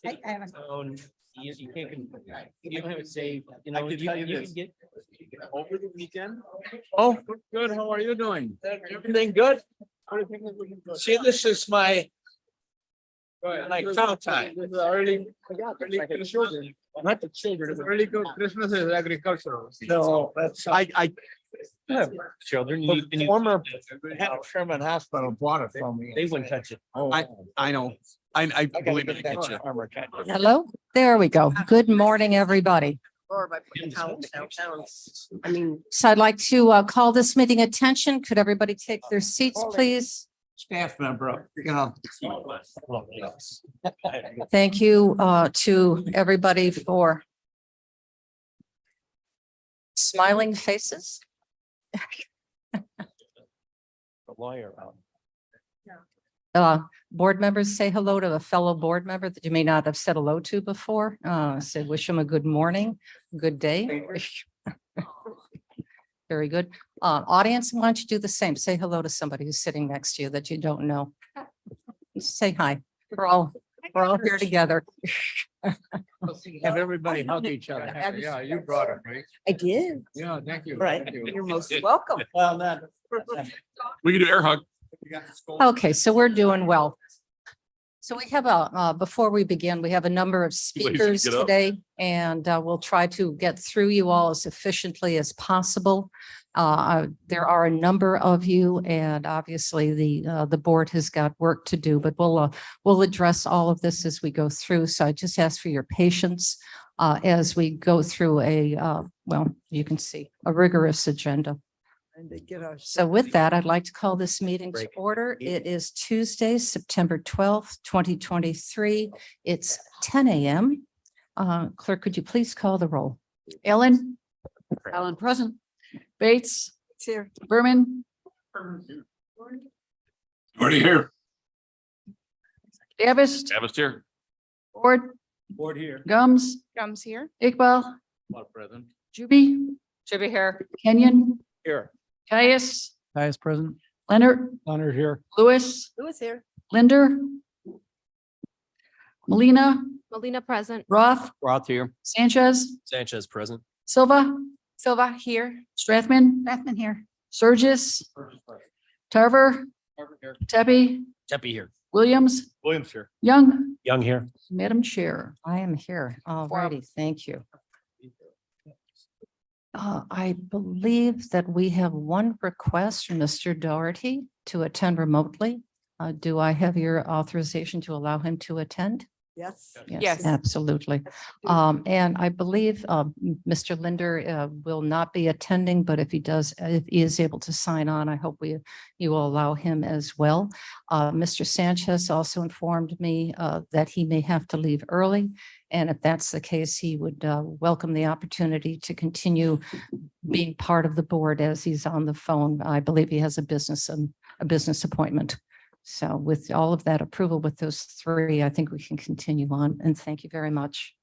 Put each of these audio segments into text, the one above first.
I haven't. You can't, you don't have it saved, you know, I can you tell you you this. can get. Over the weekend. Oh, good. How are you doing? Everything good? See, this is my like found time. This is early Christmas. Not the children. Early good Christmas is agricultural. No, that's, I have Children, the former Sherman Hospital bought it from me. they wouldn't touch it. I know. I believe it. Hello, there we go. Good morning, everybody. So I'd like to call this meeting attention. Could everybody take their seats, please? Staff member, you know. Thank you to everybody for smiling faces. The lawyer out. Board members, say hello to a fellow board member that you may not have said hello to before. Say, wish them a good morning, good day. Very good. Audience, why don't you do the same? Say hello to somebody who's sitting next to you that you don't know. Say hi. We're all here together. Have everybody hug each other. Yeah, you brought it, right? I did. Yeah, thank you. Right. Thank you. You're most welcome. Well, that. We can do air hug. Okay, so we're doing well. So we have before we begin, we have a number of speakers get up. today, and we'll try to get through you all as efficiently as possible. There are a number of you, and obviously the board has got work to do, but we'll address all of this as we go through. So I just ask for your patience as we go through well, you can see, a rigorous agenda. And to get our. So with that, I'd like to call this meeting to order. It is Tuesday, September 12th, 2023. It's 10 a.m. Clerk, could you please call the roll? Ellen. Ellen present. Bates. Here. Berman. Already here. Davis. Davis here. Ford. Board here. Gums. Gums here. Iqbal. Present. Juby. Should be here. Kenyon. Here. Caius. Vice President. Leonard. Leonard here. Lewis. Who is here? Linder. Molina. Molina present. Roth. Roth here. Sanchez. Sanchez present. Silva. Silva here. Strathman. Strathman here. Surges. Tarver. Tepe. Jeppy here. Williams. Williams here. Young. Young here. Madam Chair. I am here. All righty, thank you. I believe that we have one request from Mr. Doherty to attend remotely. Do I have your authorization to allow him to attend? Yes. Yes. Absolutely. And I believe Mr. Linder will not be attending, but if he is able to sign on, I hope you will allow him as well. Mr. Sanchez also informed me that he may have to leave early. And if that's the case, he would welcome the opportunity to continue being part of the board as he's on the phone. I believe he has a business appointment. So with all of that approval with those three, I think we can continue on, and thank you very much.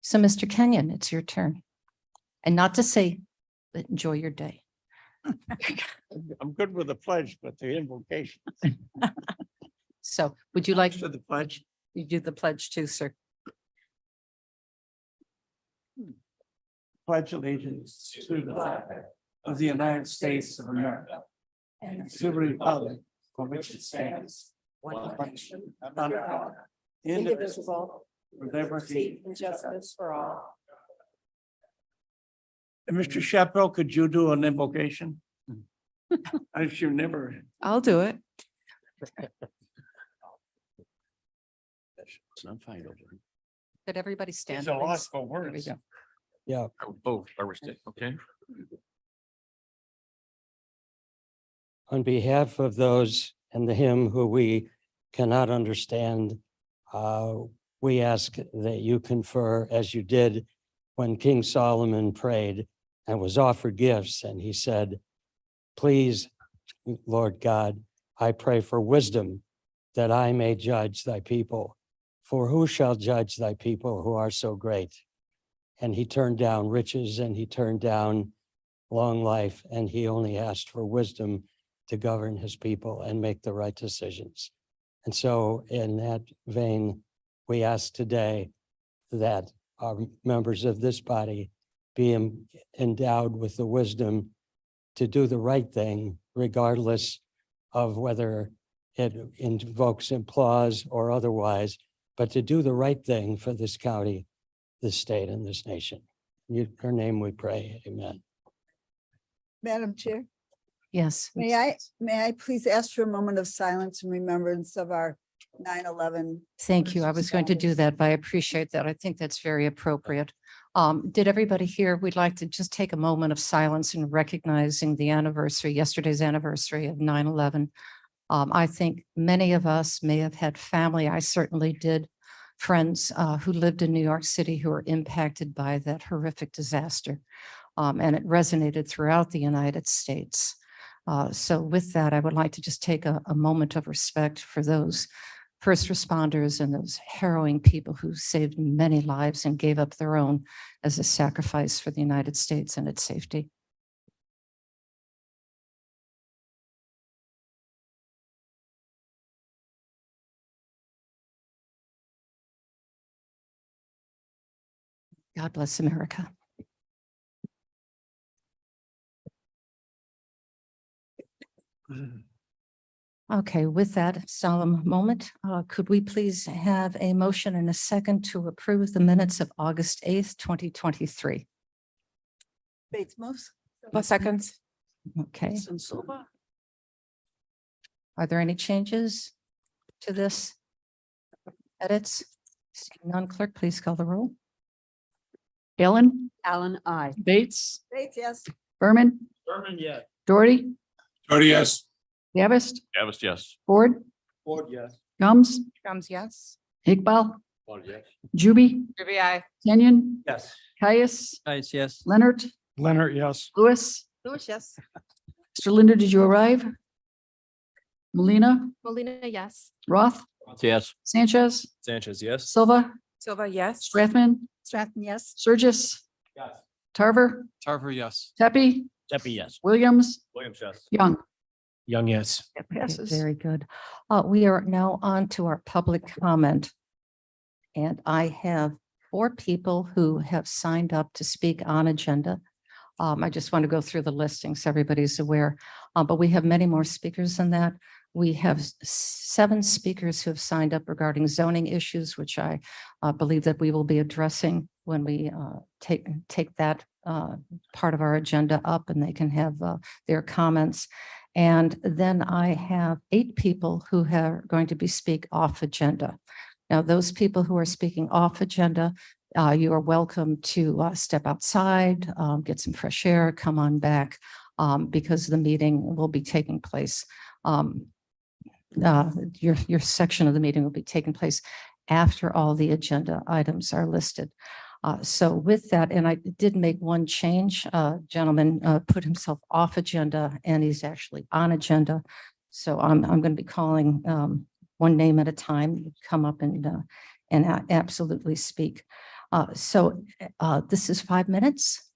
So Mr. Kenyon, it's your turn. And not to say, but enjoy your day. I'm good with the pledge, but the invocation. So would you like To the pledge. you do the pledge too, sir? Pledge allegiance to the flag of the United States of America and to the republic for which it stands, one nation, under God, indivisible, with liberty And justice for all. And Mr. Chaparral, could you do an invocation? I should never. I'll do it. I'm fine over. Could everybody stand? It's a lot please? for There we words. go. Yeah. Oh, I was, okay. On behalf of those and the him who we cannot understand, we ask that you confer as you did when King Solomon prayed and was offered gifts, and he said, please, Lord God, I pray for wisdom that I may judge thy people. For who shall judge thy people who are so great? And he turned down riches and he turned down long life, and he only asked for wisdom to govern his people and make the right decisions. And so in that vein, we ask today that our members of this body be endowed with the wisdom to do the right thing, regardless of whether it invokes applause or otherwise, but to do the right thing for this county, this state, and this nation. In your name we pray, amen. Madam Chair, Yes. may I please ask for a moment of silence in remembrance of our 9/11? Thank you. I was going to do that, but I appreciate that. I think that's very appropriate. Did everybody here, we'd like to just take a moment of silence in recognizing the anniversary, yesterday's anniversary of 9/11. I think many of us may have had family. I certainly did, friends who lived in New York City who were impacted by that horrific disaster. And it resonated throughout the United States. So with that, I would like to just take a moment of respect for those first responders and those harrowing people who saved many lives and gave up their own as a sacrifice for the United States and its safety. God bless America. Okay, with that solemn moment, could we please have a motion and a second to approve the minutes of August 8th, 2023? Bates moves. Seconds. Okay, And Silva. are there any changes to this? Edits? Seeing none, clerk, please call the roll. Allen, Allen, I. Bates, Bates, yes. Berman, Berman, yeah. Doherty, Doherty, yes. Gavest, Gavest, yes. Ford, Ford, yes. Gums, Drums, yes. Iqbal, Ford, yes. Juby, Ruby, I. Kenyon, Yes. Caius, Nice, yes. Leonard, Leonard, yes. Lewis. Lewis, yes. Mr. Linder, did you arrive? Molina, Molina, yes. Roth, Yes. Sanchez, Sanchez, yes. Silva, Silva, yes. Strathman, Stratton, yes. Surgis, Yes. Tarver, Tarver, yes. Tepe, Deppie, yes. Williams, Williams, yes. Young. Young, yes. That Okay, passes. very good. We are now on to our public comment. And I have 4 people who have signed up to speak on agenda. I just want to go through the listing so everybody's aware, but we have many more speakers than that. We have 7 speakers who have signed up regarding zoning issues, which I believe that we will be addressing when we take that part of our agenda up, and they can have their comments. And then I have 8 people who are going to be speak off agenda. Now, those people who are speaking off agenda, you are welcome to step outside, get some fresh air, come on back, because the meeting will be taking place. Your section of the meeting will be taking place after all the agenda items are listed. So with that, and I did make one change, gentleman put himself off agenda and he's actually on agenda. So I'm going to be calling one name at a time, come up and absolutely speak. So this is 5 minutes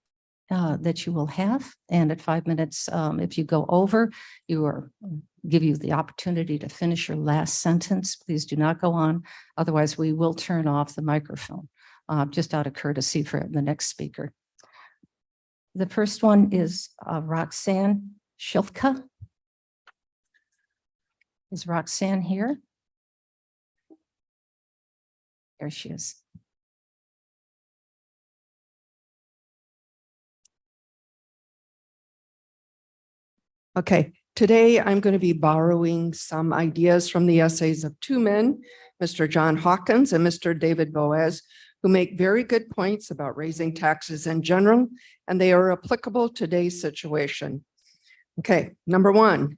that you will have. And at 5 minutes, if you go over, give you the opportunity to finish your last sentence. Please do not go on. Otherwise, we will turn off the microphone, just out of courtesy for the next speaker. The first one is Roxanne Schiltka. Is Roxanne here? There she is. Okay, today I'm going to be borrowing some ideas from the essays of 2 men, Mr. John Hawkins and Mr. David Boaz, who make very good points about raising taxes in general, and they are applicable to today's situation. Okay, number 1,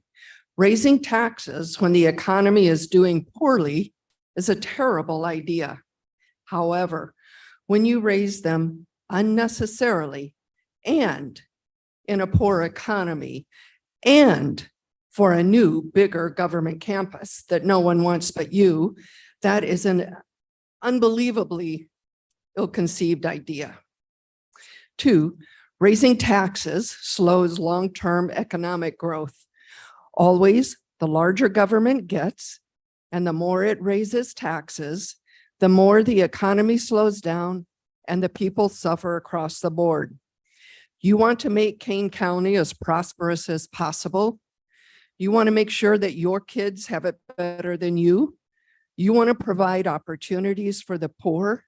raising taxes when the economy is doing poorly is a terrible idea. However, when you raise them unnecessarily and in a poor economy, and for a new, bigger government campus that no one wants but you, that is an unbelievably ill-conceived idea. 2, raising taxes slows long-term economic growth. Always, the larger government gets, And the more it raises taxes, the more the economy slows down and the people suffer across the board. You want to make Kane County as prosperous as possible. You want to make sure that your kids have it better than you. You want to provide opportunities for the poor.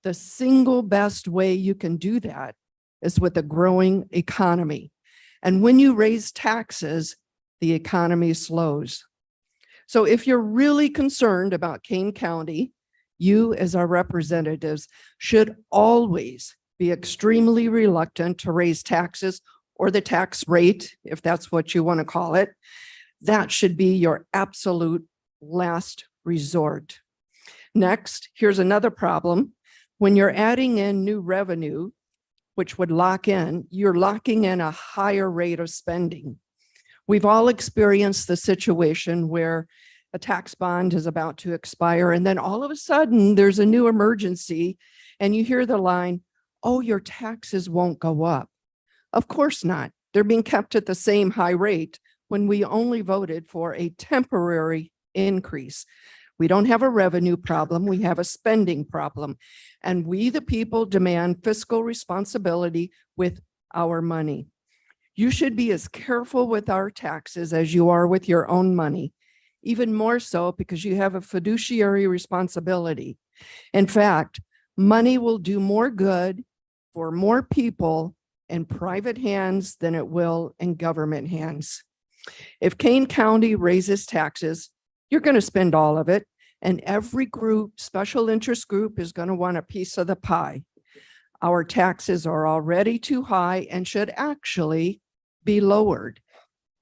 The single best way you can do that is with a growing economy. And when you raise taxes, the economy slows. So if you're really concerned about Kane County, you as our representatives should always be extremely reluctant to raise taxes or the tax rate, if that's what you want to call it. That should be your absolute last resort. Next, here's another problem. When you're adding in new revenue, which would lock in, you're locking in a higher rate of spending. We've all experienced the situation where a tax bond is about to expire, and then all of a sudden there's a new emergency, and you hear the line, "Oh, your taxes won't go up." Of course not. They're being kept at the same high rate when we only voted for a temporary increase. We don't have a revenue problem, we have a spending problem. And we, the people, demand fiscal responsibility with our money. You should be as careful with our taxes as you are with your own money, even more so because you have a fiduciary responsibility. In fact, money will do more good for more people in private hands than it will in government hands. If Kane County raises taxes, you're going to spend all of it, and every group, special interest group, is going to want a piece of the pie. Our taxes are already too high and should actually be lowered.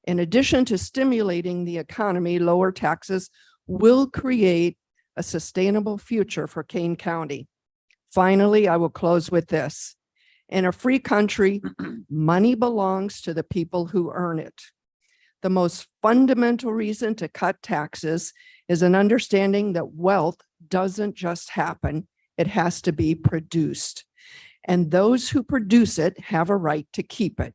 In addition to stimulating the economy, lower taxes will create a sustainable future for Kane County. Finally, I will close with this. In a free country, money belongs to the people who earn it. The most fundamental reason to cut taxes is an understanding that wealth doesn't just happen, it has to be produced. And those who produce it have a right to keep it.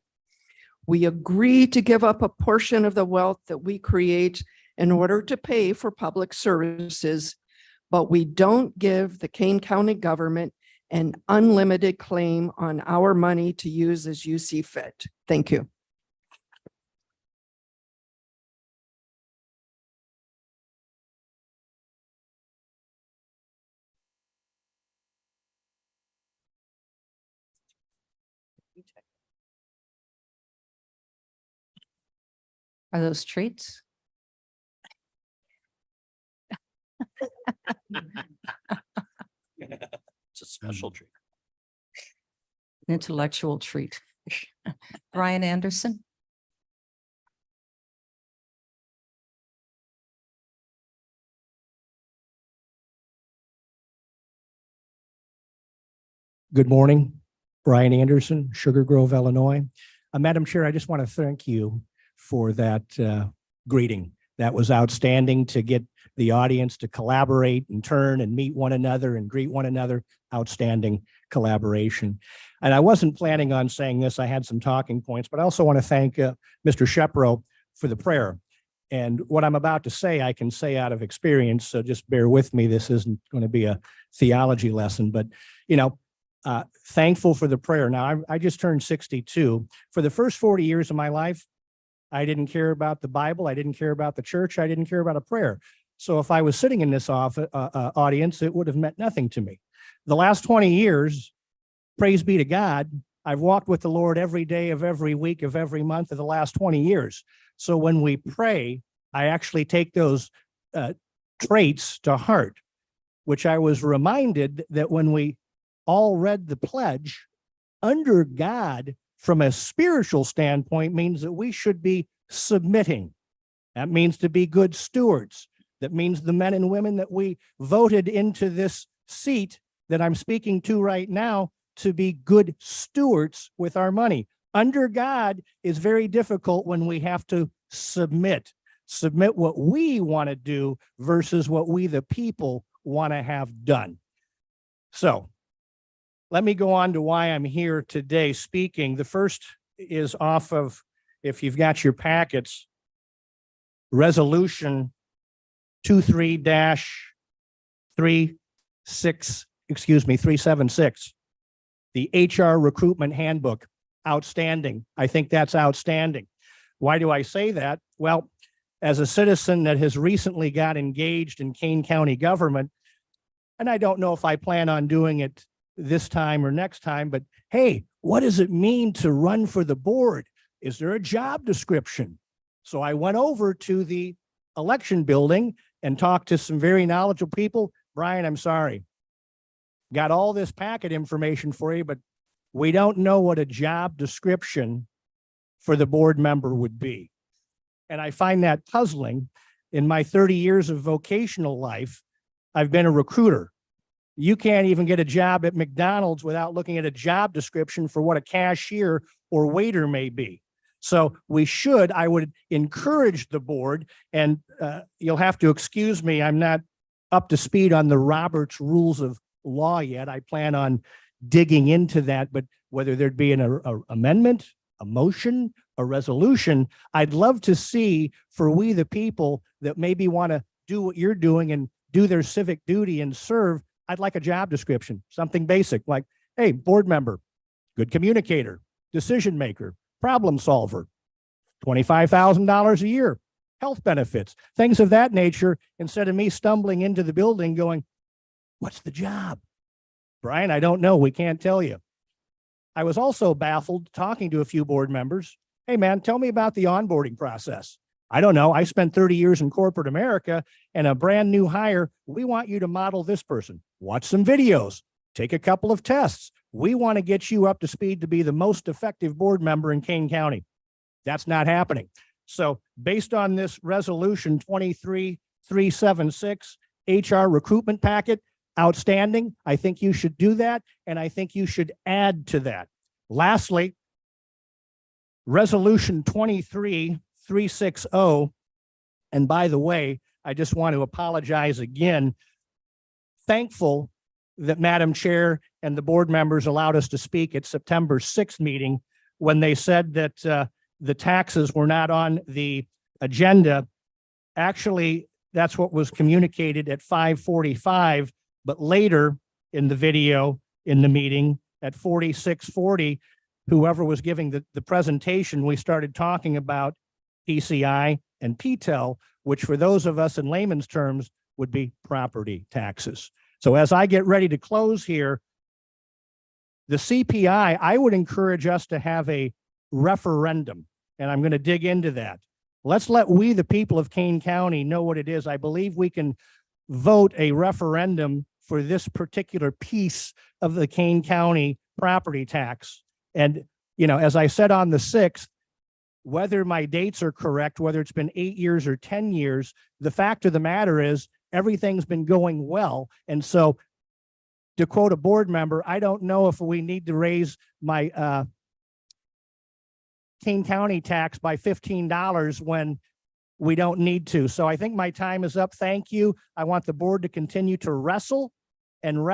We agree to give up a portion of the wealth that we create in order to pay for public services, but we don't give the Kane County government an unlimited claim on our money to use as you see fit. Thank you. Are those treats? It's a special treat. An intellectual treat. Brian Anderson? Good morning, Brian Anderson, Sugar Grove, Illinois. Madam Chair, I just want to thank you for that greeting. That was outstanding to get the audience to collaborate and turn and meet one another and greet one another. Outstanding collaboration. And I wasn't planning on saying this. I had some talking points, but I also want to thank Mr. Shepro for the prayer. And what I'm about to say, I can say out of experience, so just bear with me. This isn't going to be a theology lesson, but thankful for the prayer. Now, I just turned 62. For the first 40 years of my life, I didn't care about the Bible. I didn't care about the church. I didn't care about a prayer. So if I was sitting in this audience, it would have meant nothing to me. The last 20 years, praise be to God, I've walked with the Lord every day of every week of every month of the last 20 years. So when we pray, I actually take those traits to heart, which I was reminded that when we all read the pledge, under God, from a spiritual standpoint, means that we should be submitting. That means to be good stewards. That means the men and women that we voted into this seat that I'm speaking to right now to be good stewards with our money. Under God is very difficult when we have to submit what we want to do versus what we, the people, want to have done. So let me go on to why I'm here today speaking. The first is off of, if you've got your packets, resolution 376. The HR Recruitment Handbook, outstanding. I think that's outstanding. Why do I say that? Well, as a citizen that has recently got engaged in Kane County government, and I don't know if I plan on doing it this time or next time, but hey, what does it mean to run for the board? Is there a job description? So I went over to the election building and talked to some very knowledgeable people. Brian, I'm sorry. Got all this packet information for you, but we don't know what a job description for the board member would be. And I find that puzzling. In my 30 years of vocational life, I've been a recruiter. You can't even get a job at McDonald's without looking at a job description for what a cashier or waiter may be. So I would encourage the board, and you'll have to excuse me, I'm not up to speed on the Roberts Rules of Law yet. I plan on digging into that, but whether there'd be an amendment, a motion, a resolution, I'd love to see for we the people that maybe want to do what you're doing and do their civic duty and serve. I'd like a job description, something basic like, hey, board member, good communicator, decision maker, problem solver, $25,000 a year, health benefits, things of that nature, instead of me stumbling into the building going, what's the job? Brian, I don't know. We can't tell you. I was also baffled talking to a few board members. Hey, man, tell me about the onboarding process. I don't know. I spent 30 years in corporate America, and a brand new hire, we want you to model this person. Watch some videos, take a couple of tests. We want to get you up to speed to be the most effective board member in Kane County. That's not happening. So based on this resolution 23376 HR recruitment packet, outstanding. I think you should do that, and I think you should add to that. Lastly, resolution 23360. And by the way, I just want to apologize again. Thankful that Madam Chair and the board members allowed us to speak at September 6th meeting when they said that the taxes were not on the agenda. Actually, that's what was communicated at 5:45, but later in the video in the meeting at 46:40, whoever was giving the presentation, we started talking about PCI and PTEL, which for those of us in layman's terms would be property taxes. So as I get ready to close here, the CPI, I would encourage us to have a referendum, and I'm going to dig into that. Let's let we, the people of Kane County, know what it is. I believe we can vote a referendum for this particular piece of the Kane County property tax. And, you know, as I said on the 6th, whether my dates are correct, whether it's been 8 years or 10 years, the fact of the matter is everything's been going well. And so to quote a board member, I don't know if we need to raise my Kane County tax by $15 when we don't need to. So I think my time is up. Thank you. I want the board to continue to wrestle and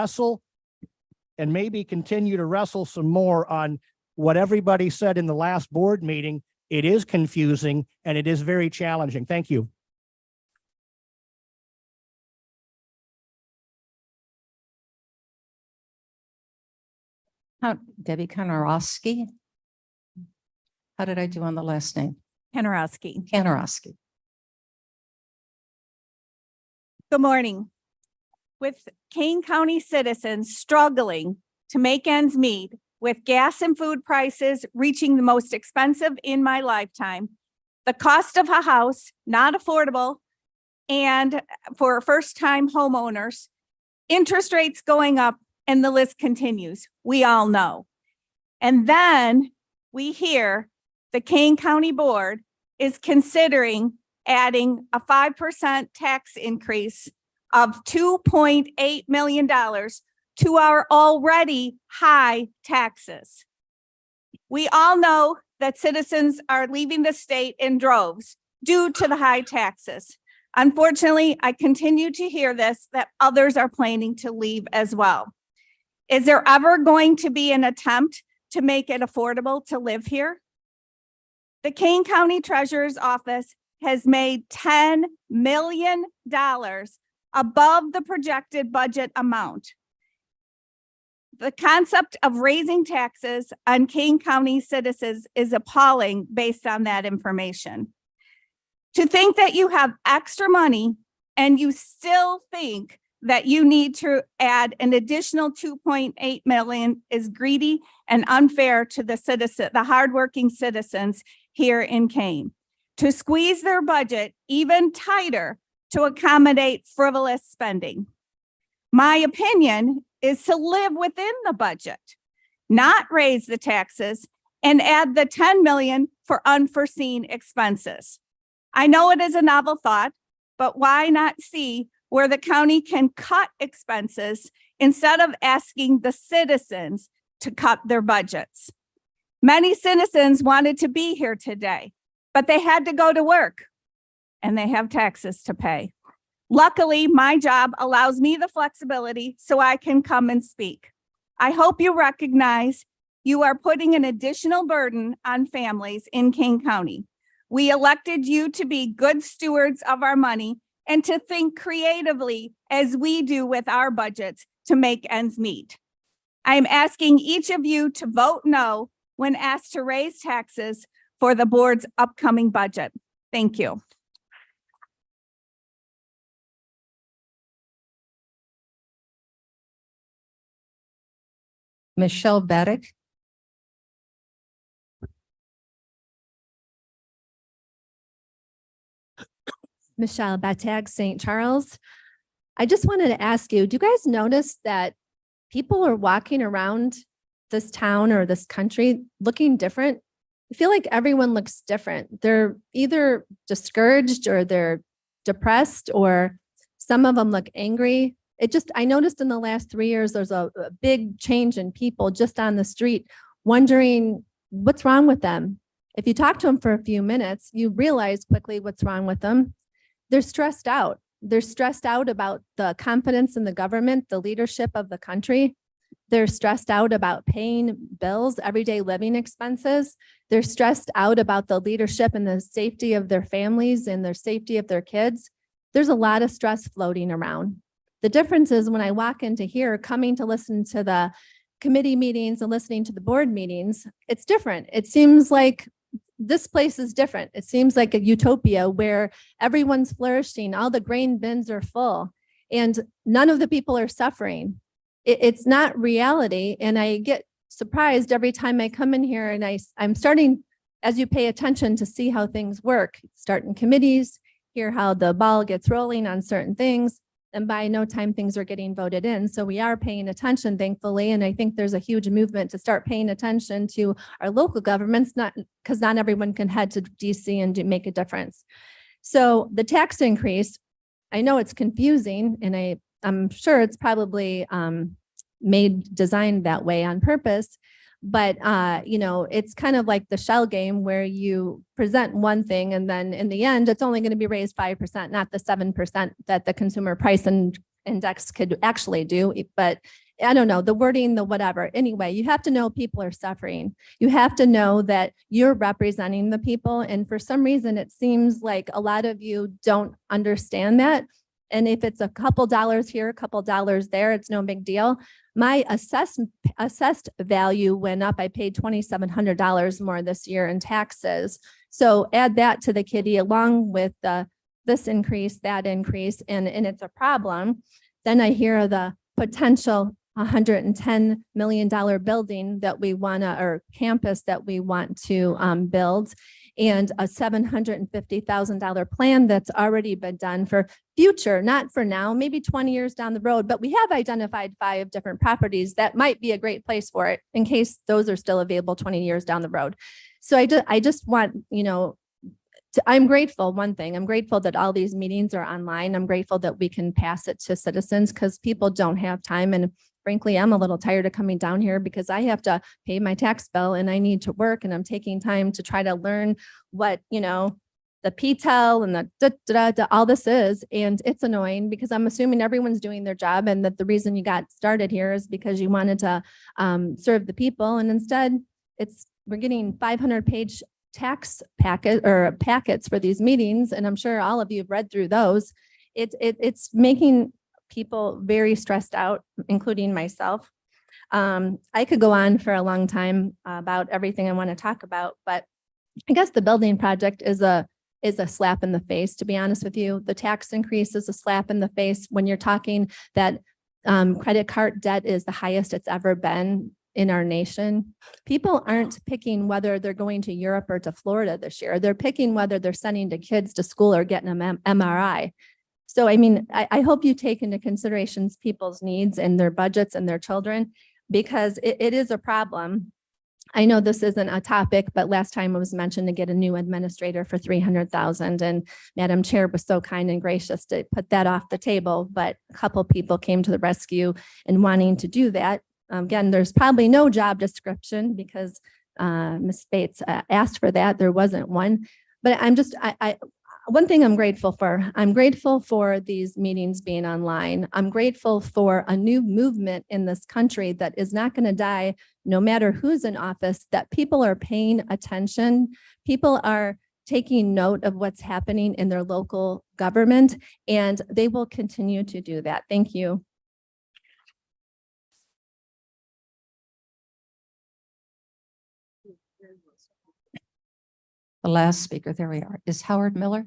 maybe continue to wrestle some more on what everybody said in the last board meeting. It is confusing and it is very challenging. Thank you. Debbie Konarowski. How did I do on the last name? Kanarowski. Konarowski. Good morning. With Kane County citizens struggling to make ends meet, with gas and food prices reaching the most expensive in my lifetime, the cost of a house not affordable, and for first-time homeowners, interest rates going up, and the list continues. We all know. And then we hear the Kane County Board is considering adding a 5% tax increase of $2.8 million to our already high taxes. We all know that citizens are leaving the state in droves due to the high taxes. Unfortunately, I continue to hear this, that others are planning to leave as well. Is there ever going to be an attempt to make it affordable to live here? The Kane County Treasurer's Office has made $10 million above the projected budget amount. The concept of raising taxes on Kane County citizens is appalling based on that information. To think that you have extra money and you still think that you need to add an additional 2.8 million is greedy and unfair to the hardworking citizens here in Kane. To squeeze their budget even tighter to accommodate frivolous spending. My opinion is to live within the budget, not raise the taxes and add the 10 million for unforeseen expenses. I know it is a novel thought, but why not see where the county can cut expenses instead of asking the citizens to cut their budgets? Many citizens wanted to be here today, but they had to go to work and they have taxes to pay. Luckily, my job allows me the flexibility so I can come and speak. I hope you recognize you are putting an additional burden on families in Kane County. We elected you to be good stewards of our money and to think creatively as we do with our budgets to make ends meet. I am asking each of you to vote no when asked to raise taxes for the board's upcoming budget. Thank you. Michelle Baddick. Michelle Batag, St. Charles. I just wanted to ask you, do you guys notice that people are walking around this town or this country looking different? I feel like everyone looks different. They're either discouraged or they're depressed, or some of them look angry. I noticed in the last 3 years, there's a big change in people just on the street wondering what's wrong with them. If you talk to them for a few minutes, you realize quickly what's wrong with them. They're stressed out. They're stressed out about the confidence in the government, the leadership of the country. They're stressed out about paying bills, everyday living expenses. They're stressed out about the leadership and the safety of their families and their safety of their kids. There's a lot of stress floating around. The difference is when I walk into here, coming to listen to the committee meetings and listening to the board meetings, it's different. It seems like this place is different. It seems like a utopia where everyone's flourishing. All the grain bins are full and none of the people are suffering. It's not reality. And I get surprised every time I come in here and I'm starting, as you pay attention, to see how things work, start in committees, hear how the ball gets rolling on certain things. And by no time things are getting voted in. So we are paying attention, thankfully. And I think there's a huge movement to start paying attention to our local governments, because not everyone can head to DC and make a difference. So the tax increase, I know it's confusing, and I'm sure it's probably designed that way on purpose. But, it's kind of like the shell game where you present one thing and then in the end, it's only going to be raised 5%, not the 7% that the consumer price index could actually do. But I don't know, the wording, the whatever. Anyway, you have to know people are suffering. You have to know that you're representing the people. And for some reason, it seems like a lot of you don't understand that. And if it's a couple dollars here, a couple dollars there, it's no big deal. My assessed value went up. I paid $2,700 more this year in taxes. So add that to the kitty along with this increase, that increase, and it's a problem. Then I hear the potential $110 million building that we want to, or campus that we want to build, and a $750,000 plan that's already been done for future, not for now, maybe 20 years down the road, but we have identified 5 different properties that might be a great place for it in case those are still available 20 years down the road. So I just want, I'm grateful. One thing, I'm grateful that all these meetings are online. I'm grateful that we can pass it to citizens because people don't have time. And frankly, I'm a little tired of coming down here because I have to pay my tax bill and I need to work, and I'm taking time to try to learn what, the PTEL and the all this is. And it's annoying because I'm assuming everyone's doing their job and that the reason you got started here is because you wanted to serve the people. And instead we're getting 500-page tax packets for these meetings, and I'm sure all of you have read through those. It's making people very stressed out, including myself. I could go on for a long time about everything I want to talk about, but I guess the building project is a slap in the face, to be honest with you. The tax increase is a slap in the face when you're talking that credit card debt is the highest it's ever been in our nation. People aren't picking whether they're going to Europe or to Florida this year. They're picking whether they're sending the kids to school or getting an MRI. So, I mean, I hope you take into consideration people's needs and their budgets and their children, because it is a problem. I know this isn't a topic, but last time it was mentioned to get a new administrator for $300,000, and Madam Chair was so kind and gracious to put that off the table, but a couple people came to the rescue and wanting to do that. Again, there's probably no job description because Ms. Bates asked for that. There wasn't one, but one thing I'm grateful for these meetings being online. I'm grateful for a new movement in this country that is not going to die no matter who's in office, that people are paying attention. People are taking note of what's happening in their local government, and they will continue to do that. Thank you. The last speaker, there we are, is Howard Miller.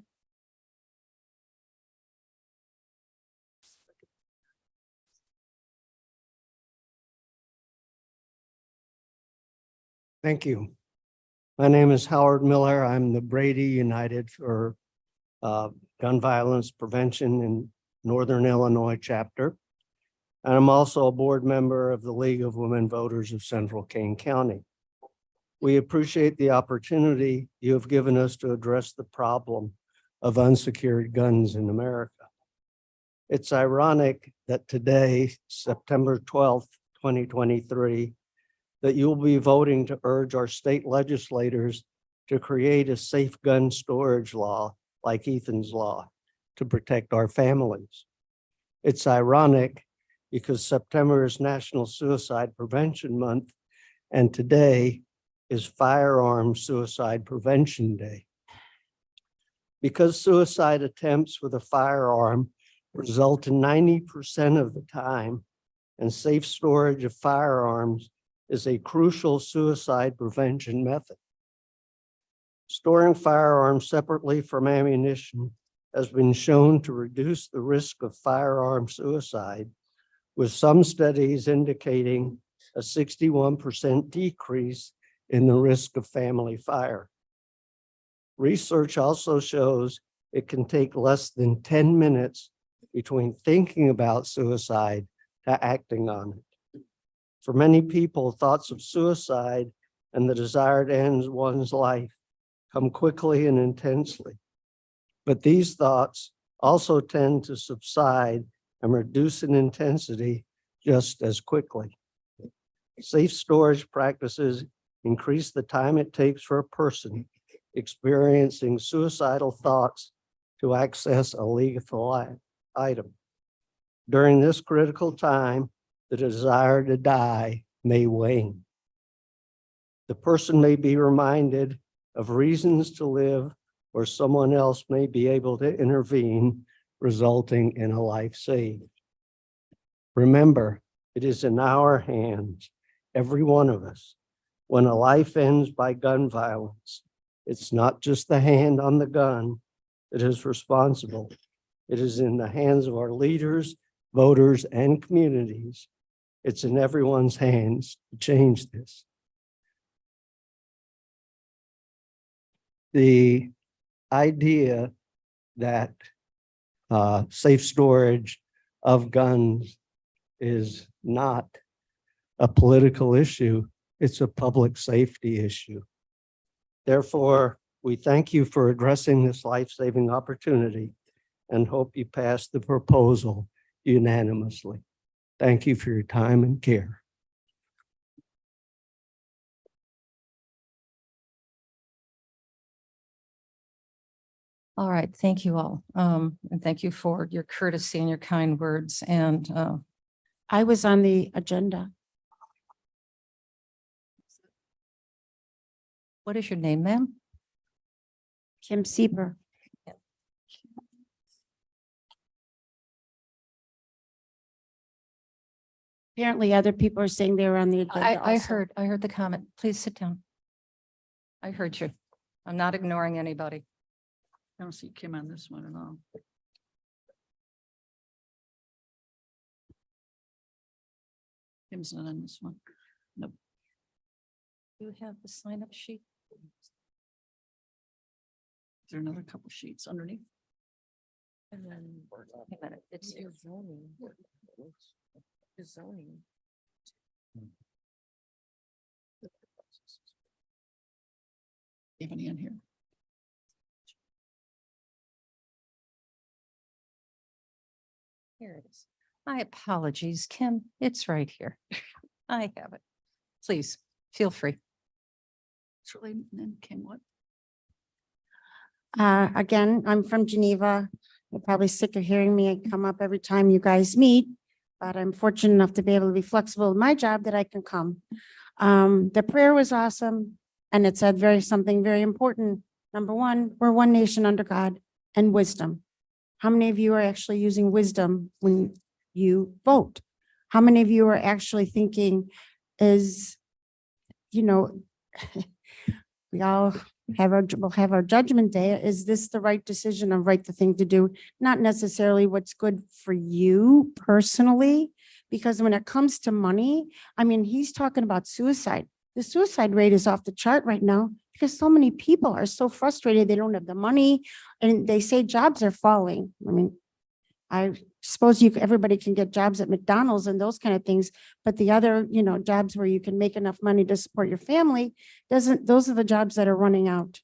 Thank you. My name is Howard Miller. I'm the Brady United for Gun Violence Prevention in Northern Illinois chapter. And I'm also a board member of the League of Women Voters of Central Kane County. We appreciate the opportunity you have given us to address the problem of unsecured guns in America. It's ironic that today, September 12th, 2023, that you'll be voting to urge our state legislators to create a safe gun storage law like Ethan's law to protect our families. It's ironic because September is National Suicide Prevention Month, and today is Firearm Suicide Prevention Day. Because suicide attempts with a firearm result in 90% of the time, and safe storage of firearms is a crucial suicide prevention method. Storing firearms separately from ammunition has been shown to reduce the risk of firearm suicide, with some studies indicating a 61% decrease in the risk of family fire. Research also shows it can take less than 10 minutes between thinking about suicide to acting on it. For many people, thoughts of suicide and the desire to end one's life come quickly and intensely. But these thoughts also tend to subside and reduce in intensity just as quickly. Safe storage practices increase the time it takes for a person experiencing suicidal thoughts to access a lethal item. During this critical time, the desire to die may wane. The person may be reminded of reasons to live, or someone else may be able to intervene, resulting in a life saved. Remember, it is in our hands, every one of us. When a life ends by gun violence, it's not just the hand on the gun that is responsible. It is in the hands of our leaders, voters, and communities. It's in everyone's hands to change this. The idea that safe storage of guns is not a political issue, it's a public safety issue. Therefore, we thank you for addressing this life-saving opportunity and hope you pass the proposal unanimously. Thank you for your time and care. All right, thank you all. And thank you for your courtesy and your kind words. And I was on the agenda. what is your name, ma'am? Kim Sieber. Apparently other people are saying they were on the agenda I also. heard the comment. Please sit down. I heard you. I'm not ignoring anybody. I don't see Kim on this one at all. Kim's not on this one. Nope. You have the sign up sheet? Is there another couple sheets underneath? And then, wait a minute, it's here. Zoning. Have any in here? Here it is. My apologies, Kim. It's right here. I have it. Please, feel free. Shirley, and then Kim, what? Again, I'm from Geneva. You're probably sick of hearing me come up every time you guys meet, but I'm fortunate enough to be able to be flexible in my job that I can come. The prayer was awesome, and it said something very important. Number one, we're one nation under God and wisdom. How many of you are actually using wisdom when you vote? How many of you are actually thinking is, we all we'll have our judgment day. Is this the right decision or the thing to do? Not necessarily what's good for you personally, because when it comes to money, I mean, he's talking about suicide. The suicide rate is off the chart right now because so many people are so frustrated. They don't have the money and they say jobs are falling. I mean, I suppose everybody can get jobs at McDonald's and those kind of things, but the other, jobs where you can make enough money to support your family those are the jobs that are running out,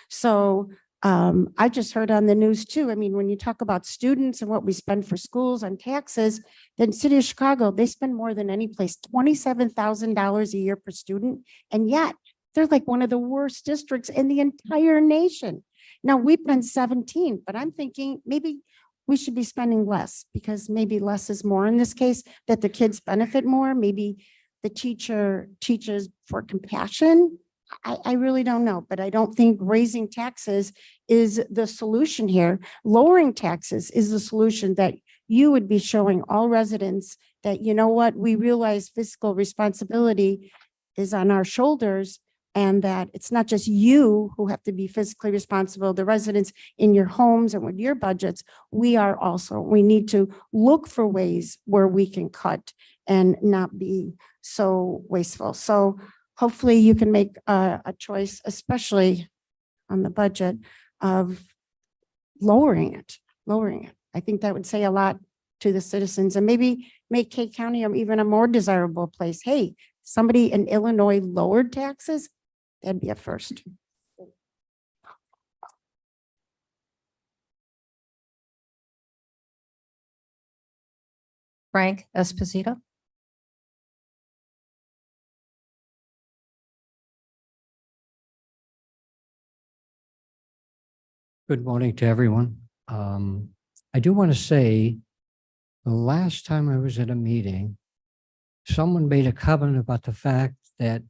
So I just heard on the news too. I mean, when you talk about students and what we spend for schools on taxes, then City of Chicago, they spend more than any place, $27,000 a year per student. And yet they're like one of the worst districts in the entire nation. Now we spend 17, but I'm thinking maybe we should be spending less because maybe less is more in this case, that the kids benefit more. Maybe the teacher teaches for compassion. I really don't know, but I don't think raising taxes is the solution here. Lowering taxes is the solution that you would be showing all residents that, we realize fiscal responsibility is on our shoulders and that it's not just you who have to be fiscally responsible, the residents in your homes and with your budgets, we need to look for ways where we can cut and not be so wasteful. So hopefully you can make a choice, especially on the budget, of lowering it. I think that would say a lot to the citizens and maybe make Kane County even a more desirable place. Hey, somebody in Illinois lowered taxes. That'd be a first. Frank Esposito. Good morning to everyone. I do want to say the last time I was at a meeting, someone made a comment about the fact that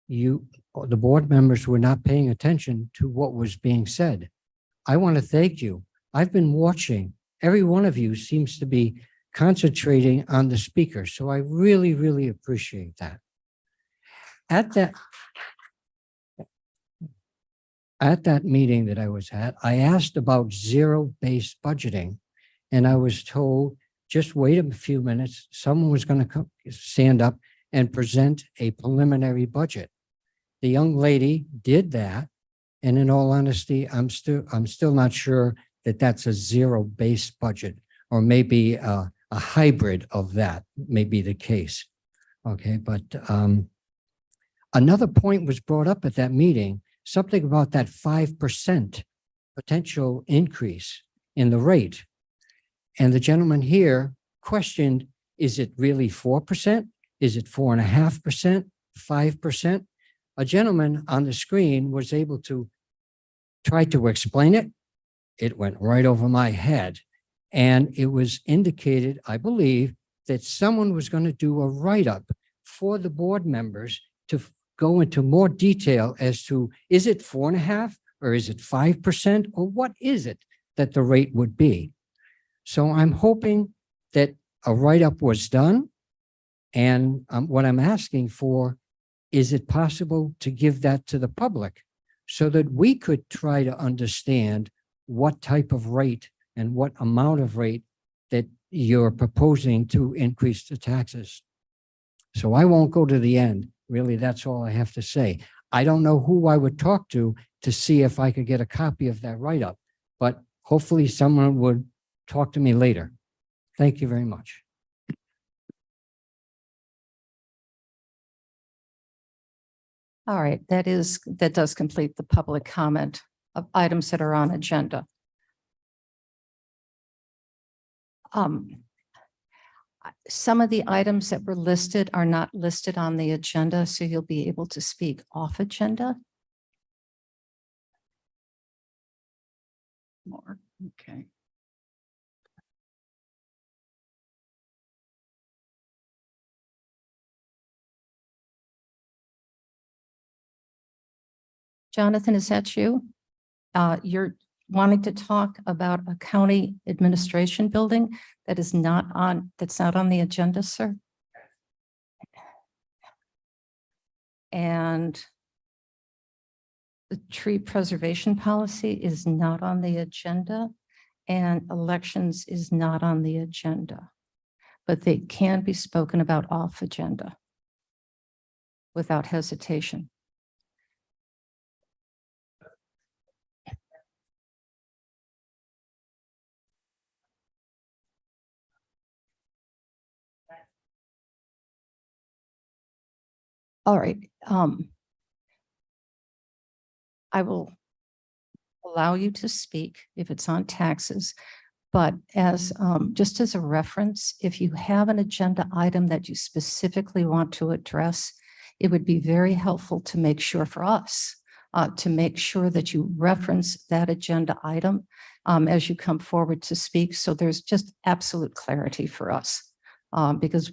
the board members were not paying attention to what was being said. I want to thank you. I've been watching. Every one of you seems to be concentrating on the speaker. So I really, really appreciate that. At that meeting that I was at, I asked about zero-based budgeting, and I was told, just wait a few minutes. Someone was going to stand up and present a preliminary budget. The young lady did that, and in all honesty, I'm still not sure that that's a zero-based budget, or maybe a hybrid of that may be the case. Okay, but another point was brought up at that meeting, something about that 5% potential increase in the rate. And the gentleman here questioned, is it really 4%? Is it 4.5%? 5%? A gentleman on the screen was able to try to explain it. It went right over my head. And it was indicated, I believe, that someone was going to do a write-up for the board members to go into more detail as to, is it 4.5 or is it 5%, or what is it that the rate would be? So I'm hoping that a write-up was done. And what I'm asking for, is it possible to give that to the public so that we could try to understand what type of rate and what amount of rate that you're proposing to increase the taxes? So I won't go to the end. Really, that's all I have to say. I don't know who I would talk to see if I could get a copy of that write-up, but hopefully someone would talk to me later. Thank you very much. All right, that does complete the public comment of items that are on agenda. Some of the items that were listed are not listed on the agenda, so you'll be able to speak off agenda. More, okay. Jonathan, is that you? You're wanting to talk about a county administration building that's not on the agenda, sir? And the tree preservation policy is not on the agenda, and elections is not on the agenda, but they can be spoken about off agenda without hesitation. All right. I will allow you to speak if it's on taxes, but as just as a reference, if you have an agenda item that you specifically want to address, it would be very helpful to make sure for us to make sure that you reference that agenda item as you come forward to speak. So there's just absolute clarity for us. Because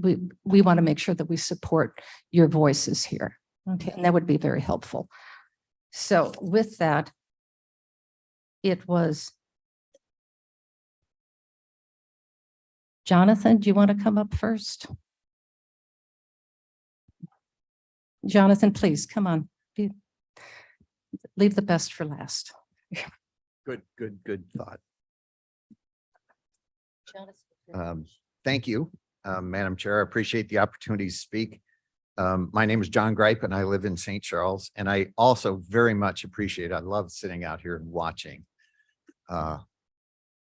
we want to make sure that we support your voices here. Okay, and that would be very helpful. So with that, it was Jonathan, do you want to come up first? Jonathan, please come on. Leave the best for last. Good thought. Thank you, Madam Chair. I appreciate the opportunity to speak. My name is John Gripe and I live in St. Charles, and I also very much appreciate, I love sitting out here and watching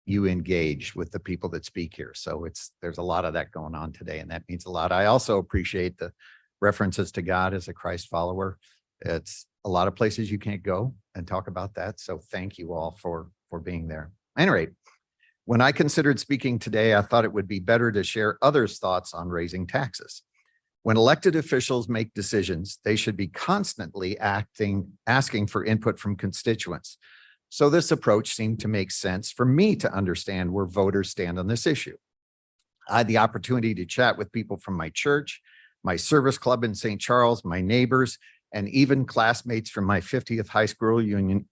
you engage with the people that speak here. So there's a lot of that going on today, and that means a lot. I also appreciate the references to God as a Christ follower. It's a lot of places you can't go and talk about that. So thank you all for being there. At any rate, when I considered speaking today, I thought it would be better to share others' thoughts on raising taxes. When elected officials make decisions, they should be constantly asking for input from constituents. So this approach seemed to make sense for me to understand where voters stand on this issue. I had the opportunity to chat with people from my church, my service club in St. Charles, my neighbors, and even classmates from my 50th high school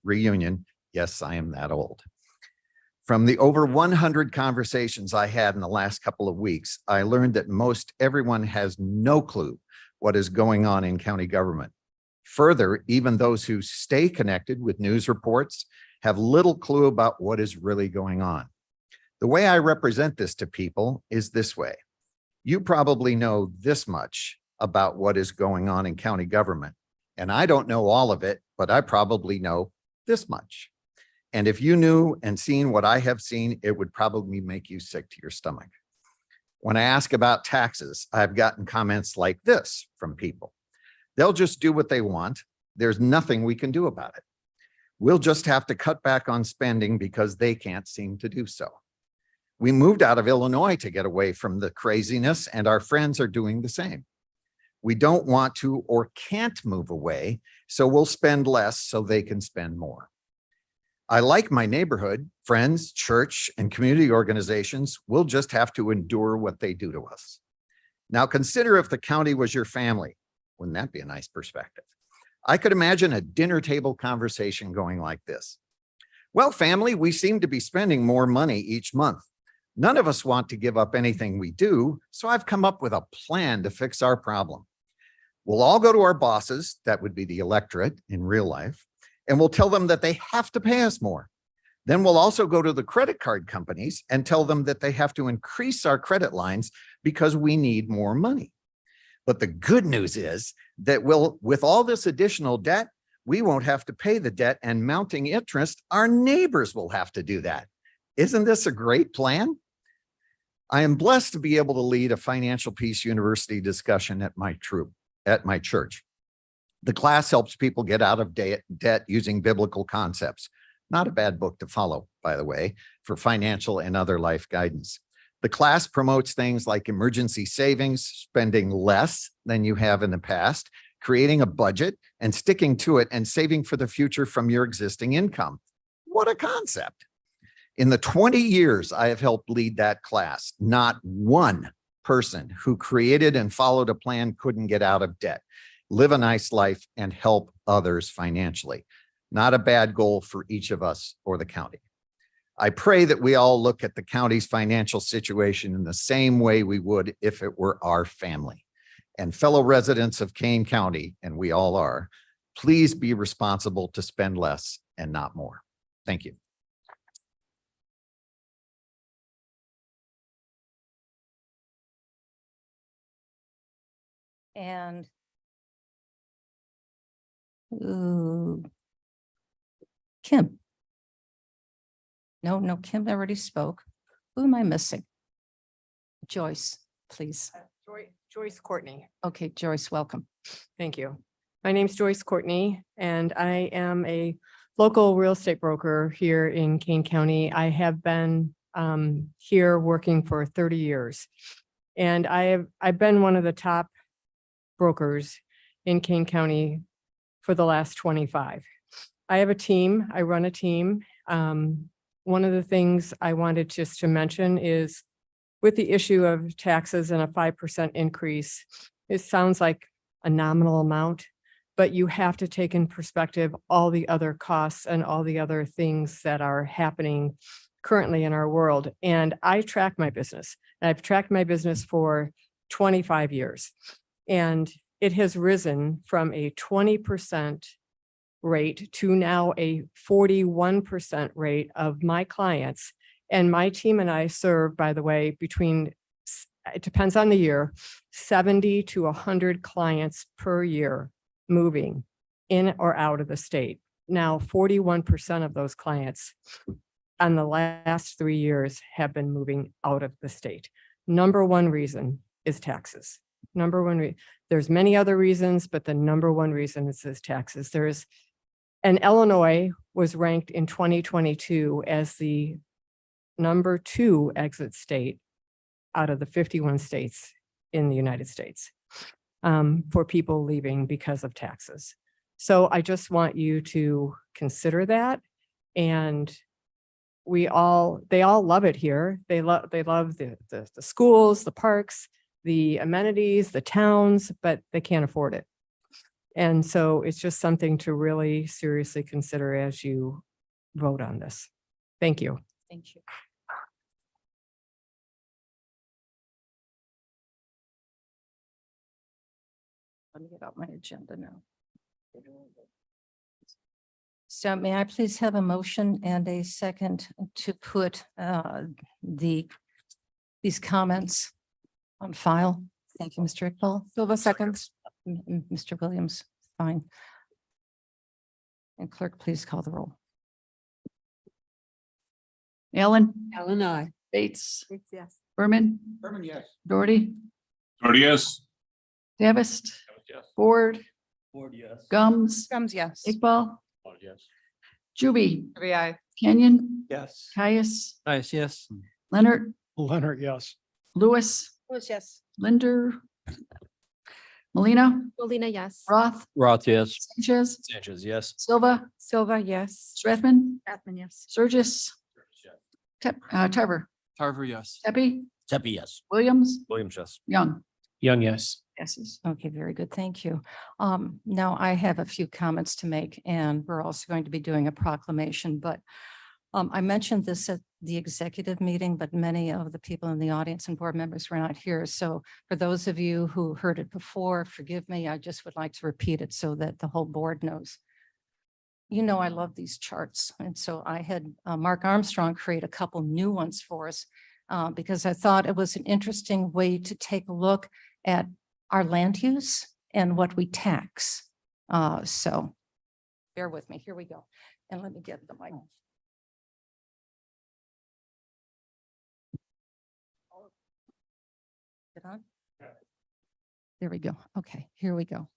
reunion. Yes, I am that old. From the over 100 conversations I had in the last couple of weeks, I learned that most everyone has no clue what is going on in county government. Further, even those who stay connected with news reports have little clue about what is really going on. The way I represent this to people is this way. You probably know this much about what is going on in county government, and I don't know all of it, but I probably know this much. And if you knew and seen what I have seen, it would probably make you sick to your stomach. When I ask about taxes, I've gotten comments like this from people. They'll just do what they want. There's nothing we can do about it. We'll just have to cut back on spending because they can't seem to do so. We moved out of Illinois to get away from the craziness, and our friends are doing the same. We don't want to or can't move away, so we'll spend less so they can spend more. I like my neighborhood, friends, church, and community organizations. We'll just have to endure what they do to us. Now consider if the county was your family. Wouldn't that be a nice perspective? I could imagine a dinner table conversation going like this. Well, family, we seem to be spending more money each month. None of us want to give up anything we do, so I've come up with a plan to fix our problem. We'll all go to our bosses, that would be the electorate in real life, and we'll tell them that they have to pay us more. Then we'll also go to the credit card companies and tell them that they have to increase our credit lines because we need more money. But the good news is that with all this additional debt, we won't have to pay the debt and mounting interest. Our neighbors will have to do that. Isn't this a great plan? I am blessed to be able to lead a Financial Peace University discussion at my church. The class helps people get out of debt using biblical concepts. Not a bad book to follow, by the way, for financial and other life guidance. The class promotes things like emergency savings, spending less than you have in the past, creating a budget and sticking to it, and saving for the future from your existing income. What a concept. In the 20 years I have helped lead that class, not one person who created and followed a plan couldn't get out of debt, live a nice life, and help others financially. Not a bad goal for each of us or the county. I pray that we all look at the county's financial situation in the same way we would if it were our family. And fellow residents of Kane County, and we all are, please be responsible to spend less and not more. Thank you. And Kim. No, Kim already spoke. Who am I missing? Joyce, please. Joyce Courtney. Okay, Joyce, welcome. Thank you. My name's Joyce Courtney, and I am a local real estate broker here in Kane County. I have been here working for 30 years, and I've been one of the top brokers in Kane County for the last 25. I have a team. I run a team. One of the things I wanted just to mention is with the issue of taxes and a 5% increase, it sounds like a nominal amount, but you have to take in perspective all the other costs and all the other things that are happening currently in our world. And I track my business. I've tracked my business for 25 years, and it has risen from a 20% rate to now a 41% rate of my clients. And my team and I serve, by the way, between, it depends on the year, 70 to 100 clients per year moving in or out of the state. Now, 41% of those clients on the last 3 years have been moving out of the state. Number one reason is taxes. There's many other reasons, but the number one reason is taxes. And Illinois was ranked in 2022 as the number 2 exit state out of the 51 states in the United States for people leaving because of taxes. So I just want you to consider that. And they all love it here. They love the schools, the parks, the amenities, the towns, but they can't afford it. And so it's just something to really seriously consider as you vote on this. Thank you. Thank you. Let me get out my agenda now. So may I please have a motion and a second to put these comments on file? Thank you, Mr. Iqbal. Silva seconds. Mr. Williams, fine. And clerk, please call the roll. Allen, Ellen, I. Bates, Yes. Berman, Yes. Doherty, Yes. Davist, Yes. Ford, Yes. Gums, Yes. Iqbal, Yes. Juby, I. Kenyon, Yes. Caius, Nice, yes. Leonard, Leonard, yes. Lewis, Yes. Linder, Molina, Molina, yes. Roth, Roth, yes. Sanchez, Sanchez, yes. Silva, Silva, yes. Strathman, Yes. Surgis, Tarver, Tarver, yes. Tepe, Tepe, yes. Williams, Williams, yes. Young. Young, yes. Passes. Okay, very good. Thank you. Now I have a few comments to make, and we're also going to be doing a proclamation, but I mentioned this at the executive meeting, but many of the people in the audience and board members were not here. So for those of you who heard it before, forgive me. I just would like to repeat it so that the whole board knows. You know, I love these charts. And so I had Mark Armstrong create a couple new ones for us because I thought it was an interesting way to take a look at our land use and what we tax. So bear with me. Here we go. And let me get the mic. Get on? There we go. Okay, here we go.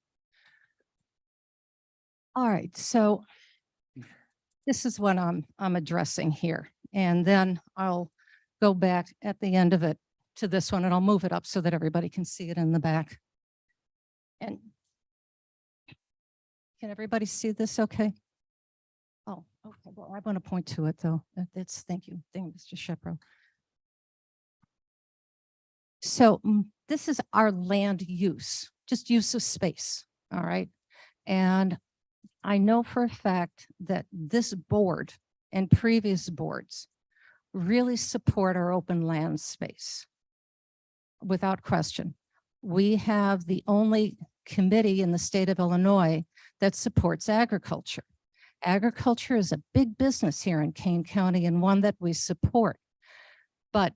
All right, so this is what I'm addressing here. And then I'll go back at the end of it to this one, and I'll move it up so that everybody can see it in the back. And can everybody see this okay? Oh, okay. Well, I want to point to it though. That's, thank you. Thank you, Mr. Shepro. So this is our land use, just use of space. All right. And I know for a fact that this board and previous boards really support our open land space. Without question. We have the only committee in the state of Illinois that supports agriculture. Agriculture is a big business here in Kane County and one that we support. But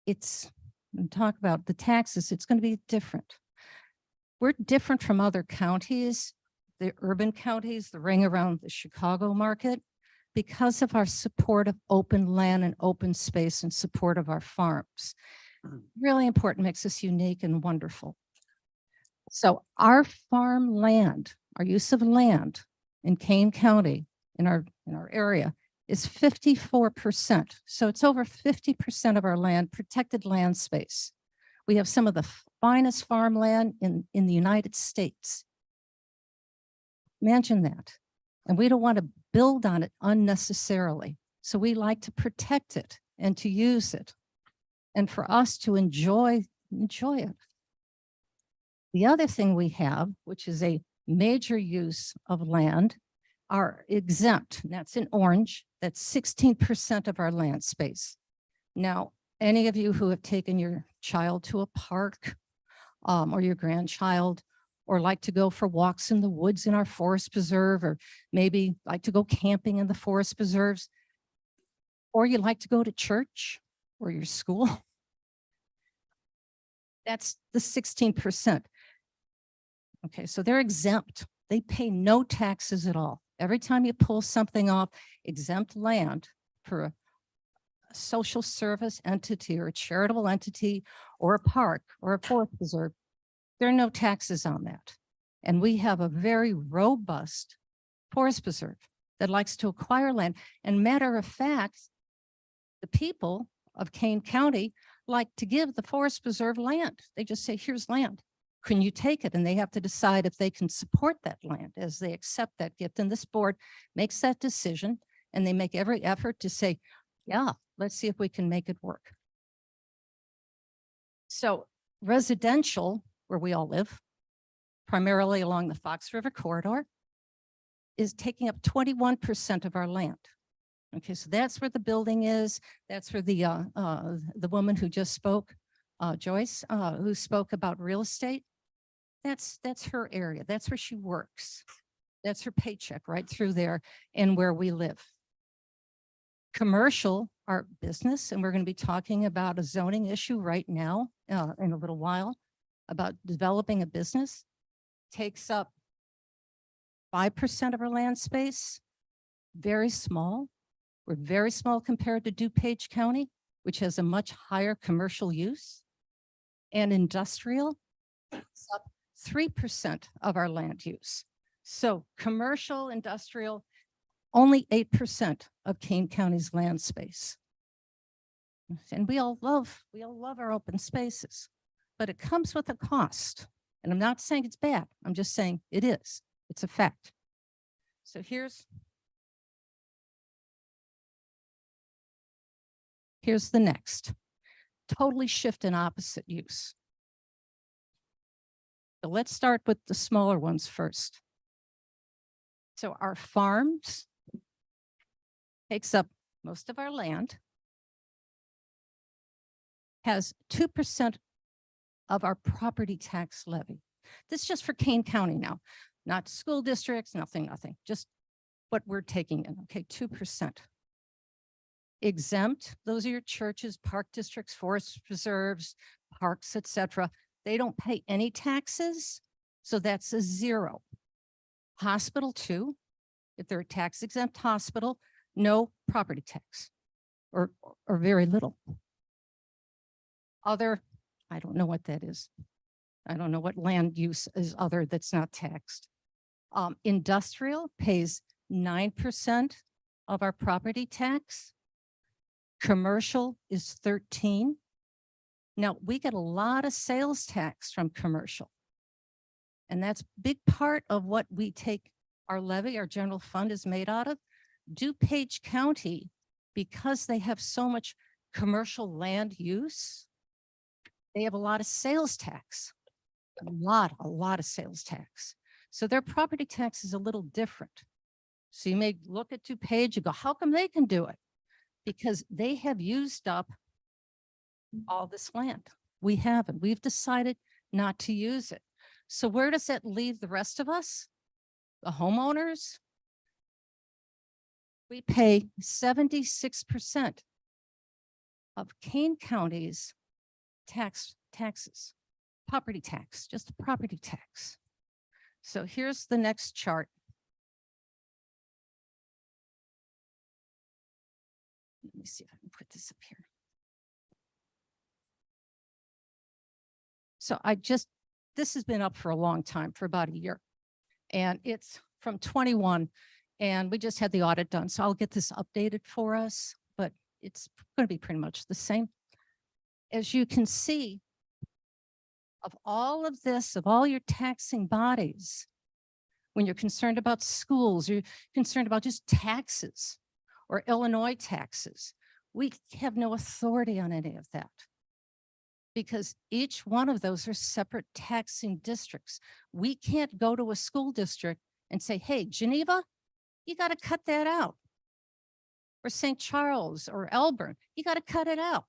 it's, when we talk about the taxes, it's going to be different. We're different from other counties, the urban counties, the ring around the Chicago market, because of our support of open land and open space and support of our farms. Really important, makes us unique and wonderful. So our farm land, our use of land in Kane County, in our area, is 54%. So it's over 50% of our land, protected land space. We have some of the finest farmland in the United States. Imagine that. And we don't want to build on it unnecessarily. So we like to protect it and to use it and for us to enjoy it. The other thing we have, which is a major use of land, are exempt. And that's in orange. That's 16% of our land space. Now, any of you who have taken your child to a park or your grandchild, or like to go for walks in the woods in our forest preserve, or maybe like to go camping in the forest preserves, or you like to go to church or your school, that's the 16%. Okay, so they're exempt. They pay no taxes at all. Every time you pull something off exempt land for a social service entity or a charitable entity or a park or a forest preserve, there are no taxes on that. And we have a very robust forest preserve that likes to acquire land. And matter of fact, the people of Kane County like to give the forest preserve land. They just say, here's land. Can you take it? And they have to decide if they can support that land as they accept that gift. And this board makes that decision, and they make every effort to say, yeah, let's see if we can make it work. So residential, where we all live, primarily along the Fox River corridor, is taking up 21% of our land. Okay, so that's where the building is. That's where the woman who just spoke, Joyce, who spoke about real estate. That's her area. That's where she works. That's her paycheck right through there and where we live. Commercial, our business, and we're going to be talking about a zoning issue right now in a little while about developing a business, takes up 5% of our land space, very small. We're very small compared to DuPage County, which has a much higher commercial use, and industrial, it's up 3% of our land use. So commercial, industrial, only 8% of Kane County's land space. And we all love our open spaces, but it comes with a cost. And I'm not saying it's bad. I'm just saying it is. It's a fact. So here's the next. Totally shift in opposite use. But let's start with the smaller ones first. So our farms takes up most of our land, has 2% of our property tax levy. This is just for Kane County now, not school districts, nothing, just what we're taking in, okay, 2%. Exempt, those are your churches, park districts, forest reserves, parks, etc. They don't pay any taxes, so that's a 0. Hospital too, if they're a tax exempt hospital, no property tax or very little. Other, I don't know what that is. I don't know what land use is other that's not taxed. Industrial pays 9% of our property tax. Commercial is 13. Now we get a lot of sales tax from commercial. And that's a big part of what we take our levy, our general fund is made out of. DuPage County, because they have so much commercial land use, they have a lot of sales tax, a lot of sales tax. So their property tax is a little different. So you may look at DuPage and go, how come they can do it? Because they have used up all this land. We haven't. We've decided not to use it. So where does that leave the rest of us? The homeowners? We pay 76% of Kane County's taxes, property tax, just the property tax. So here's the next chart. Let me see if I can put this up here. So this has been up for a long time, for about a year. And it's from 21, and we just had the audit done. So I'll get this updated for us, but it's going to be pretty much the same. As you can see, of all of this, of all your taxing bodies, when you're concerned about schools, you're concerned about just taxes or Illinois taxes, we have no authority on any of that, because each one of those are separate taxing districts. We can't go to a school district and say, hey, Geneva, you got to cut that out. Or St. Charles or Elburn, you got to cut it out.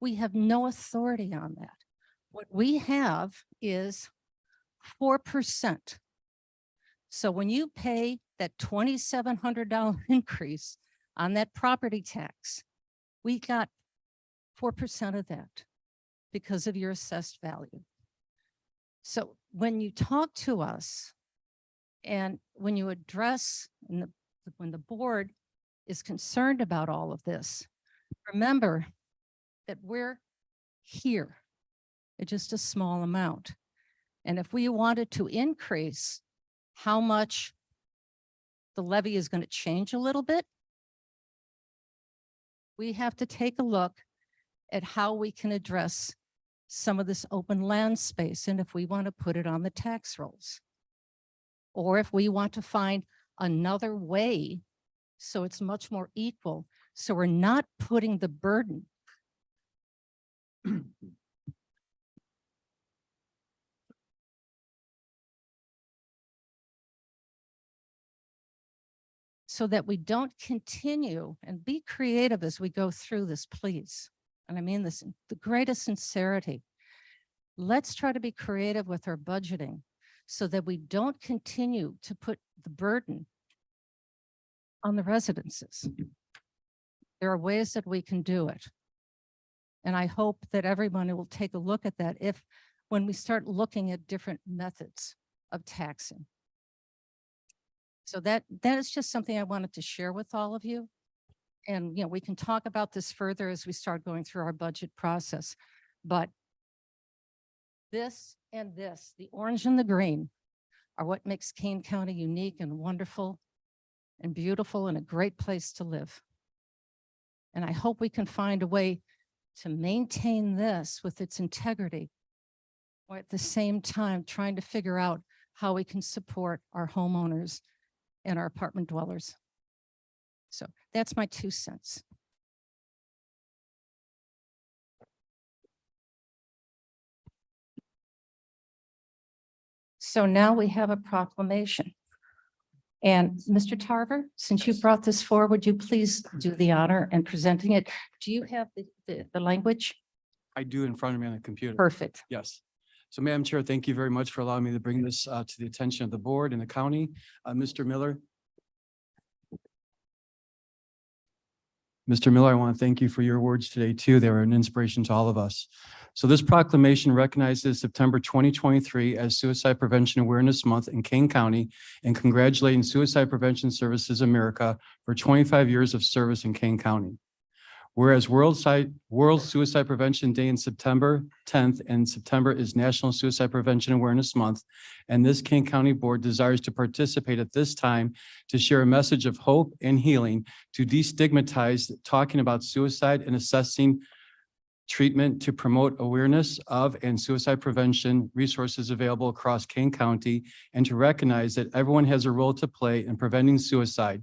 We have no authority on that. What we have is 4%. So when you pay that $2,700 increase on that property tax, we got 4% of that because of your assessed value. So when you talk to us and when you address, when the board is concerned about all of this, remember that we're here at just a small amount. And if we wanted to increase how much the levy is going to change a little bit, we have to take a look at how we can address some of this open land space, and if we want to put it on the tax rolls, or if we want to find another way so it's much more equal, so we're not putting the burden so that we don't continue, and be creative as we go through this, please. And I mean this in the greatest sincerity. Let's try to be creative with our budgeting so that we don't continue to put the burden on the residences. There are ways that we can do it. And I hope that everyone will take a look at that when we start looking at different methods of taxing. So that is just something I wanted to share with all of you. And, we can talk about this further as we start going through our budget process. But this and this, the orange and the green, are what makes Kane County unique and wonderful and beautiful and a great place to live. And I hope we can find a way to maintain this with its integrity, while at the same time trying to figure out how we can support our homeowners and our apartment dwellers. So that's my 2 cents. So now we have a proclamation. And Mr. Tarver, since you brought this forward, would you please do the honor in presenting it? Do you have the language? I do in front of me on the computer. Perfect. Yes. So Madam Chair, thank you very much for allowing me to bring this to the attention of the board and the county. Mr. Miller. Mr. Miller, I want to thank you for your words today too. They were an inspiration to all of us. So this proclamation recognizes September 2023 as Suicide Prevention Awareness Month in Kane County and congratulating Suicide Prevention Services America for 25 years of service in Kane County. Whereas World Suicide Prevention Day in September 10th and September is National Suicide Prevention Awareness Month, and this Kane County Board desires to participate at this time to share a message of hope and healing to destigmatize talking about suicide and assessing treatment to promote awareness of and suicide prevention resources available across Kane County, and to recognize that everyone has a role to play in preventing suicide.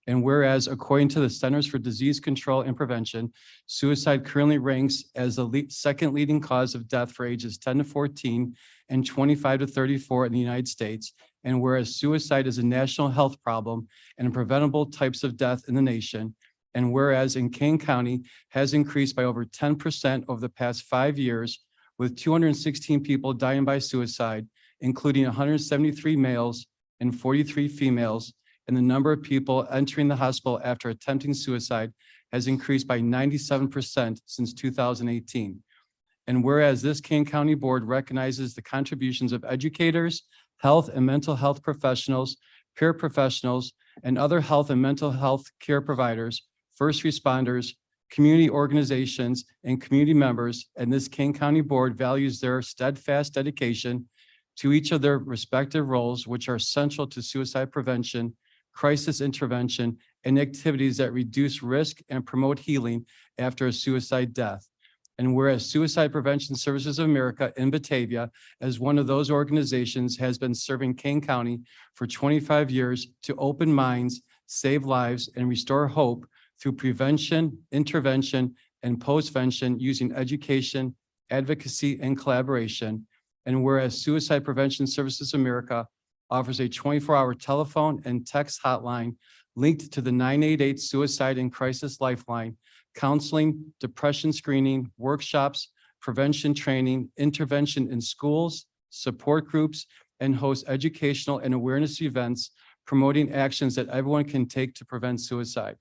And whereas, according to the Centers for Disease Control and Prevention, suicide currently ranks as the second leading cause of death for ages 10 to 14 and 25 to 34 in the United States. And whereas suicide is a national health problem and preventable types of death in the nation. And whereas in Kane County has increased by over 10% over the past 5 years, with 216 people dying by suicide, including 173 males and 43 females, and the number of people entering the hospital after attempting suicide has increased by 97% since 2018. And whereas this Kane County Board recognizes the contributions of educators, health and mental health professionals, peer professionals, and other health and mental health care providers, first responders, community organizations, and community members, and this Kane County Board values their steadfast dedication to each of their respective roles, which are central to suicide prevention, crisis intervention, and activities that reduce risk and promote healing after a suicide death. And whereas Suicide Prevention Services of America in Batavia, as one of those organizations, has been serving Kane County for 25 years to open minds, save lives, and restore hope through prevention, intervention, and postvention using education, advocacy, and collaboration. And whereas Suicide Prevention Services America offers a 24-hour telephone and text hotline linked to the 988 Suicide and Crisis Lifeline, counseling, depression screening, workshops, prevention training, intervention in schools, support groups, and hosts educational and awareness events promoting actions that everyone can take to prevent suicide.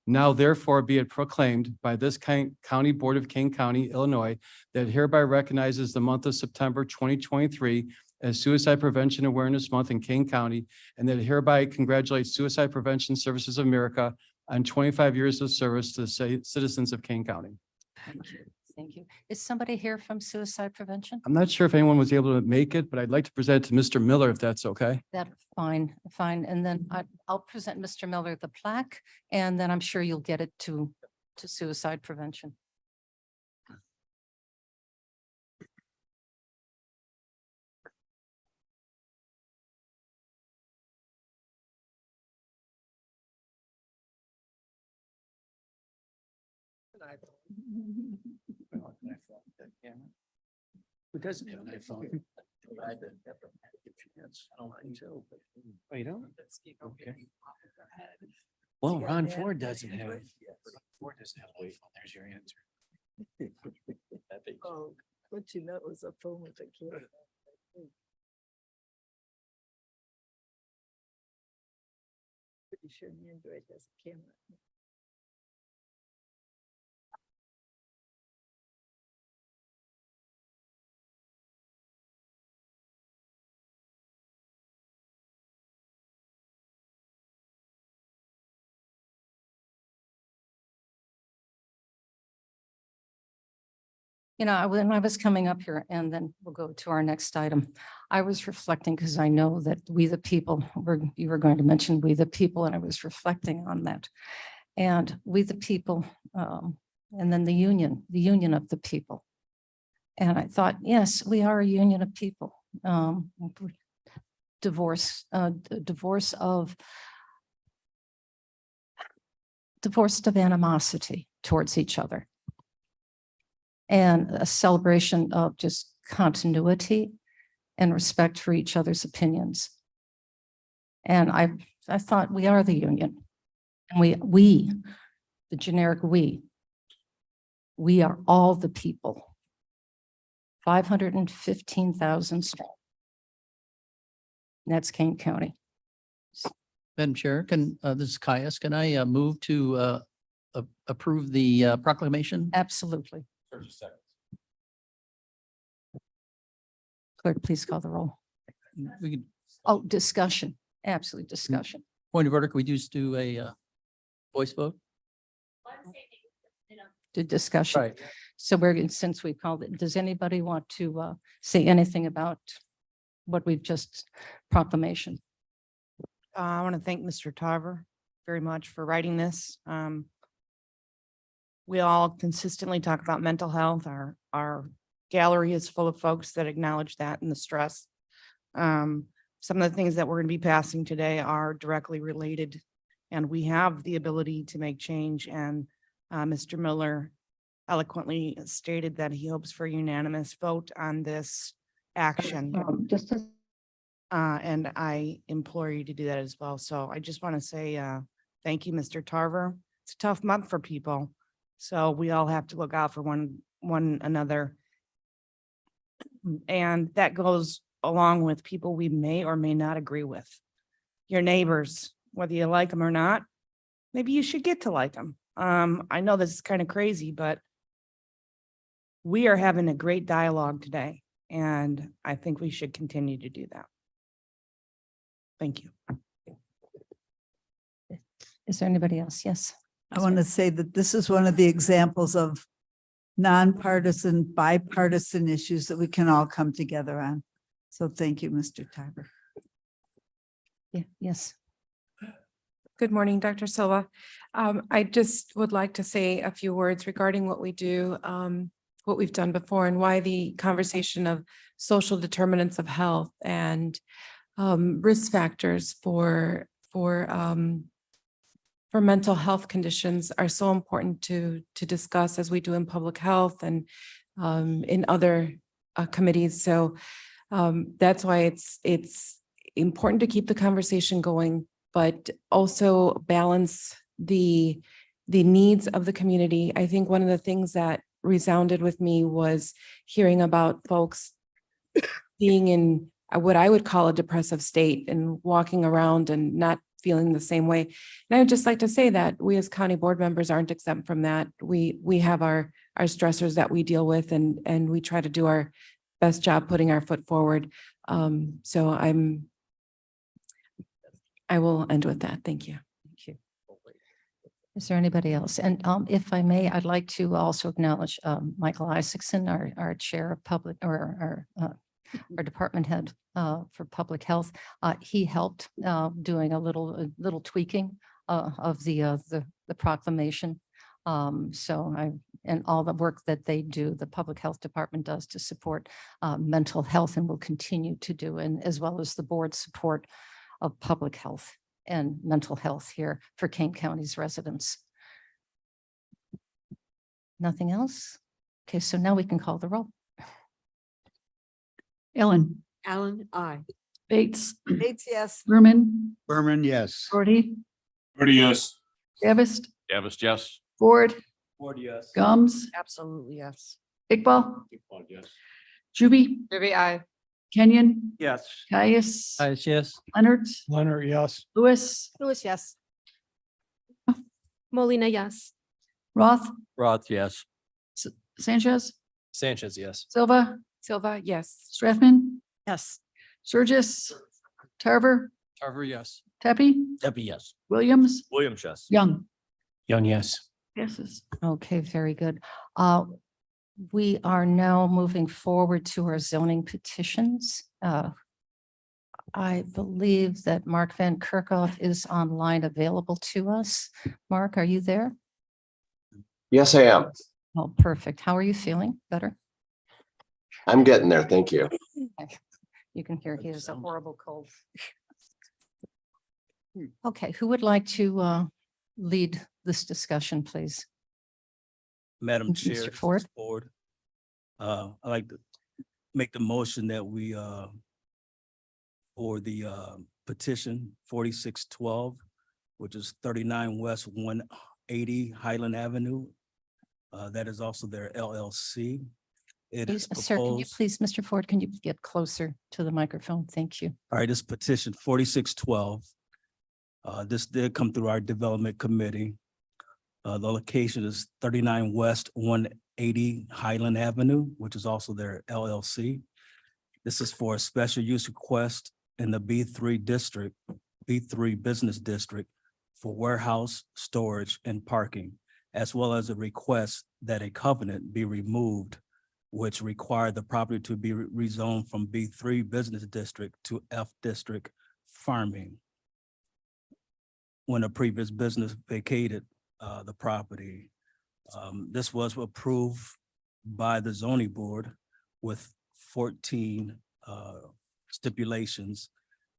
Now therefore be it proclaimed by this County Board of Kane County, Illinois, that hereby recognizes the month of September 2023 as Suicide Prevention Awareness Month in Kane County, and that hereby congratulates Suicide Prevention Services of America on 25 years of service to the citizens of Kane County. Thank you. Thank you. Is somebody here from suicide prevention? I'm not sure if anyone was able to make it, but I'd like to present it to Mr. Miller, if that's okay. That's fine, fine. And then I'll present Mr. Miller the plaque, and then I'm sure you'll get it to suicide prevention. Who doesn't have an iPhone? Oh, you don't? Okay. Well, Ron Ford doesn't have it. Ford doesn't have an iPhone. There's your answer. Oh, what you know was a phone with a camera. Pretty sure the Android has a camera. You know, when I was coming up here, and then we'll go to our next item, I was reflecting because I know that we the people, you were going to mention we the people, and I was reflecting on that. And we the people, and then the union of the people. And I thought, yes, we are a union of people. Divorced of animosity towards each other. And a celebration of just continuity and respect for each other's opinions. And I thought we are the union. And we, the generic we are all the people. 515,000 strong. And that's Kane County. Madam Chair, this is Caius. Can I move to approve the proclamation? Absolutely. Clerk, please call the roll. We could, Oh, discussion, absolutely discussion. point of order, can we just do a voice vote? To discussion. Right. So since we called it, does anybody want to say anything about what we've just proclamation? I want to thank Mr. Tarver very much for writing this. We all consistently talk about mental health. Our gallery is full of folks that acknowledge that and the stress. Some of the things that we're going to be passing today are directly related, and we have the ability to make change. And Mr. Miller eloquently stated that he hopes for a unanimous vote on this action. And I implore you to do that as well. So I just want to say thank you, Mr. Tarver. It's a tough month for people. So we all have to look out for one another. And that goes along with people we may or may not agree with. Your neighbors, whether you like them or not, maybe you should get to like them. I know this is kind of crazy, but we are having a great dialogue today, and I think we should continue to do that. Thank you. Is there anybody else? Yes. I want to say that this is one of the examples of nonpartisan, bipartisan issues that we can all come together on. So thank you, Mr. Tarver. Yeah, yes. Good morning, Dr. Silva. I just would like to say a few words regarding what we do, what we've done before, and why the conversation of social determinants of health and risk factors for mental health conditions are so important to discuss, as we do in public health and in other committees. So that's why it's important to keep the conversation going, but also balance the needs of the community. I think one of the things that resounded with me was hearing about folks being in what I would call a depressive state and walking around and not feeling the same way. And I would just like to say that we as county board members aren't exempt from that. We have our stressors that we deal with, and we try to do our best job putting our foot forward. So I will end with that. Thank you. Thank you. Is there anybody else? And if I may, I'd like to also acknowledge Michael Isaacson, our chair of public, or our department head for public health. He helped doing a little tweaking of the proclamation. And all the work that they do, the public health department does to support mental health, and will continue to do, and as well as the board support of public health and mental health here for Kane County's residents. Nothing else? Okay, so now we can call the roll. Ellen, Alan, aye. Bates, Bates, yes. Berman, Berman, yes. Gordy, yes. Davis, Davis, yes. Ford, Ford, yes. Gums, Absolutely, yes. Iqbal, Yes. Juby, Ruby, aye. Kenyon, Yes. Caius, Yes. Leonard, Leonard, yes. Lewis, Lewis, yes. Molina, yes. Roth, Roth, yes. Sanchez, Sanchez, yes. Silva, Silva, yes. Strathman, Yes. Surgis, Tarver, Tarver, yes. Tepe, Debbie, yes. Williams, Williams, yes. Young. Young, yes. Passes. Okay, very good. We are now moving forward to our zoning petitions. I believe that Mark Van Kerkhoff is online available to us. Mark, are you there? Yes, I am. Oh, perfect. How are you feeling? Better? I'm getting there. Thank you. You can hear he has a horrible cold. Okay, who would like to lead this discussion, please? Madam Mr. Chair. Ford? I'd like to make the motion that we for the petition 4612, which is 39 West 180 Highland Avenue. That is also their LLC. It is Sir, can you proposed, please, Mr. Ford, can you get closer to the microphone? Thank you. all right, this petition 4612. This did come through our development committee. The location is 39 West 180 Highland Avenue, which is also their LLC. This is for a special use request in the B3 district, B3 business district for warehouse, storage, and parking, as well as a request that a covenant be removed, which required the property to be rezoned from B3 business district to F district farming. When a previous business vacated the property. This was approved by the zoning board with 14 stipulations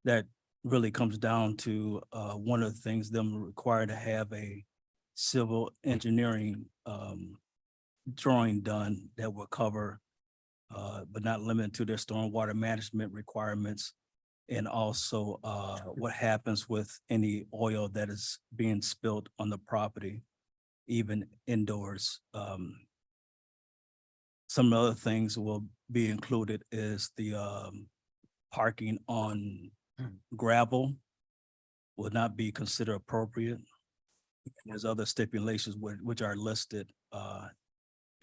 that really comes down to one of the things them required to have a civil engineering drawing done that will cover but not limited to their stormwater management requirements, and also what happens with any oil that is being spilled on the property, even indoors. Some other things will be included is the parking on gravel would not be considered appropriate. There's other stipulations which are listed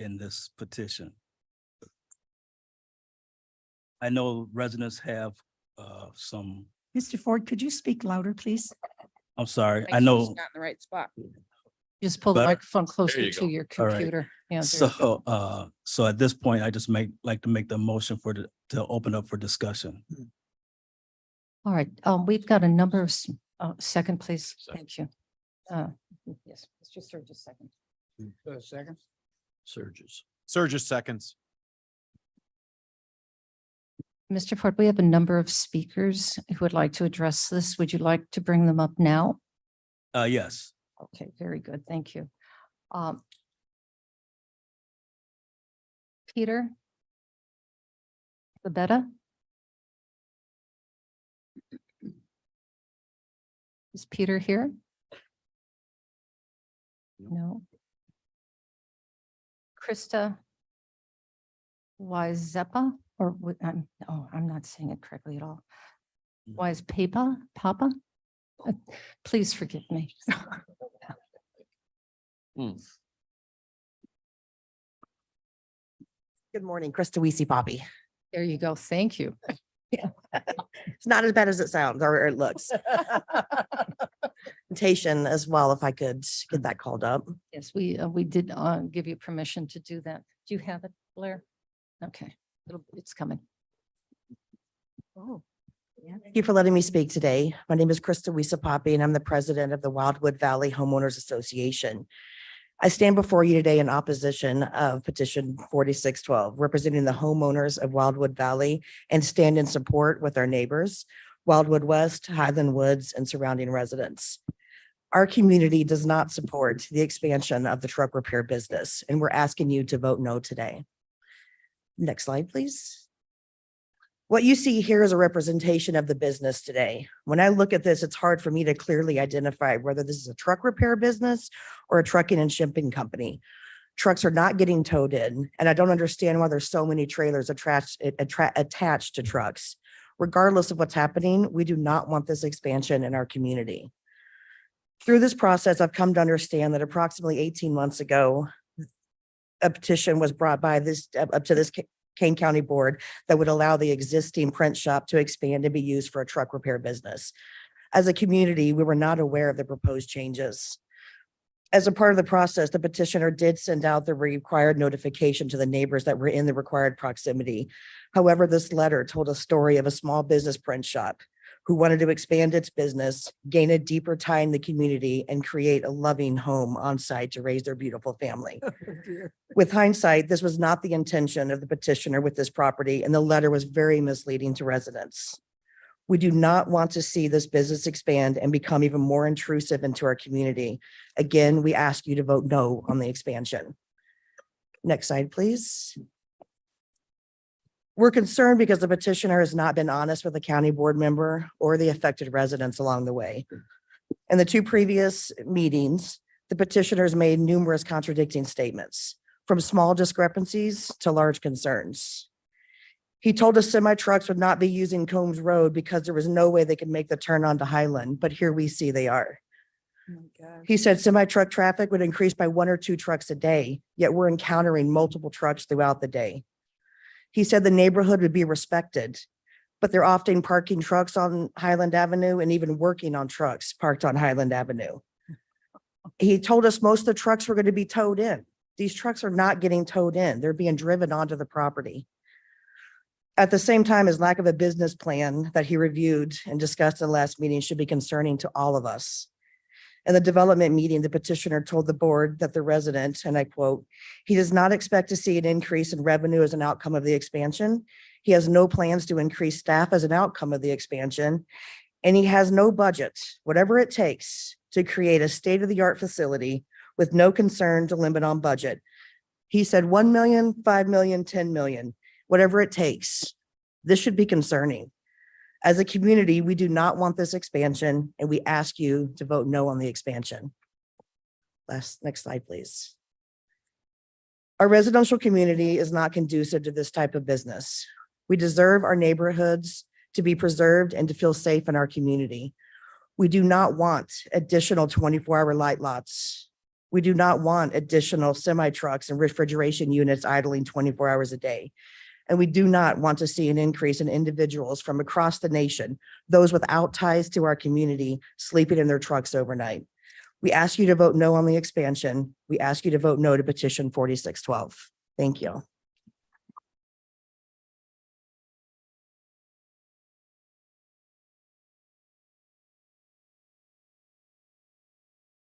in this petition. I know residents have some, Mr. Ford, could you speak louder, please? I'm sorry, Make I sure know. it's not in the right spot. Just pull the Better? microphone closer you to go. your All right. computer. Yeah, there you go. So at this point, I just like to make the motion to open up for discussion. All right, we've got a number of, second, please. Thank you. Yes, Mr. Sturgis, second. Second. Surges seconds. Mr. Ford, we have a number of speakers who would like to address this. Would you like to bring them up now? Yes. Okay, very good. Thank you. Peter? Babetta? Is Peter here? No. Krista Wisepa, or I'm not saying it correctly at all. Wise Papa? Please forgive me. Good morning, Krista Weesey Poppy. There you go. Thank you. It's not as bad as it sounds or it looks. Presentation as well, if I could get that called up. Yes, we did give you permission to do that. Do you have it, Blair? Okay, it's coming. Oh, thank you for letting me speak today. My name is Krista Weesey Poppy, and I'm the president of the Wildwood Valley Homeowners Association. I stand before you today in opposition of petition 4612, representing the homeowners of Wildwood Valley, and stand in support with our neighbors, Wildwood West, Highland Woods, and surrounding residents. Our community does not support the expansion of the truck repair business, and we're asking you to vote no today. Next slide, please. What you see here is a representation of the business today. When I look at this, it's hard for me to clearly identify whether this is a truck repair business or a trucking and shipping company. Trucks are not getting towed in, and I don't understand why there's so many trailers attached to trucks. Regardless of what's happening, we do not want this expansion in our community. Through this process, I've come to understand that approximately 18 months ago, a petition was brought by up to this Kane County Board that would allow the existing print shop to expand and be used for a truck repair business. As a community, we were not aware of the proposed changes. As a part of the process, the petitioner did send out the required notification to the neighbors that were in the required proximity. However, this letter told a story of a small business print shop who wanted to expand its business, gain a deeper tie in the community, and create a loving home on site to raise their beautiful family. With hindsight, this was not the intention of the petitioner with this property, and the letter was very misleading to residents. We do not want to see this business expand and become even more intrusive into our community. Again, we ask you to vote no on the expansion. Next slide, please. We're concerned because the petitioner has not been honest with the county board member or the affected residents along the way. In the two previous meetings, the petitioners made numerous contradicting statements, from small discrepancies to large concerns. He told us semi trucks would not be using Combs Road because there was no way they could make the turn onto Highland, but here we see they are. He said semi truck traffic would increase by 1 or 2 trucks a day, yet we're encountering multiple trucks throughout the day. He said the neighborhood would be respected, but they're often parking trucks on Highland Avenue and even working on trucks parked on Highland Avenue. He told us most of the trucks were going to be towed in. These trucks are not getting towed in. They're being driven onto the property. At the same time, his lack of a business plan that he reviewed and discussed in the last meeting should be concerning to all of us. In the development meeting, the petitioner told the board that the resident, and I quote, "He does not expect to see an increase in revenue as an outcome of the expansion. He has no plans to increase staff as an outcome of the expansion. And he has no budget, whatever it takes, to create a state-of-the-art facility with no concern to limit on budget." He said 1 million, 5 million, 10 million, whatever it takes. This should be concerning. As a community, we do not want this expansion, and we ask you to vote no on the expansion. Next slide, please. Our residential community is not conducive to this type of business. We deserve our neighborhoods to be preserved and to feel safe in our community. We do not want additional 24-hour light lots. We do not want additional semi trucks and refrigeration units idling 24 hours a day. And we do not want to see an increase in individuals from across the nation, those without ties to our community, sleeping in their trucks overnight. We ask you to vote no on the expansion. We ask you to vote no to petition 4612. Thank you.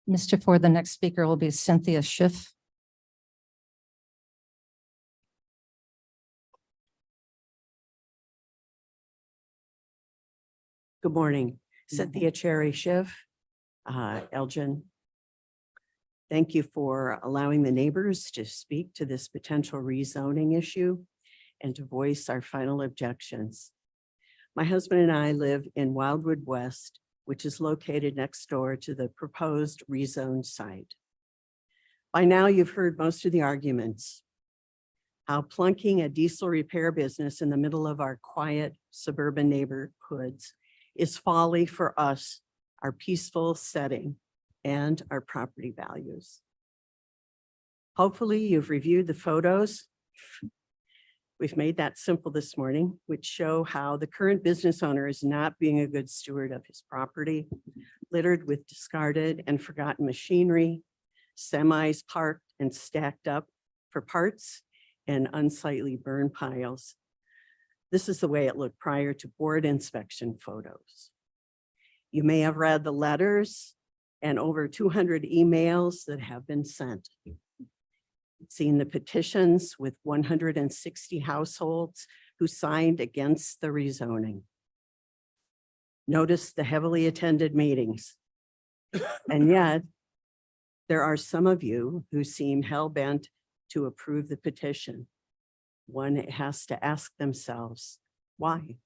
Mr. Ford, the next speaker will be Cynthia Schiff. Good morning, Cynthia Cherry Schiff, Elgin. Thank you for allowing the neighbors to speak to this potential rezoning issue and to voice our final objections. My husband and I live in Wildwood West, which is located next door to the proposed rezoned site. By now, you've heard most of the arguments. How plunking a diesel repair business in the middle of our quiet suburban neighborhoods is folly for us, our peaceful setting, and our property values. Hopefully, you've reviewed the photos. We've made that simple this morning, which show how the current business owner is not being a good steward of his property, littered with discarded and forgotten machinery, semis parked and stacked up for parts, and unsightly burn piles. This is the way it looked prior to board inspection photos. You may have read the letters and over 200 emails that have been sent. Seen the petitions with 160 households who signed against the rezoning. Notice the heavily attended meetings. And yet, there are some of you who seem hell-bent to approve the petition. One has to ask themselves, why?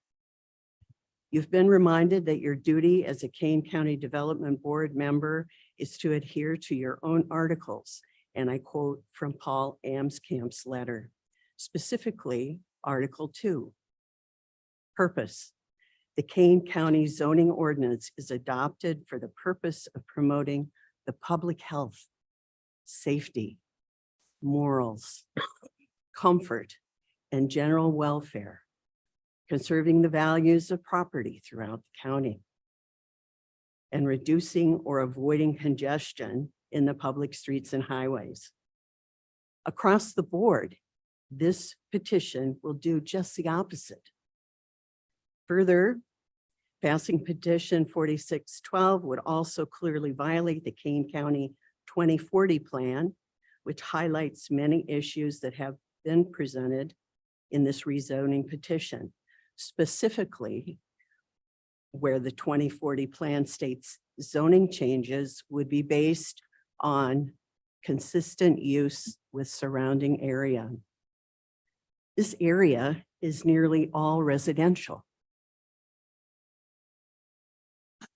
You've been reminded that your duty as a Kane County Development Board member is to adhere to your own articles. And I quote from Paul Amscamp's letter, specifically Article 2. Purpose. The Kane County zoning ordinance is adopted for the purpose of promoting the public health, safety, morals, comfort, and general welfare, conserving the values of property throughout the county, and reducing or avoiding congestion in the public streets and highways. Across the board, this petition will do just the opposite. Further, passing petition 4612 would also clearly violate the Kane County 2040 plan, which highlights many issues that have been presented in this rezoning petition, specifically where the 2040 plan states zoning changes would be based on consistent use with surrounding area. This area is nearly all residential.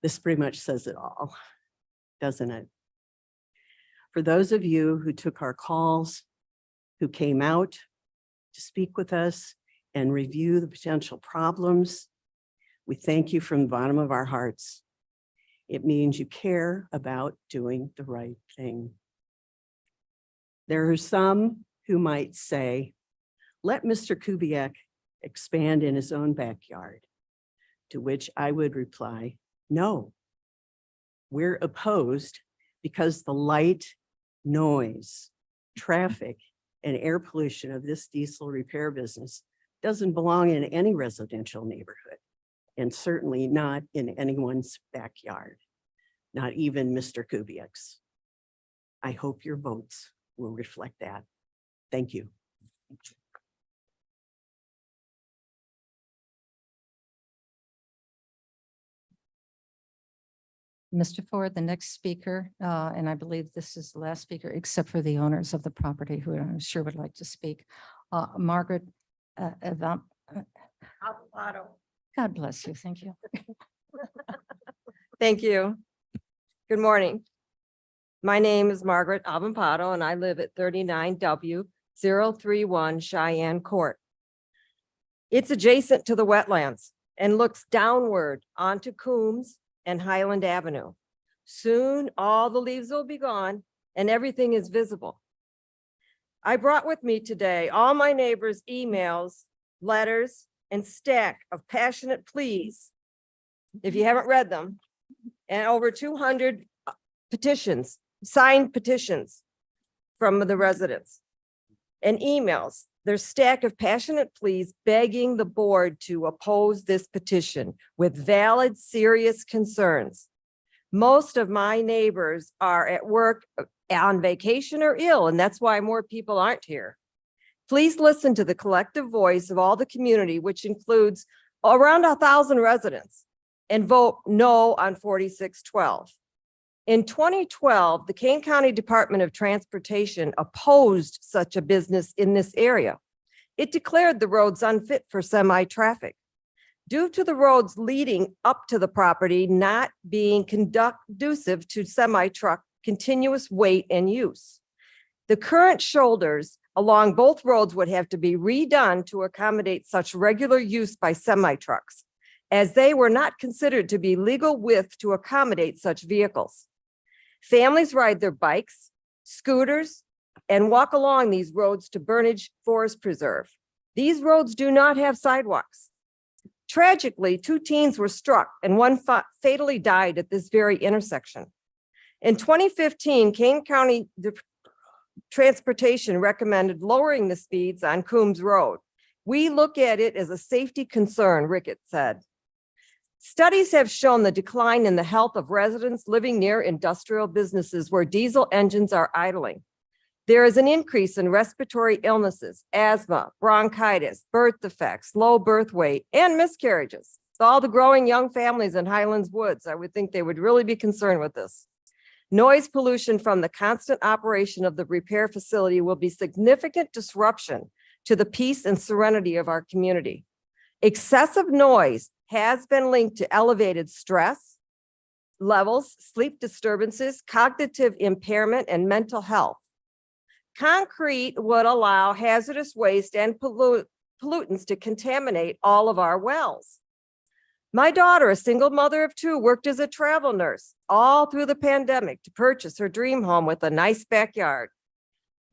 This pretty much says it all, doesn't it? For those of you who took our calls, who came out to speak with us and review the potential problems, we thank you from the bottom of our hearts. It means you care about doing the right thing. There are some who might say, let Mr. Kubiak expand in his own backyard. To which I would reply, no. We're opposed because the light, noise, traffic, and air pollution of this diesel repair business doesn't belong in any residential neighborhood, and certainly not in anyone's backyard, not even Mr. Kubiak's. I hope your votes will reflect that. Thank you. Mr. Ford, the next speaker, and I believe this is the last speaker, except for the owners of the property who I'm sure would like to speak. Margaret, God bless you. Thank you. Thank you. Good morning. My name is Margaret Avampato, and I live at 39W031 Cheyenne Court. It's adjacent to the wetlands and looks downward onto Coombs and Highland Avenue. Soon, all the leaves will be gone and everything is visible. I brought with me today all my neighbors' emails, letters, and stack of passionate pleas, if you haven't read them, and over 200 petitions, signed petitions from the residents, and emails. Their stack of passionate pleas begging the board to oppose this petition with valid, serious concerns. Most of my neighbors are at work, on vacation, or ill, and that's why more people aren't here. Please listen to the collective voice of all the community, which includes around 1,000 residents, and vote no on 4612. In 2012, the Kane County Department of Transportation opposed such a business in this area. It declared the roads unfit for semi-traffic due to the roads leading up to the property not being conducive to semi-truck continuous weight and use. The current shoulders along both roads would have to be redone to accommodate such regular use by semi-trucks, as they were not considered to be legal width to accommodate such vehicles. Families ride their bikes, scooters, and walk along these roads to Burnage Forest Preserve. These roads do not have sidewalks. Tragically, 2 teens were struck and one fatally died at this very intersection. In 2015, Kane County Transportation recommended lowering the speeds on Coombs Road. We look at it as a safety concern, Rickett said. Studies have shown the decline in the health of residents living near industrial businesses where diesel engines are idling. There is an increase in respiratory illnesses, asthma, bronchitis, birth defects, low birth weight, and miscarriages. With all the growing young families in Highlands Woods, I would think they would really be concerned with this. Noise pollution from the constant operation of the repair facility will be significant disruption to the peace and serenity of our community. Excessive noise has been linked to elevated stress levels, sleep disturbances, cognitive impairment, and mental health. Concrete would allow hazardous waste and pollutants to contaminate all of our wells. My daughter, a single mother of 2, worked as a travel nurse all through the pandemic to purchase her dream home with a nice backyard.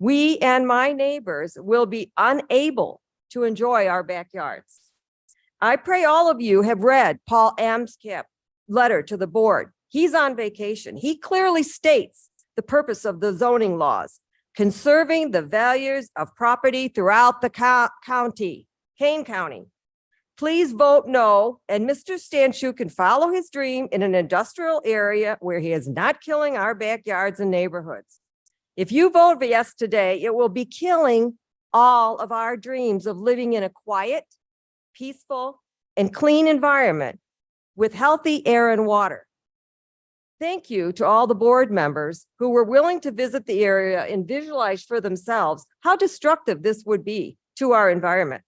We and my neighbors will be unable to enjoy our backyards. I pray all of you have read Paul Amscap's letter to the board. He's on vacation. He clearly states the purpose of the zoning laws, conserving the values of property throughout the county, Kane County. Please vote no, and Mr. Stanchuk can follow his dream in an industrial area where he is not killing our backyards and neighborhoods. If you vote yes today, it will be killing all of our dreams of living in a quiet, peaceful, and clean environment with healthy air and water. Thank you to all the board members who were willing to visit the area and visualize for themselves how destructive this would be to our environment.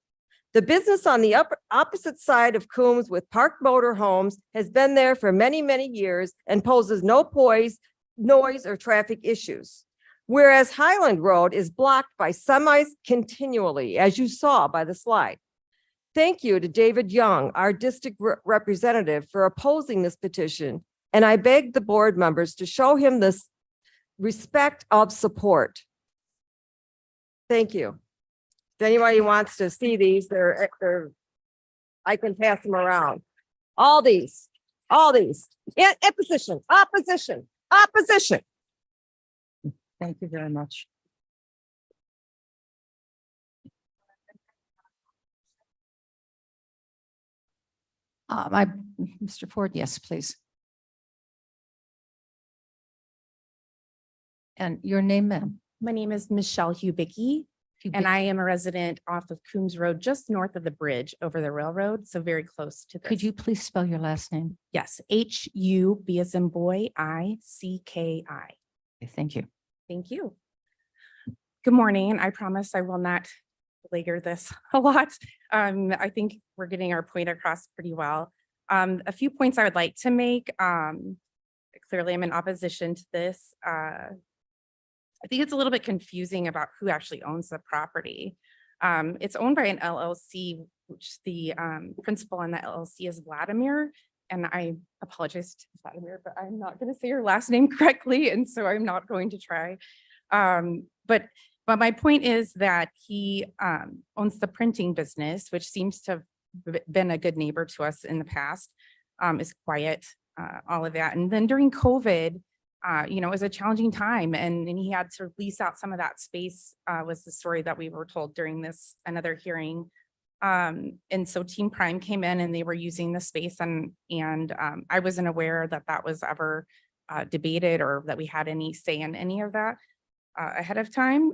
The business on the opposite side of Coombs with parked motorhomes has been there for many, many years and poses no noise or traffic issues. Whereas Highland Road is blocked by semis continually, as you saw by the slide. Thank you to David Young, our district representative, for opposing this petition. And I beg the board members to show him this respect of support. Thank you. If anybody wants to see these, I can pass them around. All these, opposition, opposition, opposition. Thank you very much. Mr. Ford, yes, please. And your name, ma'am? My name is Michelle Hubicki, and I am a resident off of Coombs Road, just north of the bridge over the railroad, so very close to this. Could you please spell your last name? Yes, H-U, B as in boy, I-C-K-I. Okay, thank you. Thank you. Good morning, and I promise I will not belabor this a lot. I think we're getting our point across pretty well. A few points I would like to make. Clearly, I'm in opposition to this. I think it's a little bit confusing about who actually owns the property. It's owned by an LLC, which the principal in the LLC is Vladimir. And I apologize to Vladimir, but I'm not going to say your last name correctly. And so I'm not going to try. But my point is that he owns the printing business, which seems to have been a good neighbor to us in the past, is quiet, all of that. And then during COVID, it was a challenging time and he had to lease out some of that space, was the story that we were told during another hearing. And so Team Prime came in and they were using the space and I wasn't aware that that was ever debated or that we had any say in any of that ahead of time.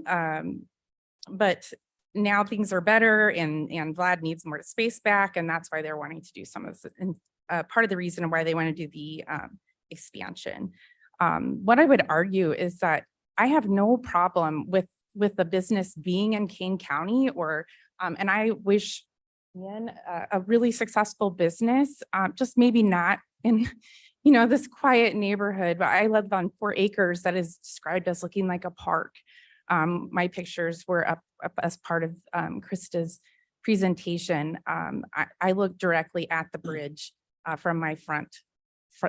But now things are better and Vlad needs more space back, and that's why they're wanting to do some of this. And part of the reason why they want to do the expansion. What I would argue is that I have no problem with the business being in Kane County, and I wish Ian a really successful business, just maybe not in, this quiet neighborhood. But I live on 4 acres that is described as looking like a park. My pictures were up as part of Krista's presentation. I look directly at the bridge from my front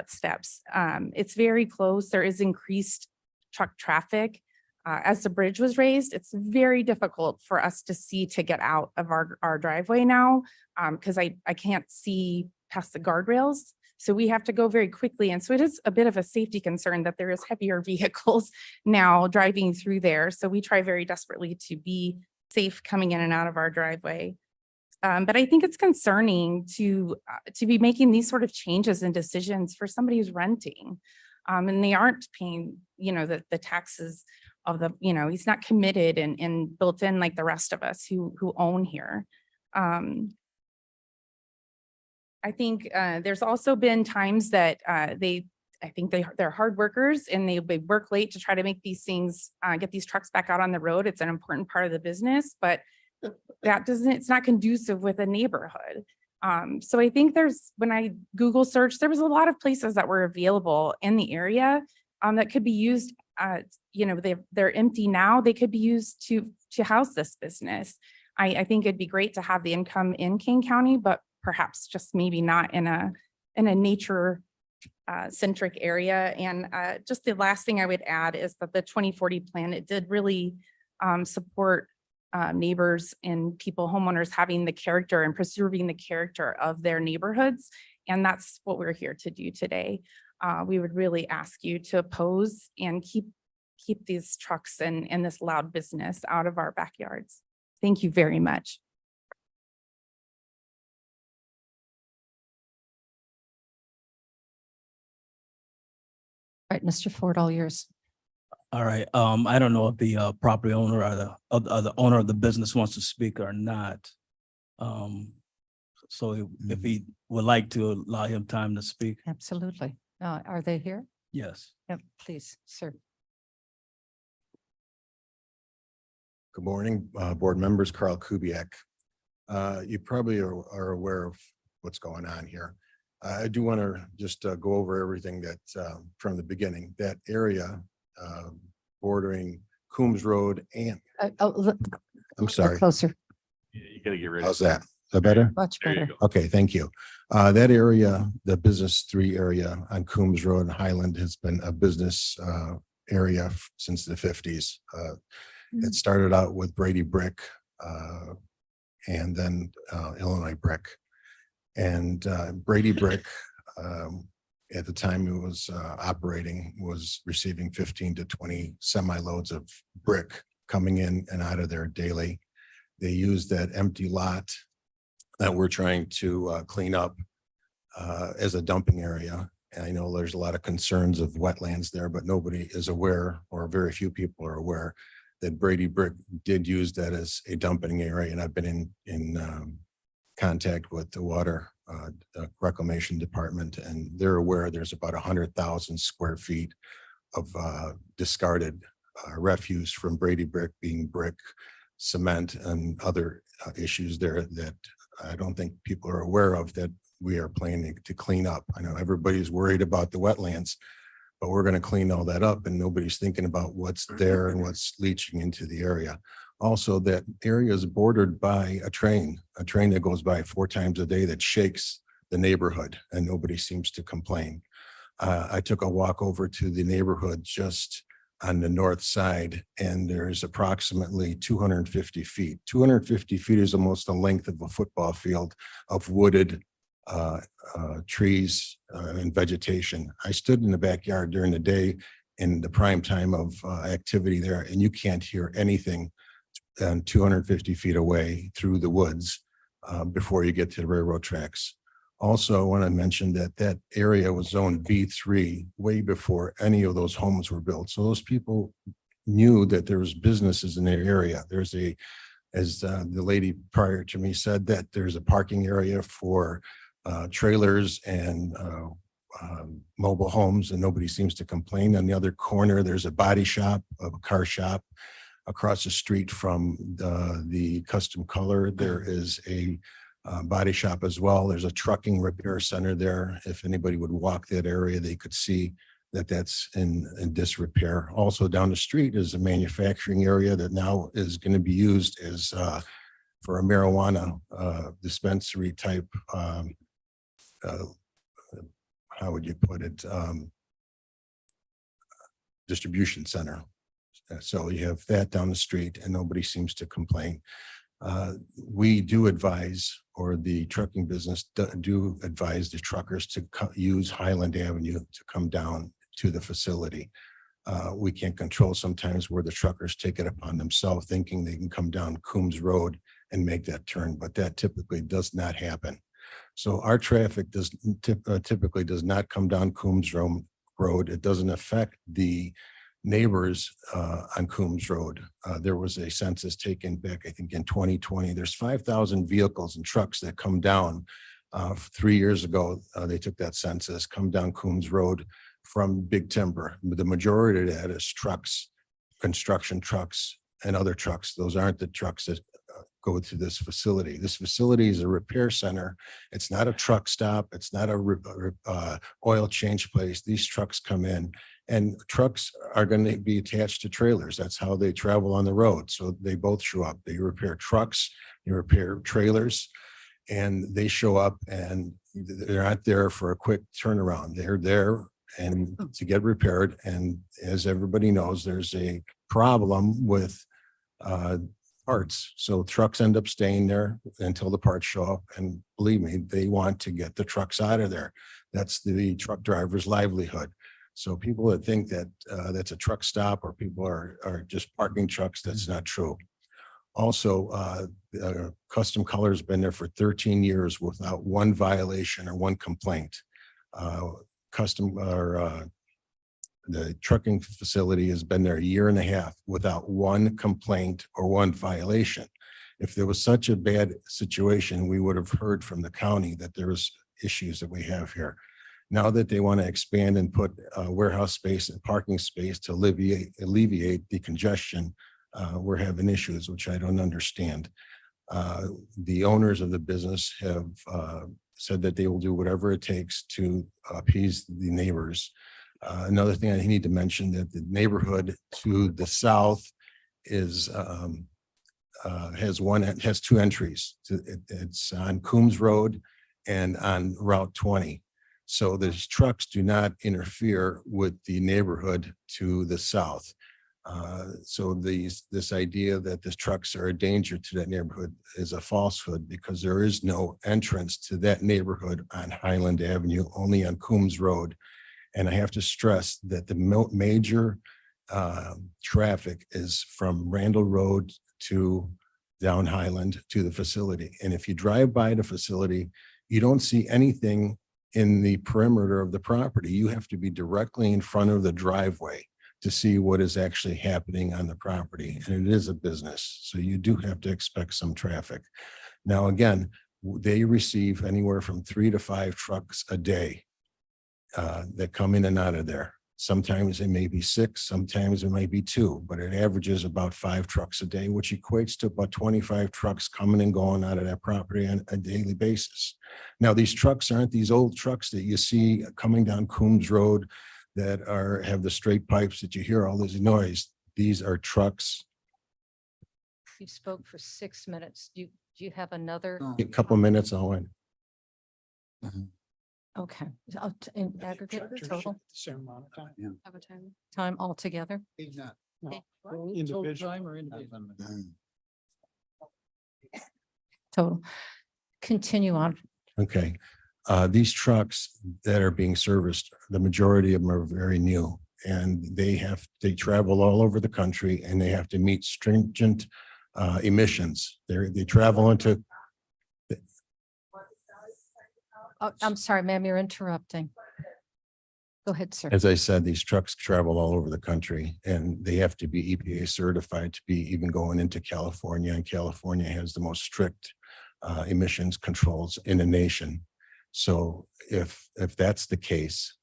steps. It's very close. There is increased truck traffic. As the bridge was raised, it's very difficult for us to get out of our driveway now because I can't see past the guardrails. So we have to go very quickly. And so it is a bit of a safety concern that there is heavier vehicles now driving through there. So we try very desperately to be safe coming in and out of our driveway. But I think it's concerning to be making these sort of changes and decisions for somebody who's renting. And they aren't paying, the taxes of he's not committed and built in like the rest of us who own here. I think there's also been times that they're hard workers and they work late to try to make these things, get these trucks back out on the road. It's an important part of the business, but it's not conducive with a neighborhood. So I think when I Google search, there was a lot of places that were available in the area that could be used. They're empty now. They could be used to house this business. I think it'd be great to have the income in Kane County, but perhaps just maybe not in a nature centric area. And just the last thing I would add is that the 2040 plan, it did really support neighbors and homeowners having the character and preserving the character of their neighborhoods. And that's what we're here to do today. We would really ask you to oppose and keep these trucks and this loud business out of our backyards. Thank you very much. All right, Mr. Ford, all yours. All right. I don't know if the property owner or the owner of the business wants to speak or not. So if he would like to allow him time to speak. Absolutely. Are they here? Yes. Yep, please, sir. Good morning, board members. Carl Kubiak. You probably are aware of what's going on here. I do want to just go over everything that from the beginning, that area bordering Coombs Road and, I'm sorry. Closer, You gotta get rid of. How's that? Is that better? much better. Okay, thank you. That area, the business 3 area on Coombs Road and Highland has been a business area since the 50s. It started out with Brady Brick and then Illinois Brick. And Brady Brick, at the time it was operating, was receiving 15 to 20 semi-loads of brick coming in and out of there daily. They used that empty lot that we're trying to clean up as a dumping area. And I know there's a lot of concerns of wetlands there, but nobody is aware, or very few people are aware, that Brady Brick did use that as a dumping area. And I've been in contact with the water reclamation department, and they're aware there's about 100,000 square feet of discarded refuse from Brady Brick, being brick, cement, and other issues there that I don't think people are aware of, that we are planning to clean up. I know everybody's worried about the wetlands, but we're going to clean all that up, and nobody's thinking about what's there and what's leaching into the area. Also, that area is bordered by a train that goes by 4 times a day that shakes the neighborhood, and nobody seems to complain. I took a walk over to the neighborhood just on the north side, and there's approximately 250 feet. 250 feet is almost the length of a football field of wooded trees and vegetation. I stood in the backyard during the day in the prime time of activity there, and you can't hear anything 250 feet away through the woods before you get to the railroad tracks. Also, I want to mention that that area was zoned B3 way before any of those homes were built. So those people knew that there was businesses in their area. There's a, as the lady prior to me said, that there's a parking area for trailers and mobile homes, and nobody seems to complain. On the other corner, there's a body shop, a car shop. Across the street from the custom color, there is a body shop as well. There's a trucking repair center there. If anybody would walk that area, they could see that that's in disrepair. Also down the street is a manufacturing area that now is going to be used as for a marijuana dispensary type, how would you put it, distribution center. So you have that down the street and nobody seems to complain. We do advise, or the trucking business do advise the truckers to use Highland Avenue to come down to the facility. We can't control sometimes where the truckers take it upon themselves thinking they can come down Coombs Road and make that turn, but that typically does not happen. So our traffic typically does not come down Coombs Road. It doesn't affect the neighbors on Coombs Road. There was a census taken back, I think in 2020. There's 5,000 vehicles and trucks that come down. 3 years ago, they took that census, come down Coombs Road from Big Timber. The majority of that is trucks, construction trucks, and other trucks. Those aren't the trucks that go to this facility. This facility is a repair center. It's not a truck stop. It's not a oil change place. These trucks come in, and trucks are going to be attached to trailers. That's how they travel on the road. So they both show up. They repair trucks, they repair trailers, and they show up, and they're not there for a quick turnaround. They're there and to get repaired. And as everybody knows, there's a problem with parts. So trucks end up staying there until the parts show up. And believe me, they want to get the trucks out of there. That's the truck driver's livelihood. So people that think that that's a truck stop, or people are just parking trucks, that's not true. Also, Custom Color has been there for 13 years without one violation or one complaint. The trucking facility has been there 1.5 years without one complaint or one violation. If there was such a bad situation, we would have heard from the county that there was issues that we have here. Now that they want to expand and put warehouse space and parking space to alleviate the congestion, we're having issues, which I don't understand. The owners of the business have said that they will do whatever it takes to appease the neighbors. Another thing I need to mention, that the neighborhood to the south is has two entries. It's on Coombs Road and on Route 20. So these trucks do not interfere with the neighborhood to the south. So this idea that the trucks are a danger to that neighborhood is a falsehood, because there is no entrance to that neighborhood on Highland Avenue, only on Coombs Road. And I have to stress that the major traffic is from Randall Road to down Highland to the facility. And if you drive by the facility, you don't see anything in the perimeter of the property. You have to be directly in front of the driveway to see what is actually happening on the property. And it is a business, so you do have to expect some traffic. Now, again, they receive anywhere from 3 to 5 trucks a day that come in and out of there. Sometimes it may be 6, sometimes it might be 2, but it averages about 5 trucks a day, which equates to about 25 trucks coming and going out of that property on a daily basis. Now, these trucks aren't these old trucks that you see coming down Coombs Road that have the straight pipes that you hear all this noise. These are trucks. You spoke for 6 minutes. Do you have another? A couple minutes, I'll win. Okay. In aggregate total Same amount of time. Have a time altogether? Total. Continue on. Okay. These trucks that are being serviced, the majority of them are very new, and they travel all over the country, and they have to meet stringent emissions. They travel into. Oh, I'm sorry, ma'am, you're interrupting. Go ahead, sir. As I said, these trucks travel all over the country, and they have to be EPA certified to be even going into California, and California has the most strict emissions controls in the nation. So if that's the case,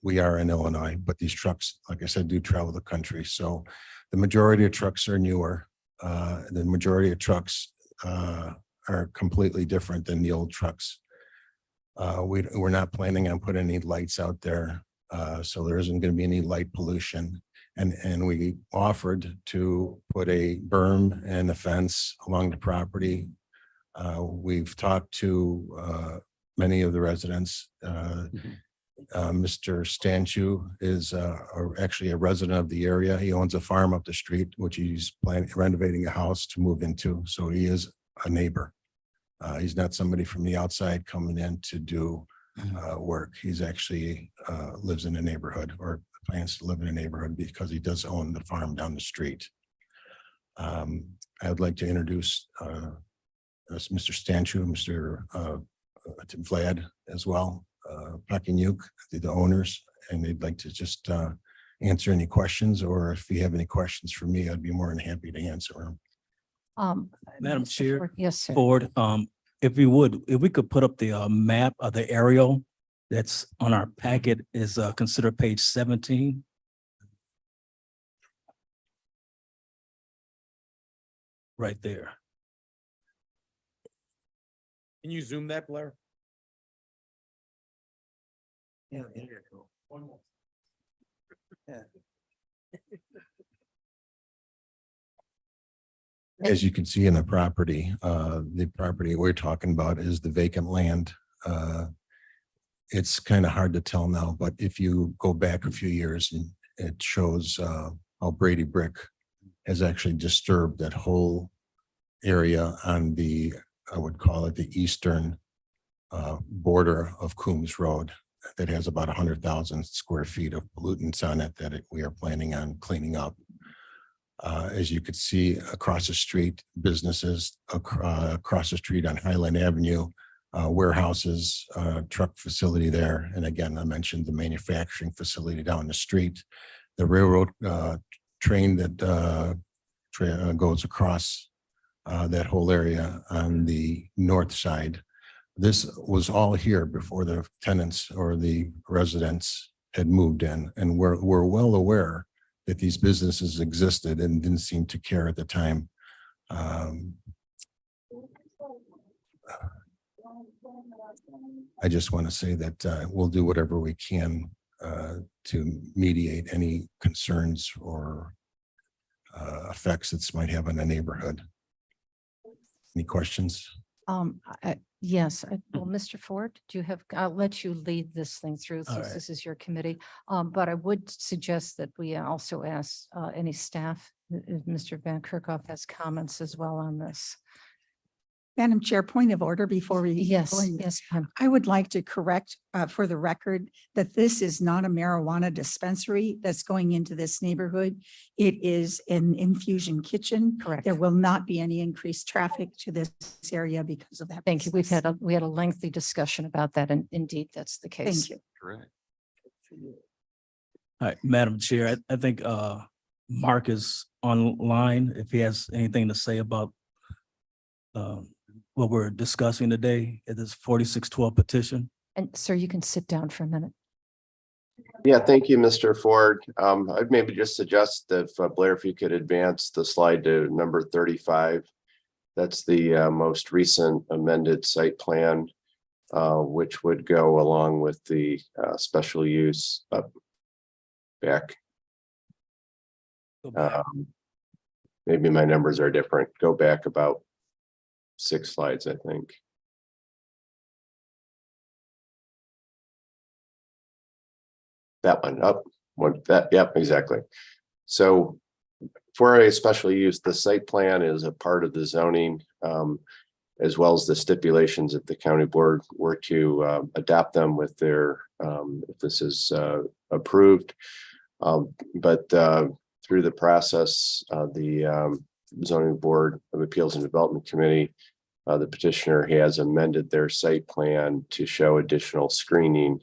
we are in Illinois, but these trucks, like I said, do travel the country. So the majority of trucks are newer. The majority of trucks are completely different than the old trucks. We're not planning on putting any lights out there, so there isn't going to be any light pollution. And we offered to put a berm and a fence along the property. We've talked to many of the residents. Mr. Stanchu is actually a resident of the area. He owns a farm up the street, which he's renovating a house to move into. So he is a neighbor. He's not somebody from the outside coming in to do work. He's actually lives in a neighborhood, or plans to live in a neighborhood, because he does own the farm down the street. I'd like to introduce Mr. Stanchu, Mr. Vlad as well, Pakinyuk, the owners, and they'd like to just answer any questions, or if you have any questions for me, I'd be more than happy to answer them. Madam Mr. Chair. Ford, yes, sir. Ford, if we could put up the map of the aerial that's on our packet, is considered page 17. Right there. Can you zoom that, Blair? Yeah, there you go. One more. Yeah. As you can see in the property we're talking about is the vacant land. It's kind of hard to tell now, but if you go back a few years, and it shows how Brady Brick has actually disturbed that whole area on the, I would call it the eastern border of Coombs Road, that has about 100,000 square feet of pollutants on it that we are planning on cleaning up. As you could see across the street, businesses across the street on Highland Avenue, warehouses, truck facility there. And again, I mentioned the manufacturing facility down the street, the railroad train that goes across that whole area on the north side. This was all here before the tenants or the residents had moved in, and we're well aware that these businesses existed and didn't seem to care at the time. I just want to say that we'll do whatever we can to mediate any concerns or effects this might have on the neighborhood. Any questions? Yes, well, Mr. Ford, do you have, I'll let you lead this thing through All since right. this is your committee. But I would suggest that we also ask any staff, if Mr. Van Kerkhoff has comments as well on this. Madam Chair, point of order before we. Yes, go in. yes, ma'am. I would like to correct for the record that this is not a marijuana dispensary that's going into this neighborhood. It is an infusion kitchen. Correct. There will not be any increased traffic to this area because of that. Thank you. business. We had a lengthy discussion about that, and indeed, that's the case. Thank you. Correct. All right, Madam Chair, I think Mark is online if he has anything to say about what we're discussing today. It is 4612 petition. And sir, you can sit down for a minute. Yeah, thank you, Mr. Ford. I'd maybe just suggest if Blair, if you could advance the slide to number 35. That's the most recent amended site plan, which would go along with the special use back. Maybe my numbers are different. Go back about 6 slides, I think. That one up, one that, yep, exactly. So for a special use, the site plan is a part of the zoning, as well as the stipulations if the county board were to adopt them with their, if this is approved. But through the process, the zoning board of appeals and development committee, the petitioner has amended their site plan to show additional screening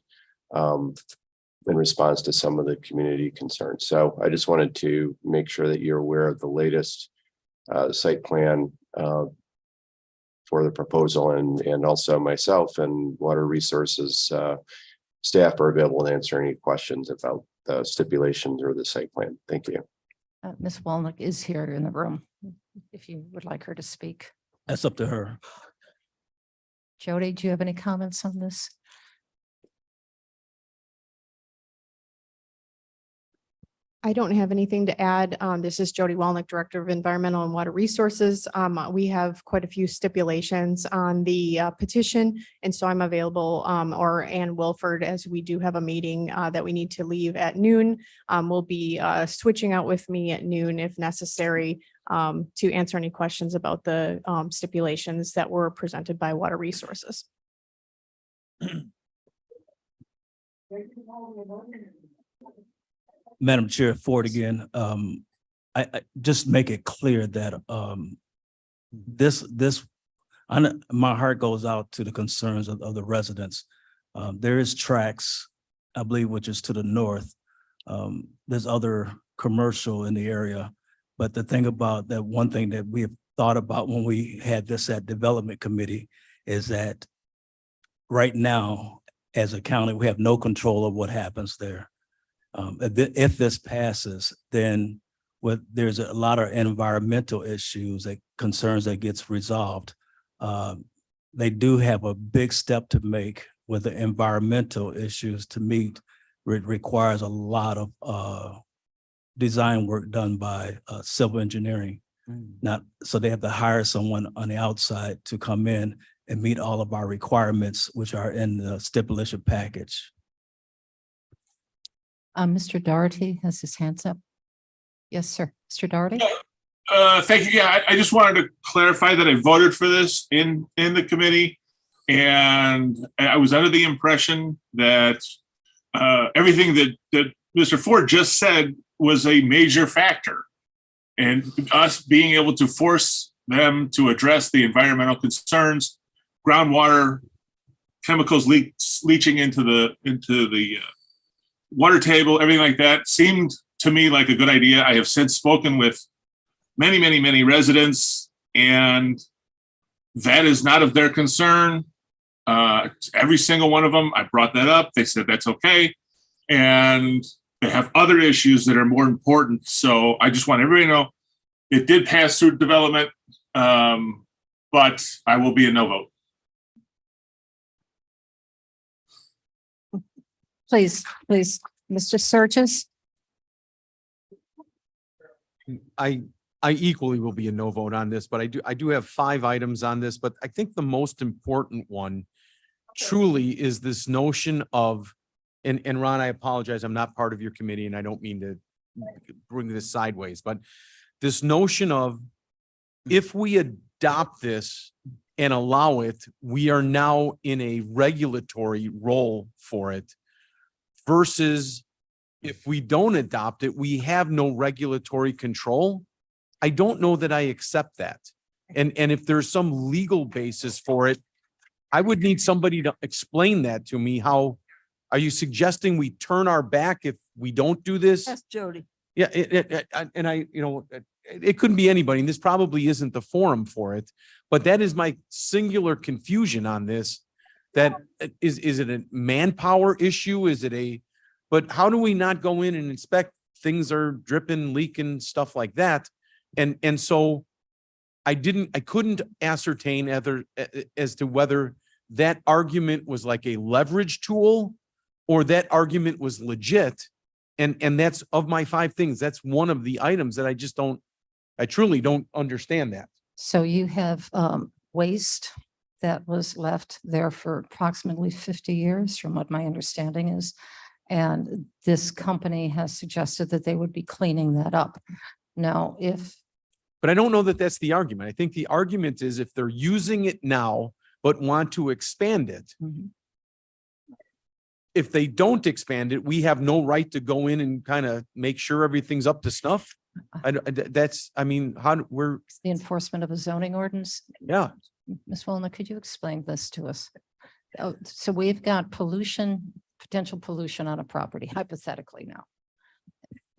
in response to some of the community concerns. So I just wanted to make sure that you're aware of the latest site plan for the proposal, and also myself and Water Resources staff are available to answer any questions about the stipulations or the site plan. Thank you. Ms. Walnick is here in the room, if you would like her to speak. That's up to her. Jody, do you have any comments on this? I don't have anything to add. This is Jody Walnick, Director of Environmental and Water Resources. We have quite a few stipulations on the petition, and so I'm available, or Ann Wilford, as we do have a meeting that we need to leave at noon. Will be switching out with me at noon if necessary to answer any questions about the stipulations that were presented by Water Resources. Madam Chair, Ford again. I just make it clear that my heart goes out to the concerns of the residents. There is tracks, I believe, which is to the north. There's other commercial in the area, but the thing about that, one thing that we have thought about when we had this at development committee is that right now, as a county, we have no control of what happens there. If this passes, then there's a lot of environmental issues, concerns that gets resolved. They do have a big step to make with the environmental issues to meet. It requires a lot of design work done by civil engineering. So they have to hire someone on the outside to come in and meet all of our requirements, which are in the stipulation package. Mr. Doherty has his hands up. Yes, sir. Mr. Doherty? Thank you. Yeah, I just wanted to clarify that I voted for this in the committee, and I was under the impression that everything that Mr. Ford just said was a major factor, and us being able to force them to address the environmental concerns, groundwater, chemicals leaching into the water table, everything like that seemed to me like a good idea. I have since spoken with many residents, and that is not of their concern. Every single one of them, I brought that up. They said that's okay. And that have other issues that are more important. So I just want everybody to know it did pass through development, but I will be a no vote. Please, Mr. Surges. I equally will be a no vote on this, but I do have 5 items on this, but I think the most important one truly is this notion of, and Ron, I apologize, I'm not part of your committee and I don't mean to bring this sideways, but this notion of if we adopt this and allow it, we are now in a regulatory role for it versus if we don't adopt it, we have no regulatory control. I don't know that I accept that. And if there's some legal basis for it, I would need somebody to explain that to me. How are you suggesting we turn our back if we don't do this? That's Jody. Yeah, it couldn't be anybody, and this probably isn't the forum for it, but that is my singular confusion on this. That is it a manpower issue? But how do we not go in and inspect things are dripping, leaking, stuff like that? And so I couldn't ascertain as to whether that argument was like a leverage tool or that argument was legit. And that's, of my 5 things, that's one of the items that I truly don't understand that. So you have waste that was left there for approximately 50 years, from what my understanding is. And this company has suggested that they would be cleaning that up. Now, But I don't know that that's the argument. I think the argument is if they're using it now, but want to expand it. If they don't expand it, we have no right to go in and kind of make sure everything's up to snuff. It's the enforcement of a zoning ordinance. Yeah. Ms. Wallner, could you explain this to us? So we've got potential pollution on a property, hypothetically now.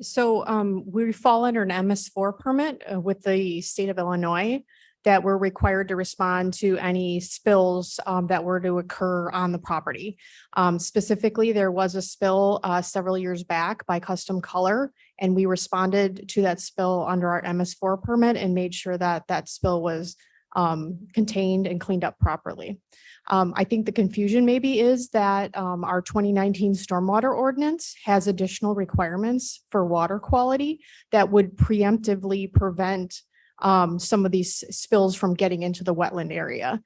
So we fall under an MS4 permit with the state of Illinois that we're required to respond to any spills that were to occur on the property. Specifically, there was a spill several years back by Custom Color, and we responded to that spill under our MS4 permit and made sure that that spill was contained and cleaned up properly. I think the confusion maybe is that our 2019 stormwater ordinance has additional requirements for water quality that would preemptively prevent some of these spills from getting into the wetland area.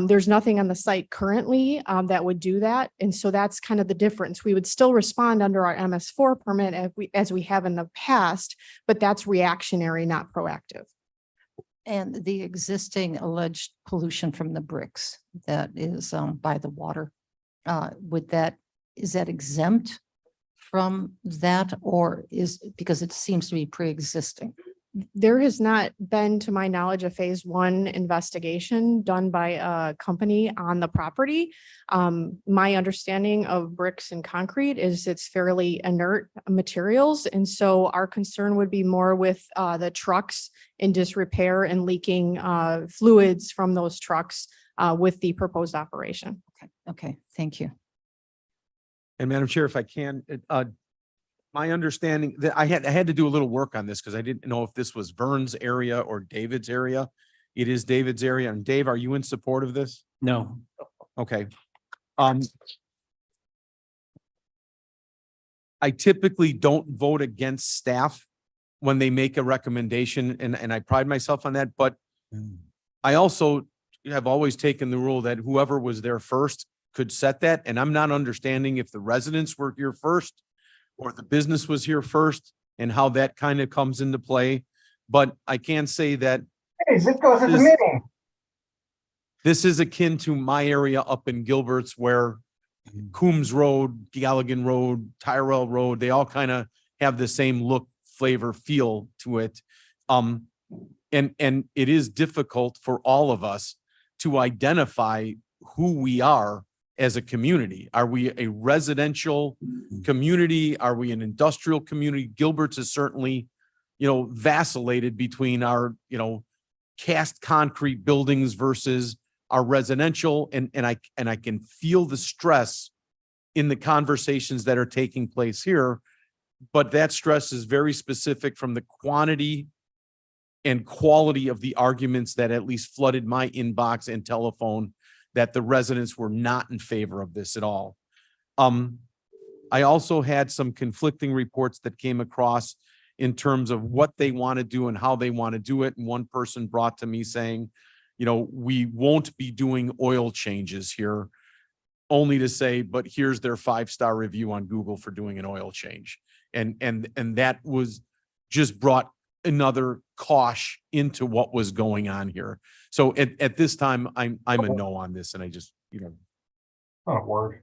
There's nothing on the site currently that would do that. And so that's kind of the difference. We would still respond under our MS4 permit as we have in the past, but that's reactionary, not proactive. And the existing alleged pollution from the bricks that is by the water, is that exempt from that, or because it seems to be pre-existing? There has not been, to my knowledge, a phase 1 investigation done by a company on the property. My understanding of bricks and concrete is it's fairly inert materials. And so our concern would be more with the trucks in disrepair and leaking fluids from those trucks with the proposed operation. Okay, thank you. And Madam Chair, if I can, my understanding that I had to do a little work on this because I didn't know if this was Vern's area or David's area. It is David's area. And Dave, are you in support of this? No. Okay. I typically don't vote against staff when they make a recommendation, and I pride myself on that, but I also have always taken the rule that whoever was there first could set that, and I'm not understanding if the residents were here first or the business was here first and how that kind of comes into play. But I can say that this is akin to my area up in Gilbert's where Coombs Road, Galligan Road, Tyrell Road, they all kind of have the same look, flavor, feel to it. And it is difficult for all of us to identify who we are as a community. Are we a residential community? Are we an industrial community? Gilbert's is certainly, vacillated between our, cast concrete buildings versus our residential. And I can feel the stress in the conversations that are taking place here but that stress is very specific from the quantity and quality of the arguments that at least flooded my inbox and telephone, that the residents were not in favor of this at all. I also had some conflicting reports that came across in terms of what they want to do and how they want to do it. And one person brought to me saying, you know, we won't be doing oil changes here, only to say, but here's their 5-star review on Google for doing an oil change. And that was just brought another cosh into what was going on here. So at this time, I'm a no on this, and I just, you know. Oh, word.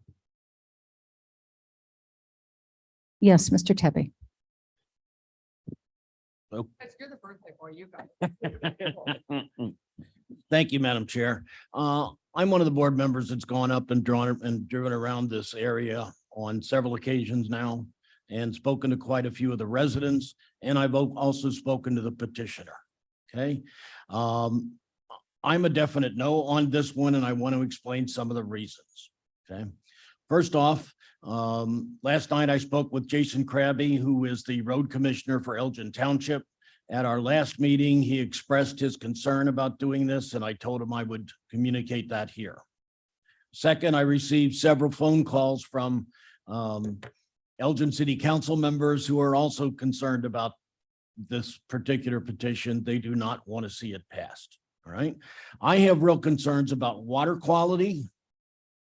Yes, Mr. Tebby. You're the birthday boy, you got it. Thank you, Madam Chair. I'm one of the board members that's gone up and driven around this area on several occasions now and spoken to quite a few of the residents, and I've also spoken to the petitioner. Okay. I'm a definite no on this one, and I want to explain some of the reasons. Okay. First off, last night I spoke with Jason Krabby, who is the road commissioner for Elgin Township. At our last meeting, he expressed his concern about doing this, and I told him I would communicate that here. Second, I received several phone calls from Elgin City Council members who are also concerned about this particular petition. They do not want to see it passed. All right. I have real concerns about water quality.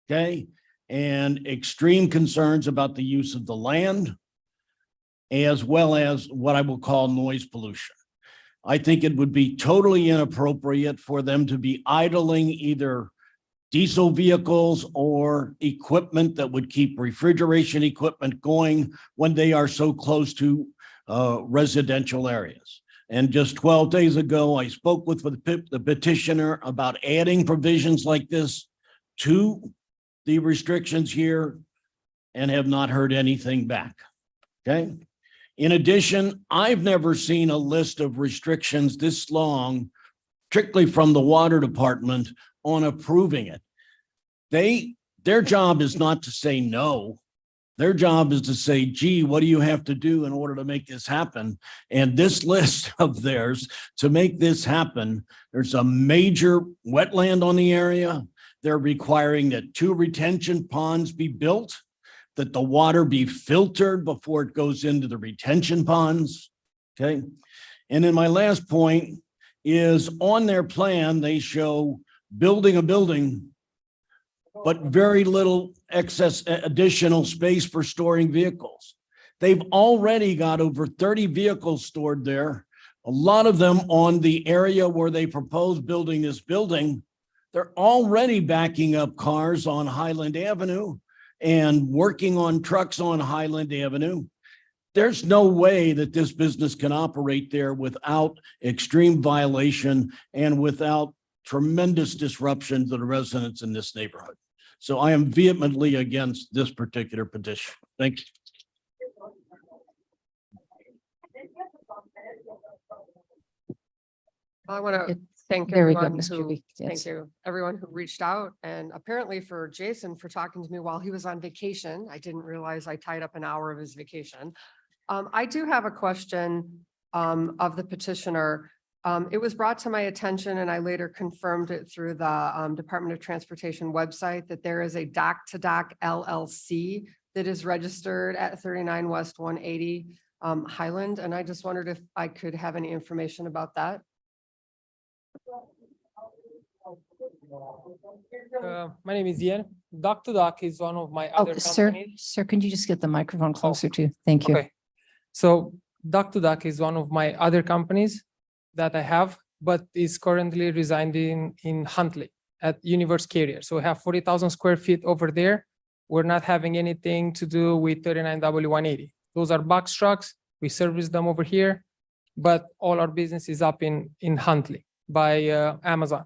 Okay. And extreme concerns about the use of the land, as well as what I will call noise pollution. I think it would be totally inappropriate for them to be idling either diesel vehicles or equipment that would keep refrigeration equipment going when they are so close to residential areas. And just 12 days ago, I spoke with the petitioner about adding provisions like this to the restrictions here and have not heard anything back. Okay. In addition, I've never seen a list of restrictions this long, strictly from the water department, on approving it. Their job is not to say no. Their job is to say, gee, what do you have to do in order to make this happen? And this list of theirs to make this happen, there's a major wetland on the area. They're requiring that 2 retention ponds be built, that the water be filtered before it goes into the retention ponds. Okay. And then my last point is on their plan, they show building a building, but very little excess additional space for storing vehicles. They've already got over 30 vehicles stored there. A lot of them on the area where they propose building this building. They're already backing up cars on Highland Avenue and working on trucks on Highland Avenue. There's no way that this business can operate there without extreme violation and without tremendous disruption to the residents in this neighborhood. So I am vehemently against this particular petition. Thank you. I want to thank Very good, everyone Ms. who, Juby. thank Yes. you, everyone who reached out, and apparently for Jason for talking to me while he was on vacation. I didn't realize I tied up an hour of his vacation. I do have a question of the petitioner. It was brought to my attention and I later confirmed it through the Department of Transportation website that there is a dock-to-dock LLC that is registered at 39 West 180 Highland. And I just wondered if I could have any information about that. My name is Ian. Dock to Dock is one of my Oh, other sir, companies. sir, can you just get the microphone closer to you? Thank you. Okay. So Dock to Dock is one of my other companies that I have, but is currently residing in Huntley at Universe Carrier. So we have 40,000 square feet over there. We're not having anything to do with 39W180. Those are box trucks. We service them over here, but all our business is up in Huntley by Amazon.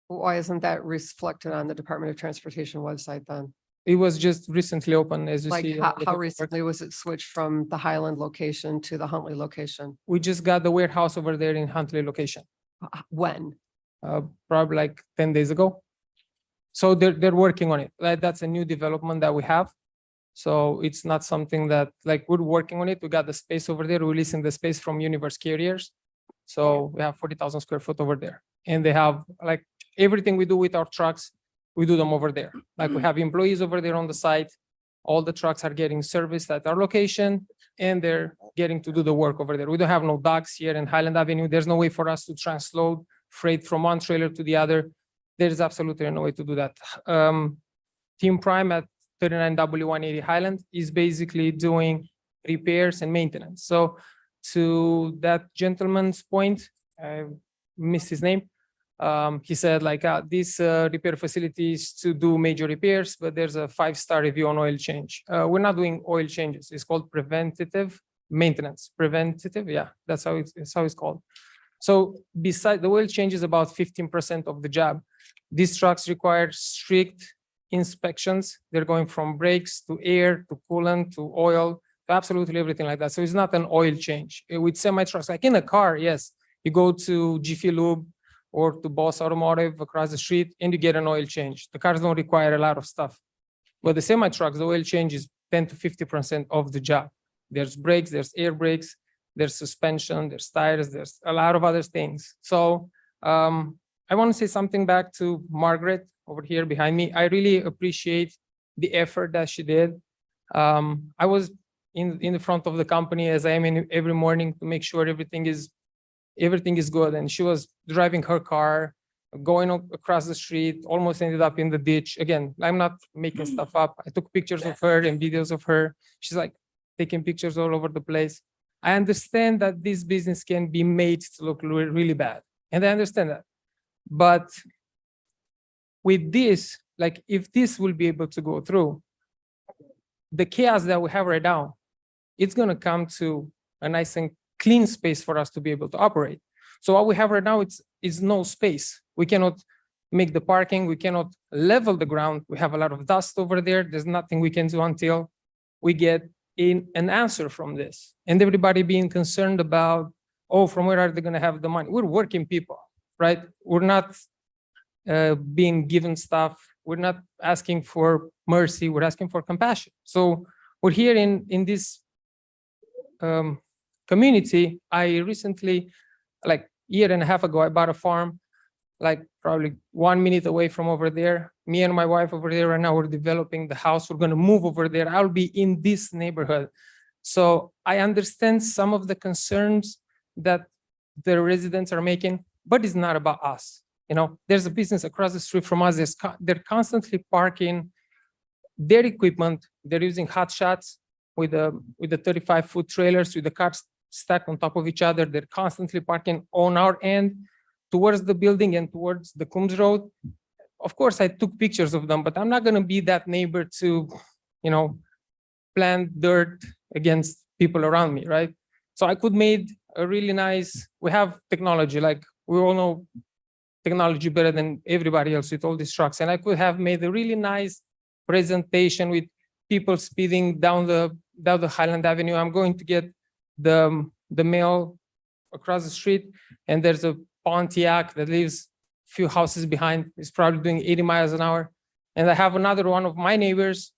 Why isn't that reflected on the Department of Transportation website then? It was just recently opened, as you Like see. how on the paperwork. recently was it switched from the Highland location to the Huntley location? We just got the warehouse over there in Huntley location. When? Probably like 10 days ago. So they're working on it. That's a new development that we have. So it's not something that, like, we're working on it. We got the space over there, releasing the space from Universe Carriers. So we have 40,000 square foot over there. And they have, like, everything we do with our trucks, we do them over there. Like, we have employees over there on the site. All the trucks are getting serviced at our location, and they're getting to do the work over there. We don't have no docks here in Highland Avenue. There's no way for us to transload freight from one trailer to the other. There's absolutely no way to do that. Team Prime at 39W180 Highland is basically doing repairs and maintenance. So to that gentleman's point, I missed his name. He said, like, this repair facility is to do major repairs, but there's a 5-star review on oil change. We're not doing oil changes. It's called preventative maintenance. Preventative, yeah, that's how it's called. So besides, the oil change is about 15% of the job. These trucks require strict inspections. They're going from brakes to air to coolant to oil to absolutely everything like that. So it's not an oil change. With semi trucks, like in a car, yes, you go to Jiffy Lube or to Boss Automotive across the street and you get an oil change. The cars don't require a lot of stuff. But the semi trucks, the oil change is 10 to 50% of the job. There's brakes, there's air brakes, there's suspension, there's tires, there's a lot of other things. So I want to say something back to Margaret over here behind me. I really appreciate the effort that she did. I was in the front of the company, as I am in every morning, to make sure everything is good. And she was driving her car, going across the street, almost ended up in the ditch. Again, I'm not making stuff up. I took pictures of her and videos of her. She's like taking pictures all over the place. I understand that this business can be made to look really bad. And I understand that. But with this, like, if this will be able to go through, the chaos that we have right now, it's going to come to a nice and clean space for us to be able to operate. So what we have right now, it's no space. We cannot make the parking. We cannot level the ground. We have a lot of dust over there. There's nothing we can do until we get an answer from this. And everybody being concerned about, oh, from where are they going to have the money? We're working people, right? We're not being given stuff. We're not asking for mercy. We're asking for compassion. So we're here in this community. I recently, like a year and a half ago, I bought a farm, like probably 1 minute away from over there. Me and my wife over there right now, we're developing the house. We're going to move over there. I'll be in this neighborhood. So I understand some of the concerns that the residents are making, but it's not about us. You know, there's a business across the street from us. They're constantly parking their equipment. They're using hot shots with the 35-foot trailers with the cars stacked on top of each other. They're constantly parking on our end towards the building and towards the Coombs Road. Of course, I took pictures of them, but I'm not going to be that neighbor to, you know, plant dirt against people around me, right? So I could made a really nice, we have technology, like we all know technology better than everybody else with all these trucks. And I could have made a really nice presentation with people speeding down the Highland Avenue. I'm going to get the mail across the street, and there's a Pontiac that lives a few houses behind. It's probably doing 80 miles an hour. And I have another one of my neighbors,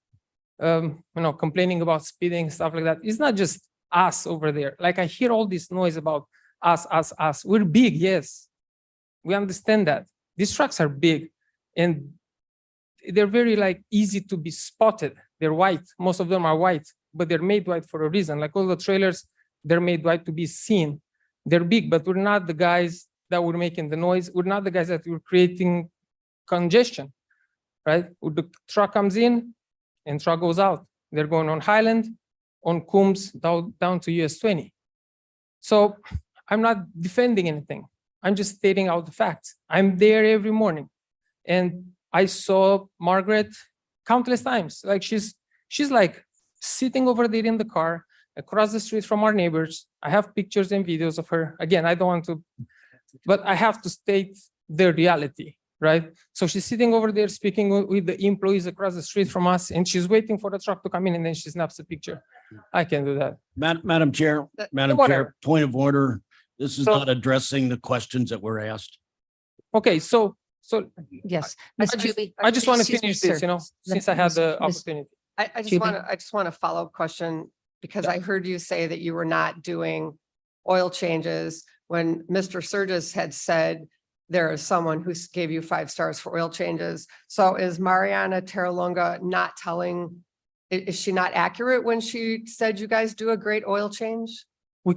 you know, complaining about speeding, stuff like that. It's not just us over there. Like, I hear all this noise about us. We're big, yes. We understand that. These trucks are big and they're very like easy to be spotted. They're white. Most of them are white, but they're made white for a reason. Like all the trailers, they're made white to be seen. They're big, but we're not the guys that were making the noise. We're not the guys that were creating congestion, right? The truck comes in and truck goes out. They're going on Highland, on Coombs, down to US 20. So I'm not defending anything. I'm just stating out the facts. I'm there every morning. And I saw Margaret countless times. Like she's like sitting over there in the car across the street from our neighbors. I have pictures and videos of her. Again, I don't want to, but I have to state the reality, right? So she's sitting over there speaking with the employees across the street from us, and she's waiting for the truck to come in, and then she snaps a picture. I can do that. Madam Chair, point of order. This is not addressing the questions that were asked. Okay, so yes, Ms. Julie. I just want to Excuse me, finish this, sir. you know, since I had the opportunity. I Julie? just want a follow-up question, because I heard you say that you were not doing oil changes when Mr. Surges had said there is someone who gave you 5 stars for oil changes. So is Mariana Terralonga not telling, is she not accurate when she said you guys do a great oil change? We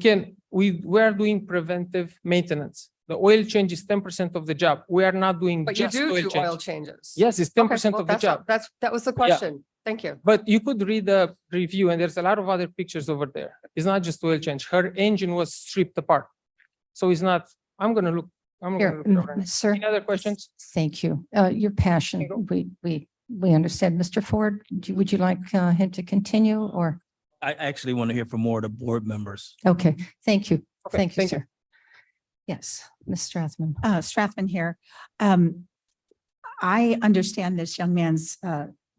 are doing preventive maintenance. The oil change is 10% of the job. We are not doing But you just do oil do change. oil changes. Yes, it's 10% well, of the job. That was the question. Thank you. But you could read the review and there's a lot of other pictures over there. It's not just oil change. Her engine was stripped apart. So it's not, I'm gonna look Here, over it. sir. Any other questions? Thank you. Your passion, we understand. Mr. Ford, would you like him to continue or? I actually want to hear from more of the board members. Okay, thank you. Okay, Thank you, thank you. sir. Yes, Ms. Strathman. Strathman here. I understand this young man's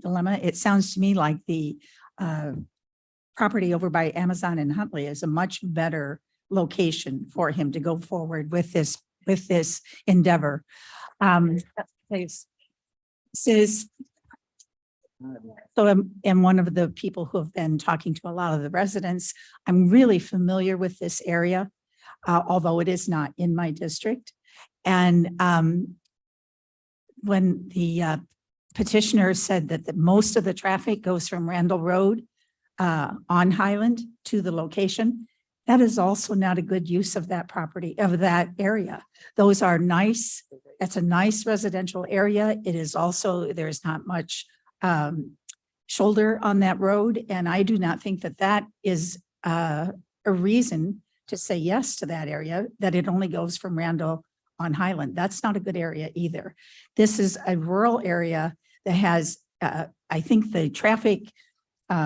dilemma. It sounds to me like the property over by Amazon in Huntley is a much better location for him to go forward with this endeavor. Please. So I'm one of the people who have been talking to a lot of the residents. I'm really familiar with this area, although it is not in my district. And when the petitioner said that most of the traffic goes from Randall Road on Highland to the location, that is also not a good use of that property, of that area. Those are nice. It's a nice residential area. It is also, there's not much shoulder on that road. And I do not think that that is a reason to say yes to that area, that it only goes from Randall on Highland. That's not a good area either. This is a rural area that has, I think the traffic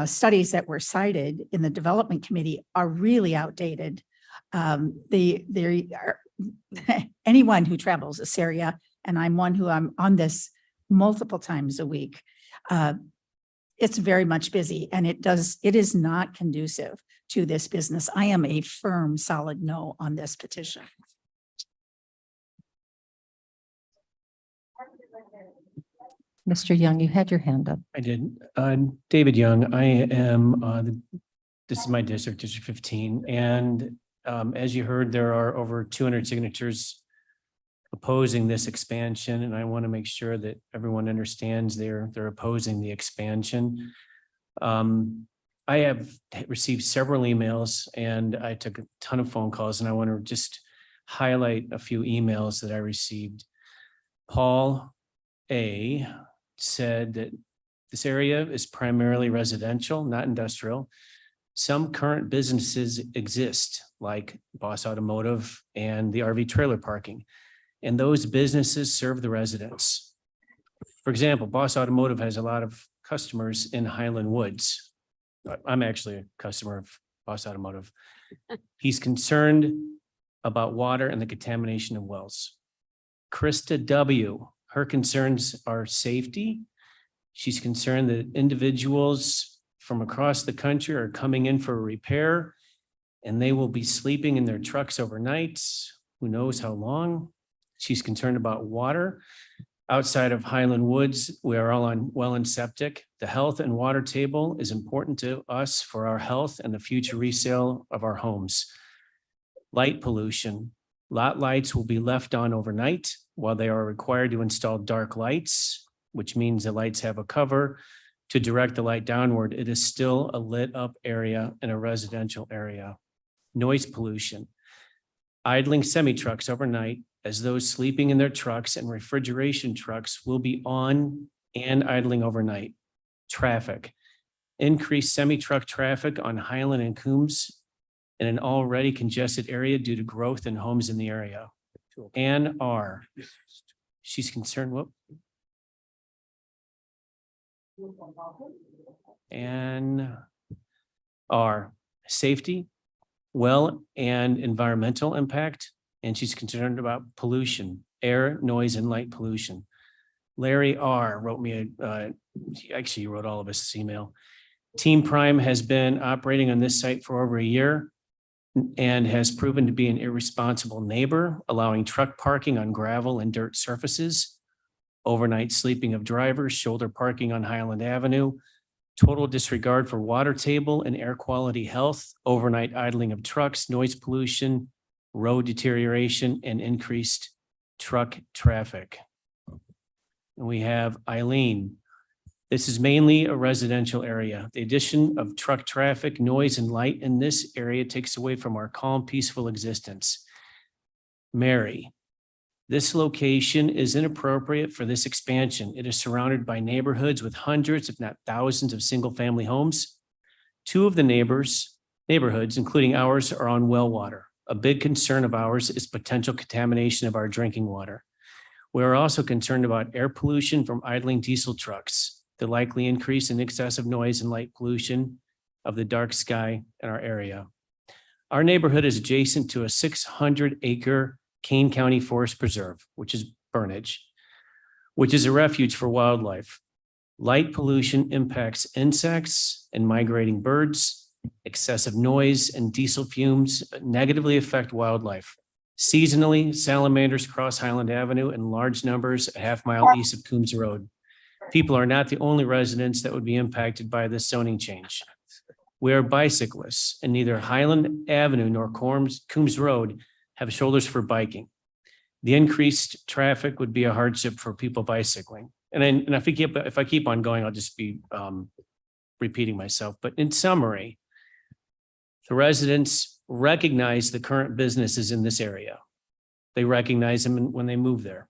studies that were cited in the development committee are really outdated. Anyone who travels this area, and I'm one who I'm on this multiple times a week, it's very much busy, and it is not conducive to this business. I am a firm, solid no on this petition. Mr. Young, you had your hand up. I did. David Young, I am, this is my district, District 15. And as you heard, there are over 200 signatures opposing this expansion. And I want to make sure that everyone understands they're opposing the expansion. I have received several emails and I took a ton of phone calls, and I want to just highlight a few emails that I received. Paul A. said that this area is primarily residential, not industrial. Some current businesses exist, like Boss Automotive and the RV trailer parking, and those businesses serve the residents. For example, Boss Automotive has a lot of customers in Highland Woods. I'm actually a customer of Boss Automotive. He's concerned about water and the contamination of wells. Krista W., her concerns are safety. She's concerned that individuals from across the country are coming in for a repair and they will be sleeping in their trucks overnight. Who knows how long? She's concerned about water. Outside of Highland Woods, we are all on well and septic. The health and water table is important to us for our health and the future resale of our homes. Light pollution. Lot lights will be left on overnight while they are required to install dark lights, which means the lights have a cover to direct the light downward. It is still a lit up area in a residential area. Noise pollution. Idling semi-trucks overnight, as those sleeping in their trucks and refrigeration trucks will be on and idling overnight. Traffic. Increased semi-truck traffic on Highland and Coombs in an already congested area due to growth in homes in the area. Ann R. She's concerned, Ann R. Safety, well, and environmental impact. And she's concerned about pollution, air, noise, and light pollution. Larry R. wrote me, he wrote all of us this email. Team Prime has been operating on this site for over a year and has proven to be an irresponsible neighbor, allowing truck parking on gravel and dirt surfaces, overnight sleeping of drivers, shoulder parking on Highland Avenue, total disregard for water table and air quality health, overnight idling of trucks, noise pollution, road deterioration, and increased truck traffic. And we have Eileen. This is mainly a residential area. The addition of truck traffic, noise, and light in this area takes away from our calm, peaceful existence. Mary, this location is inappropriate for this expansion. It is surrounded by neighborhoods with hundreds, if not thousands, of single-family homes. Two of the neighborhoods, including ours, are on well water. A big concern of ours is potential contamination of our drinking water. We are also concerned about air pollution from idling diesel trucks, the likely increase in excessive noise and light pollution of the dark sky in our area. Our neighborhood is adjacent to a 600-acre Kane County Forest Preserve, which is Burnage, which is a refuge for wildlife. Light pollution impacts insects and migrating birds. Excessive noise and diesel fumes negatively affect wildlife. Seasonally, salamanders cross Highland Avenue in large numbers a half-mile east of Coombs Road. People are not the only residents that would be impacted by this zoning change. We are bicyclists, and neither Highland Avenue nor Coombs Road have shoulders for biking. The increased traffic would be a hardship for people bicycling. And if I keep on going, I'll just be repeating myself. But in summary, the residents recognize the current businesses in this area. They recognize them when they move there.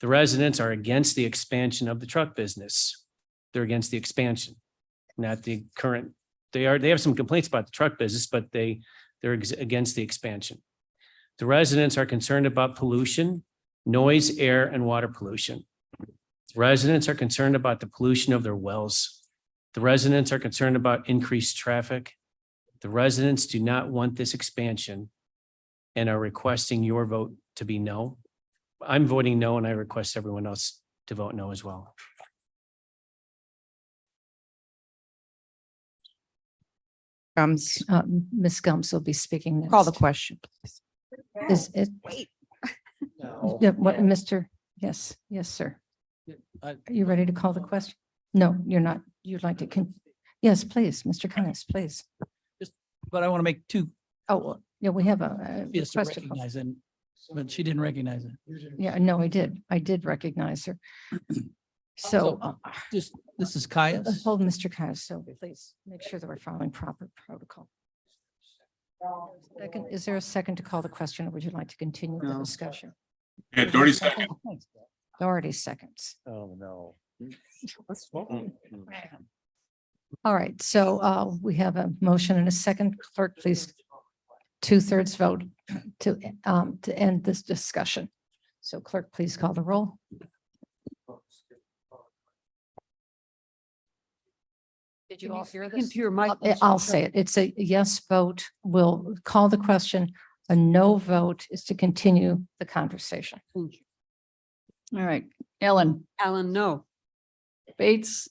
The residents are against the expansion of the truck business. They're against the expansion, not the current. They have some complaints about the truck business, but they're against the expansion. The residents are concerned about pollution, noise, air, and water pollution. The residents are concerned about the pollution of their wells. The residents are concerned about increased traffic. The residents do not want this expansion and are requesting your vote to be no. I'm voting no, and I request everyone else to vote no as well. Ms. Gums will be speaking next. Call the question. Is it? Yeah, what, Mr. Yes, sir. Are you ready to call the question? No, you're not. You'd like to yes, please, Mr. Caius, please. But I want to make two. Oh, well, yeah, we have a Yes, to question. recognize it, but she didn't recognize it. Yeah, no, I did recognize her. So Just, this is Caius. hold Mr. Caius, so please make sure that we're following proper protocol. Second, is there a second to call the question, or would you like to continue the discussion? Yeah, Doherty second. Doherty seconds. Oh, no. All right, so we have a motion and a second. Clerk, please. 2/3 vote to end this discussion. So clerk, please call the roll. Did you all hear this? I'll say it. It's a yes vote. We'll call the question. A no vote is to continue the conversation. All right, Ellen. Alan, no. Bates.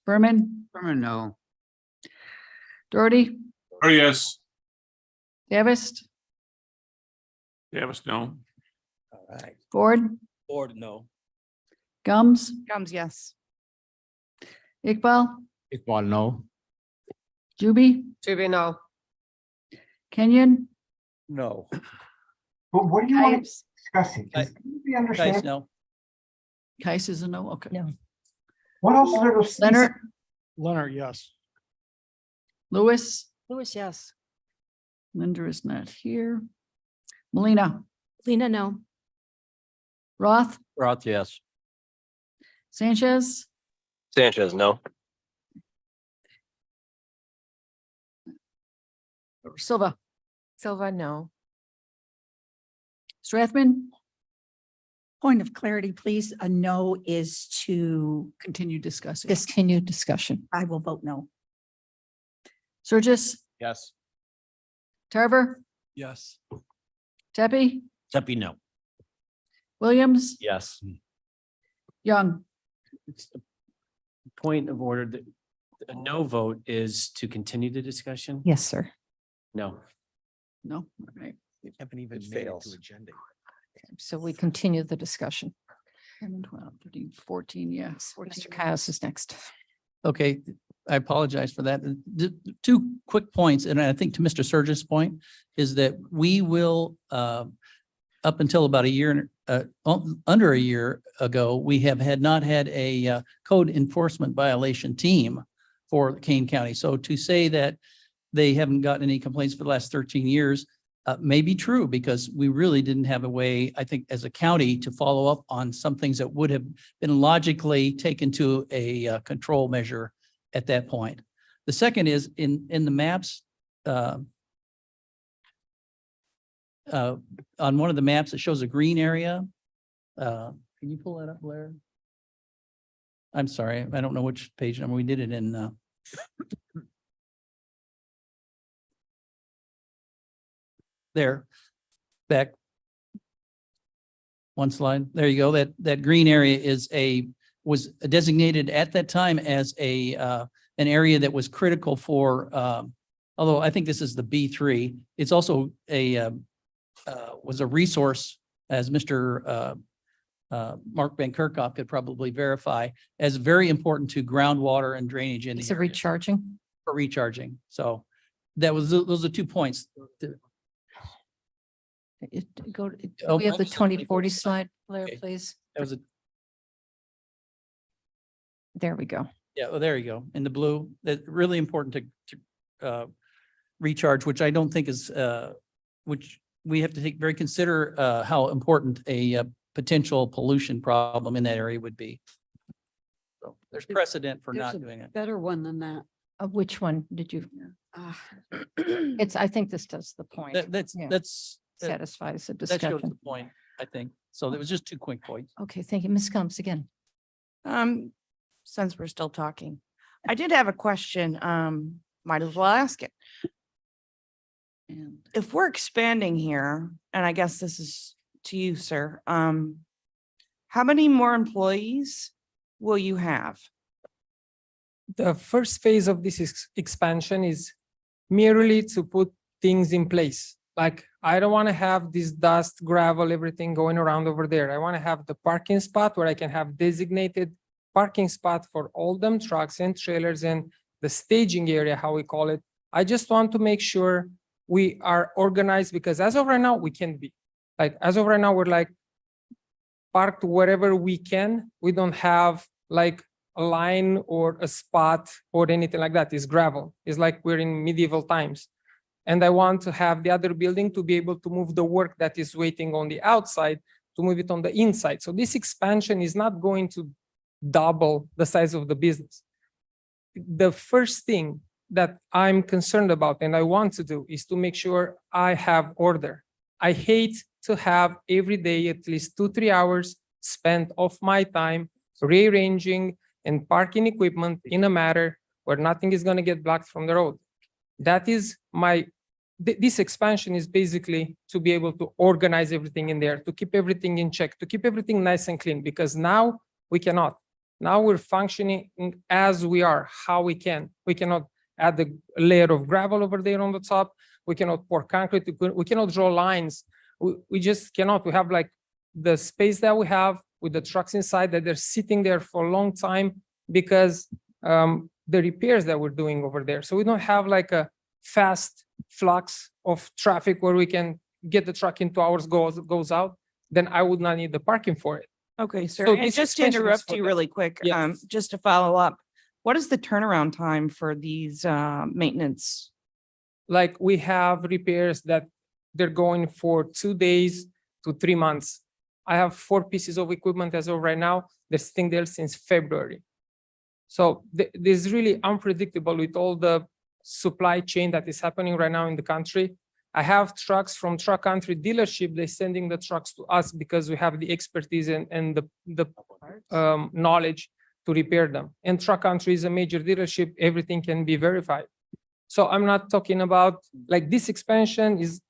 Berman. Berman, no. Doherty. Oh, yes. Davis. Davis, no. All right. Ford. Ford, no. Gums. Gums, yes. Iqbal. Iqbal, no. Juby. no. Kenyon. No. But what do you want to Caius. discuss it? Just let me understand. No. Caius is a no, okay. No. What else is there to see? Leonard. Leonard, yes. Lewis. Lewis, yes. Linda is not here. Melina. Lena, no. Roth. Roth, yes. Sanchez. Sanchez, no. Silva. Silva, no. Strathman. Point of clarity, please. A no is to, Continue discussing. Continued discussion. I will vote no. Surges. Yes. Tarver. Yes. Tepe. Seppi, no. Williams. Yes. Young. It's a point of order that a no vote is to continue the discussion. Yes, sir. No. No, all right. It haven't even It made it fails. to agenda. So we continue the discussion. 11, 12, 13, 14, yes. Mr. Caius is next. Okay, I apologize for that. Two quick points, and I think to Mr. Surge's point is that we will, up until about a year, under a year ago, we had not had a code enforcement violation team for Kane County. So to say that they haven't gotten any complaints for the last 13 years may be true, because we really didn't have a way, I think, as a county to follow up on some things that would have been logically taken to a control measure at that point. The second is in the maps, on one of the maps, it shows a green area. Can you pull that up, Blair? I'm sorry, I don't know which page number. We did it in there, back one slide. There you go. That green area was designated at that time as an area that was critical for, although I think this is the B3, it's also was a resource, as Mr. Mark Van Kerkhoff could probably verify, as very important to groundwater and drainage in the It's a area. recharging. For recharging. So those are 2 points. Go, Oh, we have the I'm sorry. 2040 slide, Blair, Okay. please. That was a, There we go. yeah, well, there you go. In the blue, that's really important to recharge, which I don't think is, which we have to consider how important a potential pollution problem in that area would be. So there's precedent for not doing it. Better one than that. Which one did you? I think this does the point. Yeah. That Satisfies the shows the discussion. point, I think. So there was just 2 quick points. Okay, thank you. Ms. Combs again. Since we're still talking, I did have a question. Might as well ask it. And If we're expanding here, and I guess this is to you, sir, how many more employees will you have? The first phase of this expansion is merely to put things in place. Like, I don't want to have this dust, gravel, everything going around over there. I want to have the parking spot where I can have designated parking spot for all them trucks and trailers and the staging area, how we call it. I just want to make sure we are organized, because as of right now, we can't be. Like, as of right now, we're like parked wherever we can. We don't have like a line or a spot or anything like that. It's gravel. It's like we're in medieval times. And I want to have the other building to be able to move the work that is waiting on the outside to move it on the inside. So this expansion is not going to double the size of the business. The first thing that I'm concerned about and I want to do is to make sure I have order. I hate to have every day at least 2-3 hours spent of my time rearranging and parking equipment in a manner where nothing is going to get blocked from the road. That is this expansion is basically to be able to organize everything in there, to keep everything in check, to keep everything nice and clean, because now we cannot. Now we're functioning as we are, how we can. We cannot add the layer of gravel over there on the top. We cannot pour concrete. We cannot draw lines. We just cannot. We have like the space that we have with the trucks inside that they're sitting there for a long time because the repairs that we're doing over there. So we don't have like a fast flux of traffic where we can get the truck in 2 hours, goes out. Then I would not need the parking for it. Okay, sir. So And this just to expansion is interrupt for you that. really quick, Yes. just to follow up, what is the turnaround time for these maintenance? Like, we have repairs that they're going for 2 days to 3 months. I have 4 pieces of equipment as of right now. They're sitting there since February. So this is really unpredictable with all the supply chain that is happening right now in the country. I have trucks from Truck Country dealership. They're sending the trucks to us because we have the expertise and the knowledge to repair them. And Truck Country is a major dealership. Everything can be verified. So I'm not talking about like this expansion is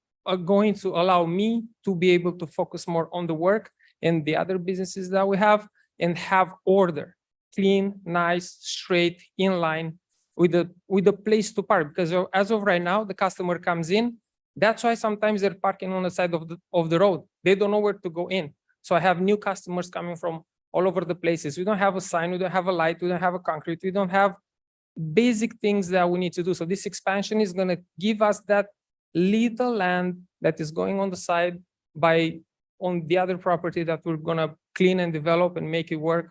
going to allow me to be able to focus more on the work and the other businesses that we have and have order, clean, nice, straight, in line with the place to park. Because as of right now, the customer comes in. That's why sometimes they're parking on the side of the road. They don't know where to go in. So I have new customers coming from all over the places. We don't have a sign. We don't have a light. We don't have a concrete. We don't have basic things that we need to do. So this expansion is gonna give us that little land that is going on the side on the other property that we're gonna clean and develop and make it work,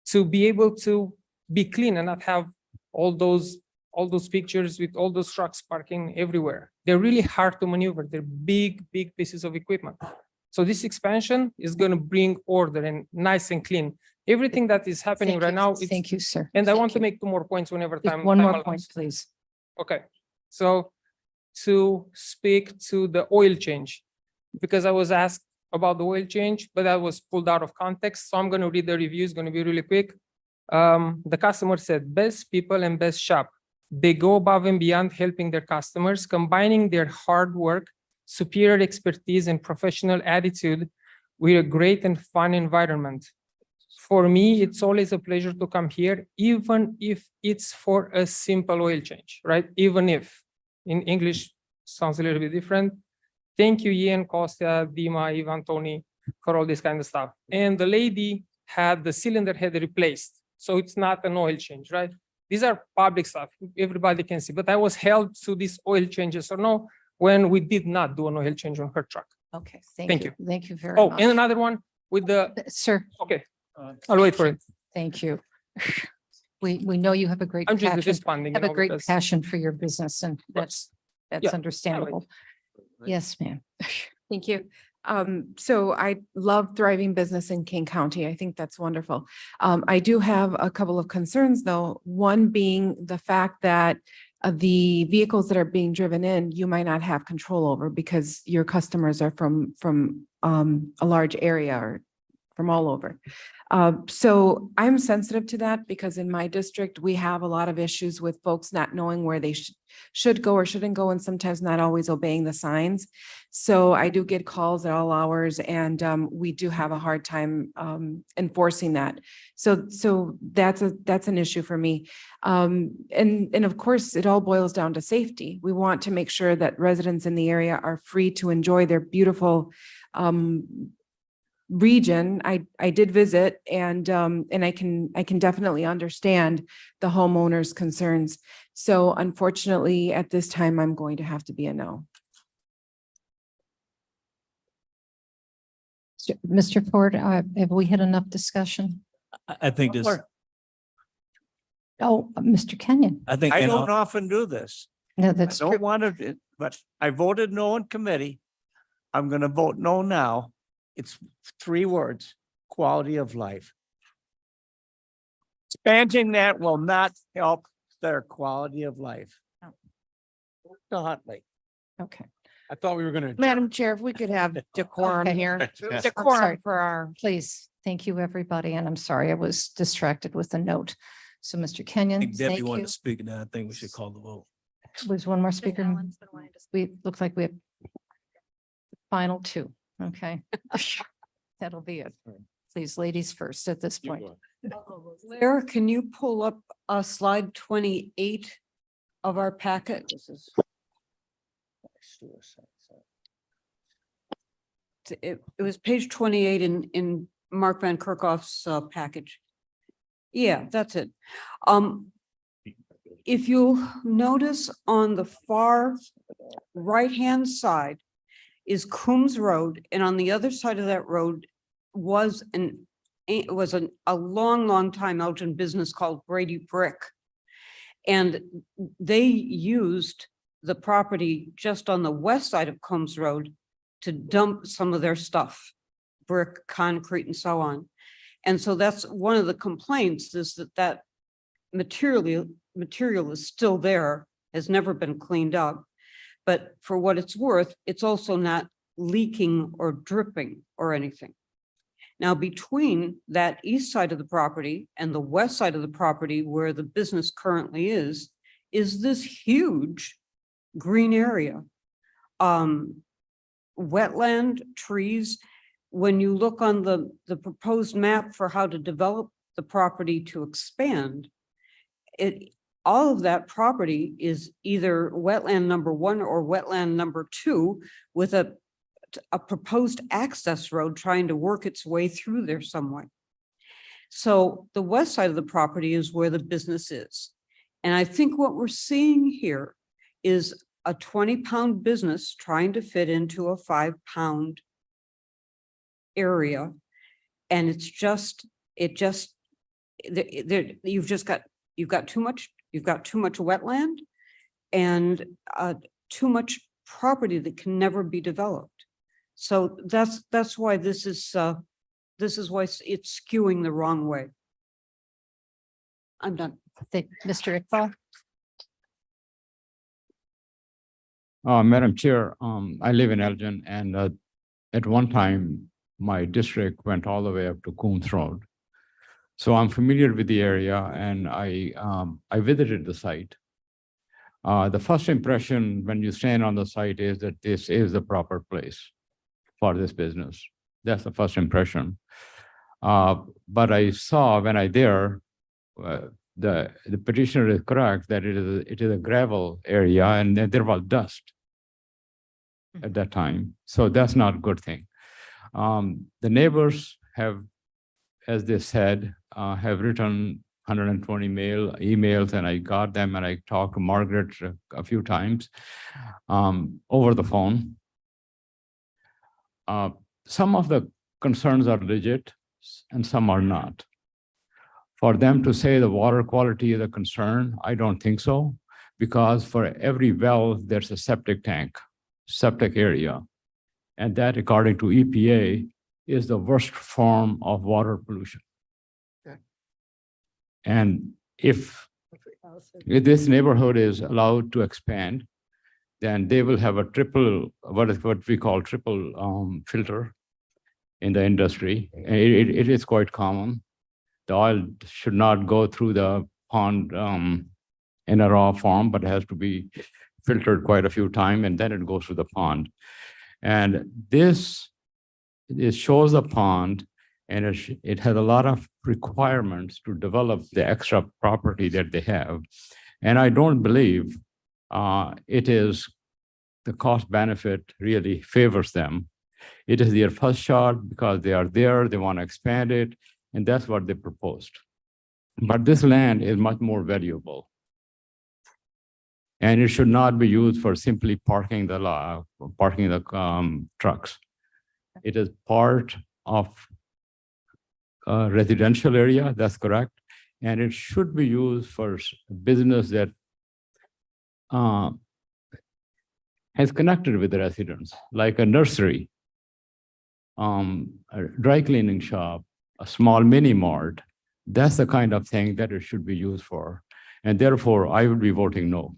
to be able to be clean and not have all those pictures with all those trucks parking everywhere. They're really hard to maneuver. They're big pieces of equipment. So this expansion is going to bring order and nice and clean. Everything that is happening right now. Thank you, sir. And I want to make 2 more points whenever Just time. one time more allows. point, please. Okay, so to speak to the oil change, because I was asked about the oil change, but that was pulled out of context. So I'm going to read the review. It's going to be really quick. The customer said, best people and best shop. They go above and beyond helping their customers, combining their hard work, superior expertise, and professional attitude with a great and fun environment. For me, it's always a pleasure to come here, even if it's for a simple oil change, right? Even if, in English, sounds a little bit different. Thank you, Ian, Costa, Dima, Ivan, Tony, for all this kind of stuff. And the lady had the cylinder head replaced. So it's not an oil change, right? These are public stuff. Everybody can see. But I was held to these oil changes or no, when we did not do an oil change on her truck. Okay, Thank thank you. you. Thank you very Oh, much. and another one with the, Sir, okay, I'll wait for it. thank you. We know you have a great I'm just passion, responding. have you a know, great because- passion for your business, and that's Yeah, understandable. Yes, ma'am. Thank you. So I love thriving business in King County. I think that's wonderful. I do have a couple of concerns though. One being the fact that the vehicles that are being driven in, you might not have control over because your customers are from a large area or from all over. So I'm sensitive to that because in my district, we have a lot of issues with folks not knowing where they should go or shouldn't go, and sometimes not always obeying the signs. So I do get calls at all hours, and we do have a hard time enforcing that. So that's an issue for me. And of course, it all boils down to safety. We want to make sure that residents in the area are free to enjoy their beautiful region. I did visit, and I can definitely understand the homeowners' concerns. So unfortunately, at this time, I'm going to have to be a no. Mr. Ford, have we had enough discussion? I think this, Oh, Mr. Kenyon. I think, I and don't I'll- often do this. No, I that's true. don't want to, but I voted no in committee. I'm going to vote no now. It's 3 words, quality of life. Expanding that will not help their quality of life. To Huntley. Okay. I thought we were gonna. Madam Chair, if we could have decorum Okay. here, sorry. decorum for our. Please, thank you, everybody. And I'm sorry, I was distracted with a note. So Mr. I Kenyon, think Debbie thank wanted you. to speak, and then I think we should call the vote. Was one more speaker? We, looks like we have final 2. Okay. That'll be it. Please, ladies first at this point. Claire, can you pull up slide 28 of our packet? It was page 28 in Mark Van Kerkhoff's package. Yeah, that's it. If you notice on the far right-hand side is Coombs Road, and on the other side of that road was a long time Elgin business called Brady Brick. And they used the property just on the west side of Coombs Road to dump some of their stuff, brick, concrete, and so on. And so that's one of the complaints, is that material is still there, has never been cleaned up. But for what it's worth, it's also not leaking or dripping or anything. Now, between that east side of the property and the west side of the property where the business currently is this huge green area. Wetland, trees. When you look on the proposed map for how to develop the property to expand, all of that property is either wetland number 1 or wetland number 2 with a proposed access road trying to work its way through there some way. So the west side of the property is where the business is. And I think what we're seeing here is a 20-pound business trying to fit into a 5-pound area. And it's just, you've got too much wetland and too much property that can never be developed. So that's why this is why it's skewing the wrong way. I'm done. Mr. Iqbal? Madam Chair, I live in Elgin, and at one time, my district went all the way up to Coombs Road. So I'm familiar with the area, and I visited the site. The first impression when you stand on the site is that this is the proper place for this business. That's the first impression. But I saw when I there, the petitioner is correct that it is a gravel area, and there was dust at that time. So that's not a good thing. The neighbors have, as they said, have written 120 emails, and I got them, and I talked to Margaret a few times over the phone. Some of the concerns are legit and some are not. For them to say the water quality is a concern, I don't think so, because for every well, there's a septic area. And that, according to EPA, is the worst form of water pollution. Okay. And if this neighborhood is allowed to expand, then they will have a triple, what we call triple filter in the industry. It is quite common. The oil should not go through the pond in a raw form, but it has to be filtered quite a few times, and then it goes through the pond. And it shows the pond, and it has a lot of requirements to develop the extra property that they have. And I don't believe it is the cost benefit really favors them. It is their first shot because they are there, they want to expand it, and that's what they proposed. But this land is much more valuable. And it should not be used for simply parking the trucks. It is part of a residential area, that's correct. And it should be used for business that has connected with the residents, like a nursery, a dry cleaning shop, a small mini mart. That's the kind of thing that it should be used for. And therefore, I will be voting no.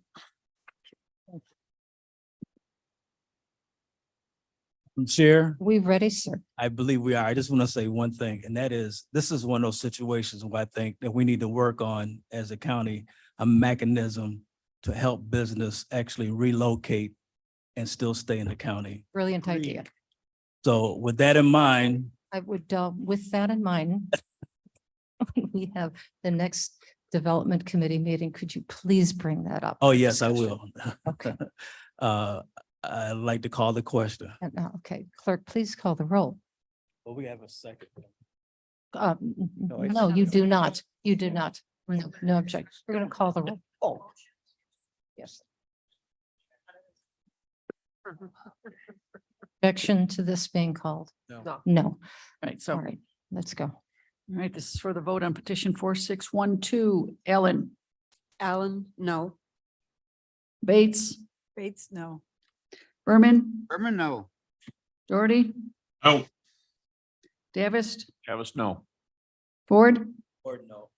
Chair, We ready, sir? I believe we are. I just want to say one thing, and that is, this is one of those situations where I think that we need to work on as a county, a mechanism to help business actually relocate and still stay in the county. Brilliant idea. So with that in mind, I would, with that in mind, we have the next development committee meeting. Could you please bring that up? oh, yes, I will. Okay. I'd like to call the question. Okay, clerk, please call the roll. Well, we have a second. No, you do not. You do not. No, no objection. We're going to call the roll. Oh. Yes. Objection to this being called? No. No. All Right, so, all right, let's go. right, this is for the vote on petition 4612. Ellen, No. Bates, Bates, no. Berman, No. Doherty, Oh, Davis, Travis, no. Ford, Or no.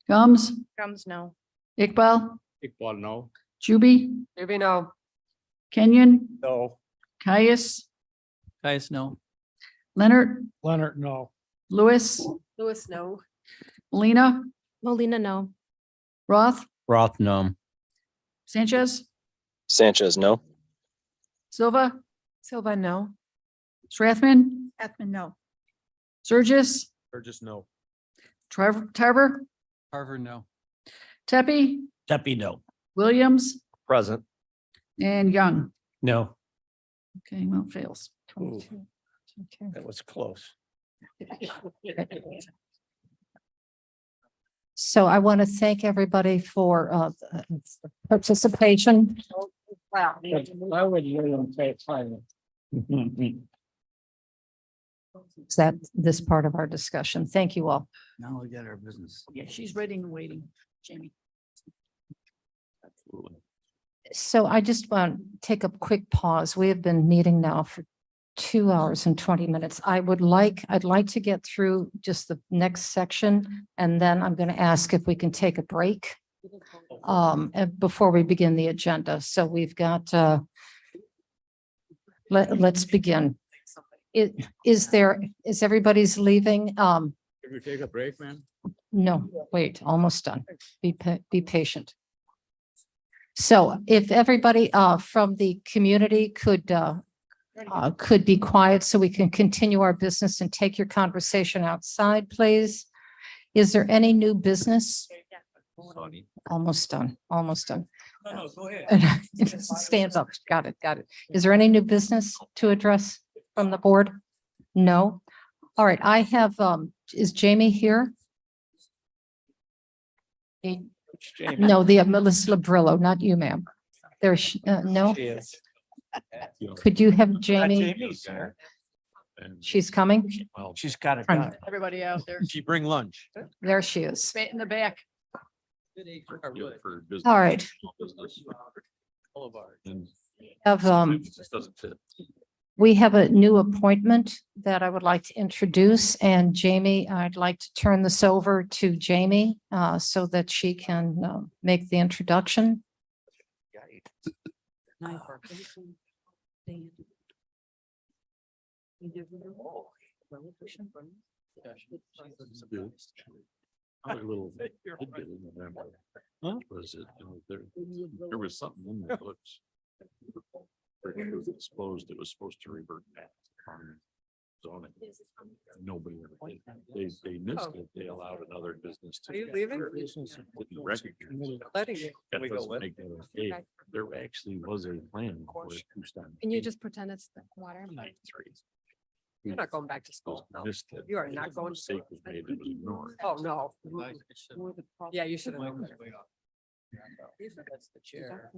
Gums, Gums, no. Iqbal, Iqbal, no. Juby, Maybe no. Kenyon, No. Caius, Guys, no. Leonard, Leonard, no. Lewis, Lewis, no. Molina, Molina, no. Roth, Roth, no. Sanchez, Sanchez, no. Silva, Silva, no. Strathman, Ethman, no. Surges, Burgess, no. Tarver, Harvard, no. Tepe, Tepe, no. Williams, Present. and Young. No. Okay, well, fails. Ooh, Okay. that was close. So I want to thank everybody for participation. I would really say fine. Is that this part of our discussion? Thank you all. Now we got our business. Yeah, she's ready and waiting, Jamie. So I just want to take a quick pause. We have been meeting now for 2 hours and 20 minutes. I'd like to get through just the next section, and then I'm going to ask if we can take a break before we begin the agenda. So we've got, let's begin. Is everybody's leaving? Did we take a break, man? No, wait, almost done. Be patient. So if everybody from the community could be quiet so we can continue our business and take your conversation outside, please. Is there any new business? Almost done, almost done. No, go ahead. Stand up. Got it. Is there any new business to address from the board? No. All right, I have, is Jamie here? No, the Melissa Labrillo, not you, ma'am. There's, no, She is. could you have Jamie? Jamie's there. She's coming? She's got it Fine. done. Everybody out there, She bring lunch. There she is. straight in the back. All right. We have a new appointment that I would like to introduce, and Jamie, I'd like to turn this over to Jamie so that she can make the introduction. Was it, there was something in the books. It was exposed, it was supposed to revert back. Zoning. Nobody ever did. They missed it. They allowed another business to. Are you leaving? Didn't recognize. Letting you. That doesn't make that okay. There actually was a plan for it to start. Can you just pretend it's the water? You're not going back to school. No. Missed it. You are not going. Mistake was made, it was ignored. Oh, no. Yeah, you should have. That's the chair.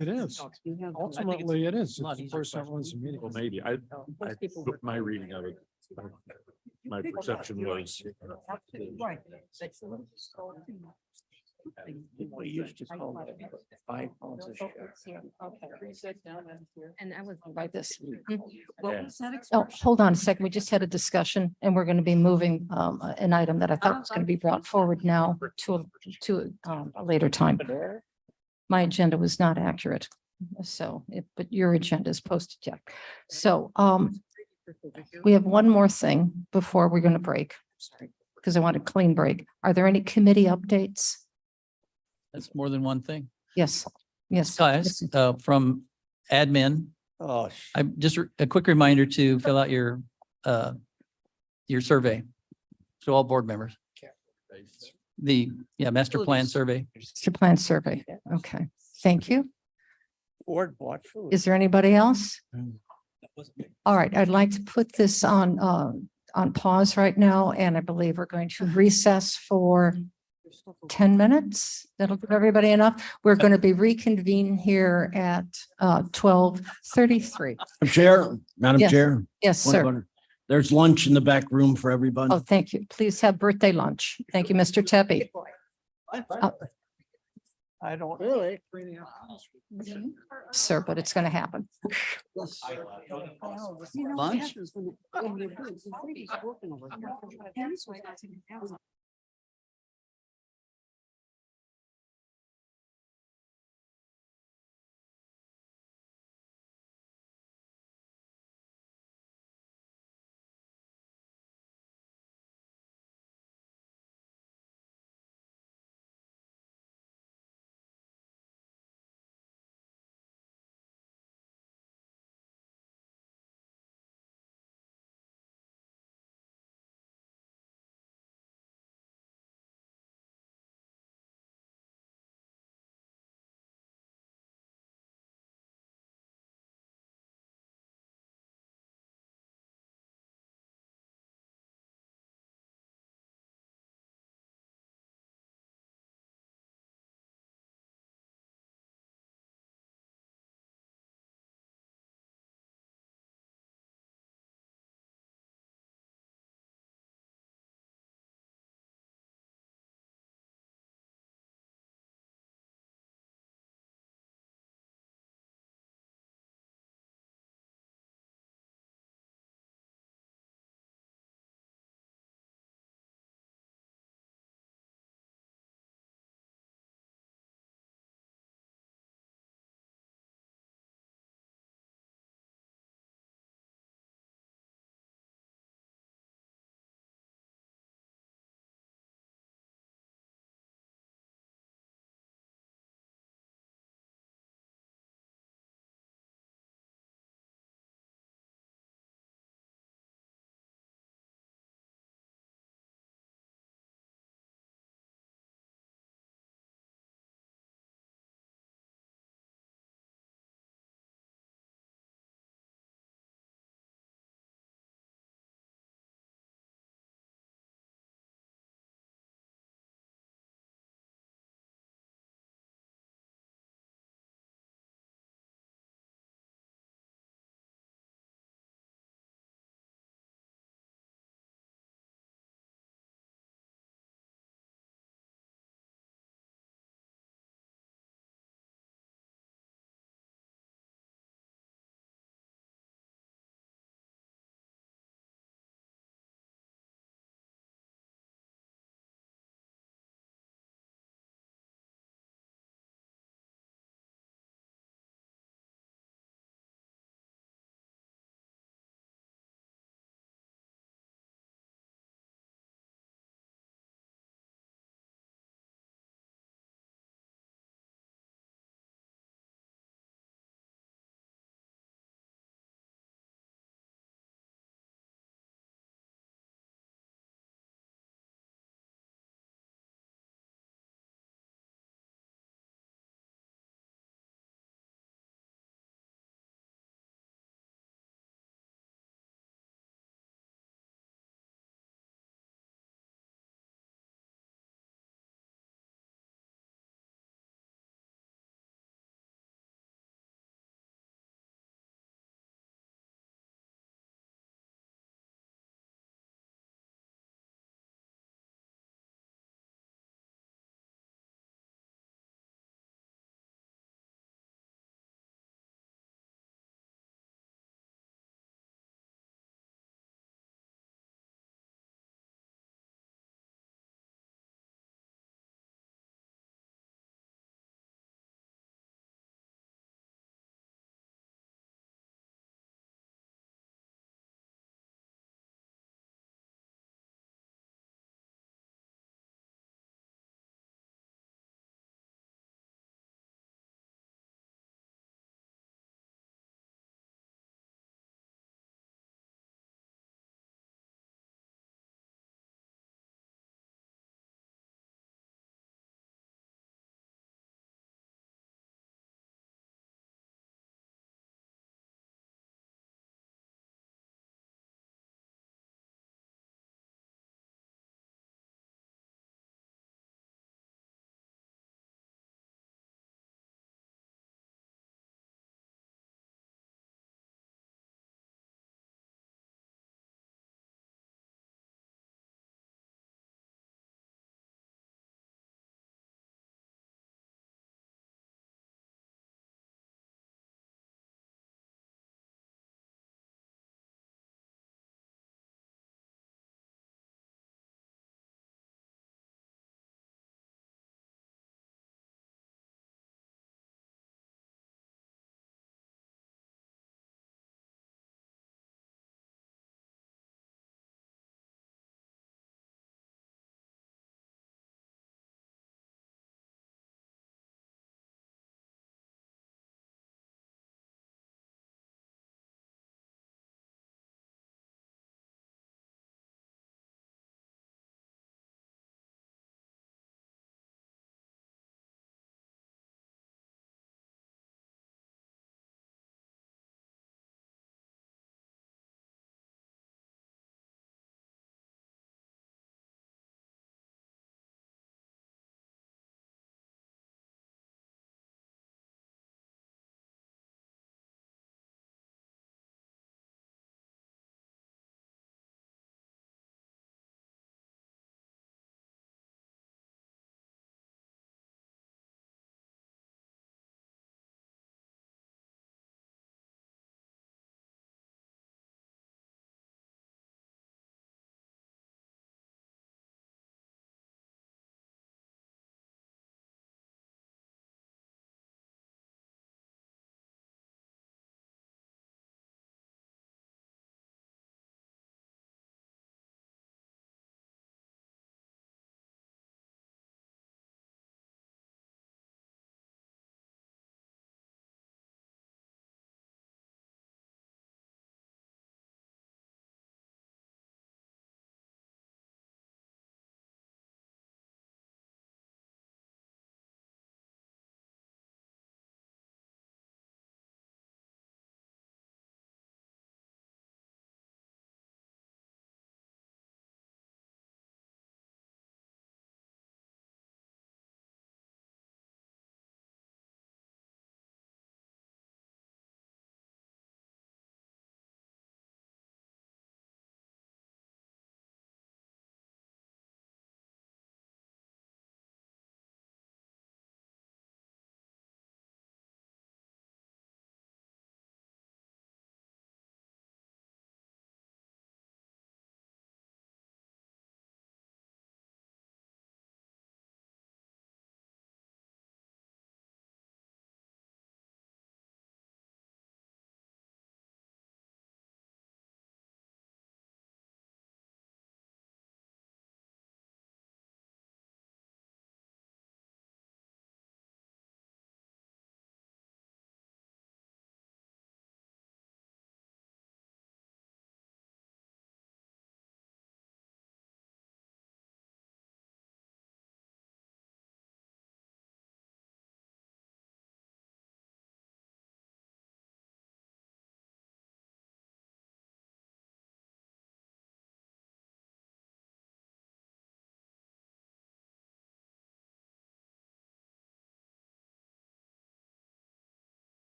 It is. Ultimately, it is. It's the first everyone's meeting. Well, maybe my reading of it, my perception was. We used to call it 5 pounds a share. And I was by this. What was that? Oh, hold on a second. We just had a discussion and we're going to be moving an item that I thought was going to be brought forward now to a later time. My agenda was not accurate. So, but your agenda is posted yet. So we have one more thing before we're going to break. Because I want a clean break. Are there any committee updates? That's more than one thing. Yes, yes. Guys, from admin, Oh, just a quick reminder to fill out your survey. So all board members. Master plan survey. Master plan survey. Okay, thank you. Ford bought food. Is there anybody else? All right, I'd like to put this on pause right now, and I believe we're going to recess for 10 minutes. That'll give everybody enough. We're going to be reconvening here at 12:33. Madam Yes. Chair. Yes, point of sir. order. There's lunch in the back room for everybody. Oh, thank you. Please have birthday lunch. Thank you, Mr. Tepe. I don't really. Sir, but it's going to happen. Lunch?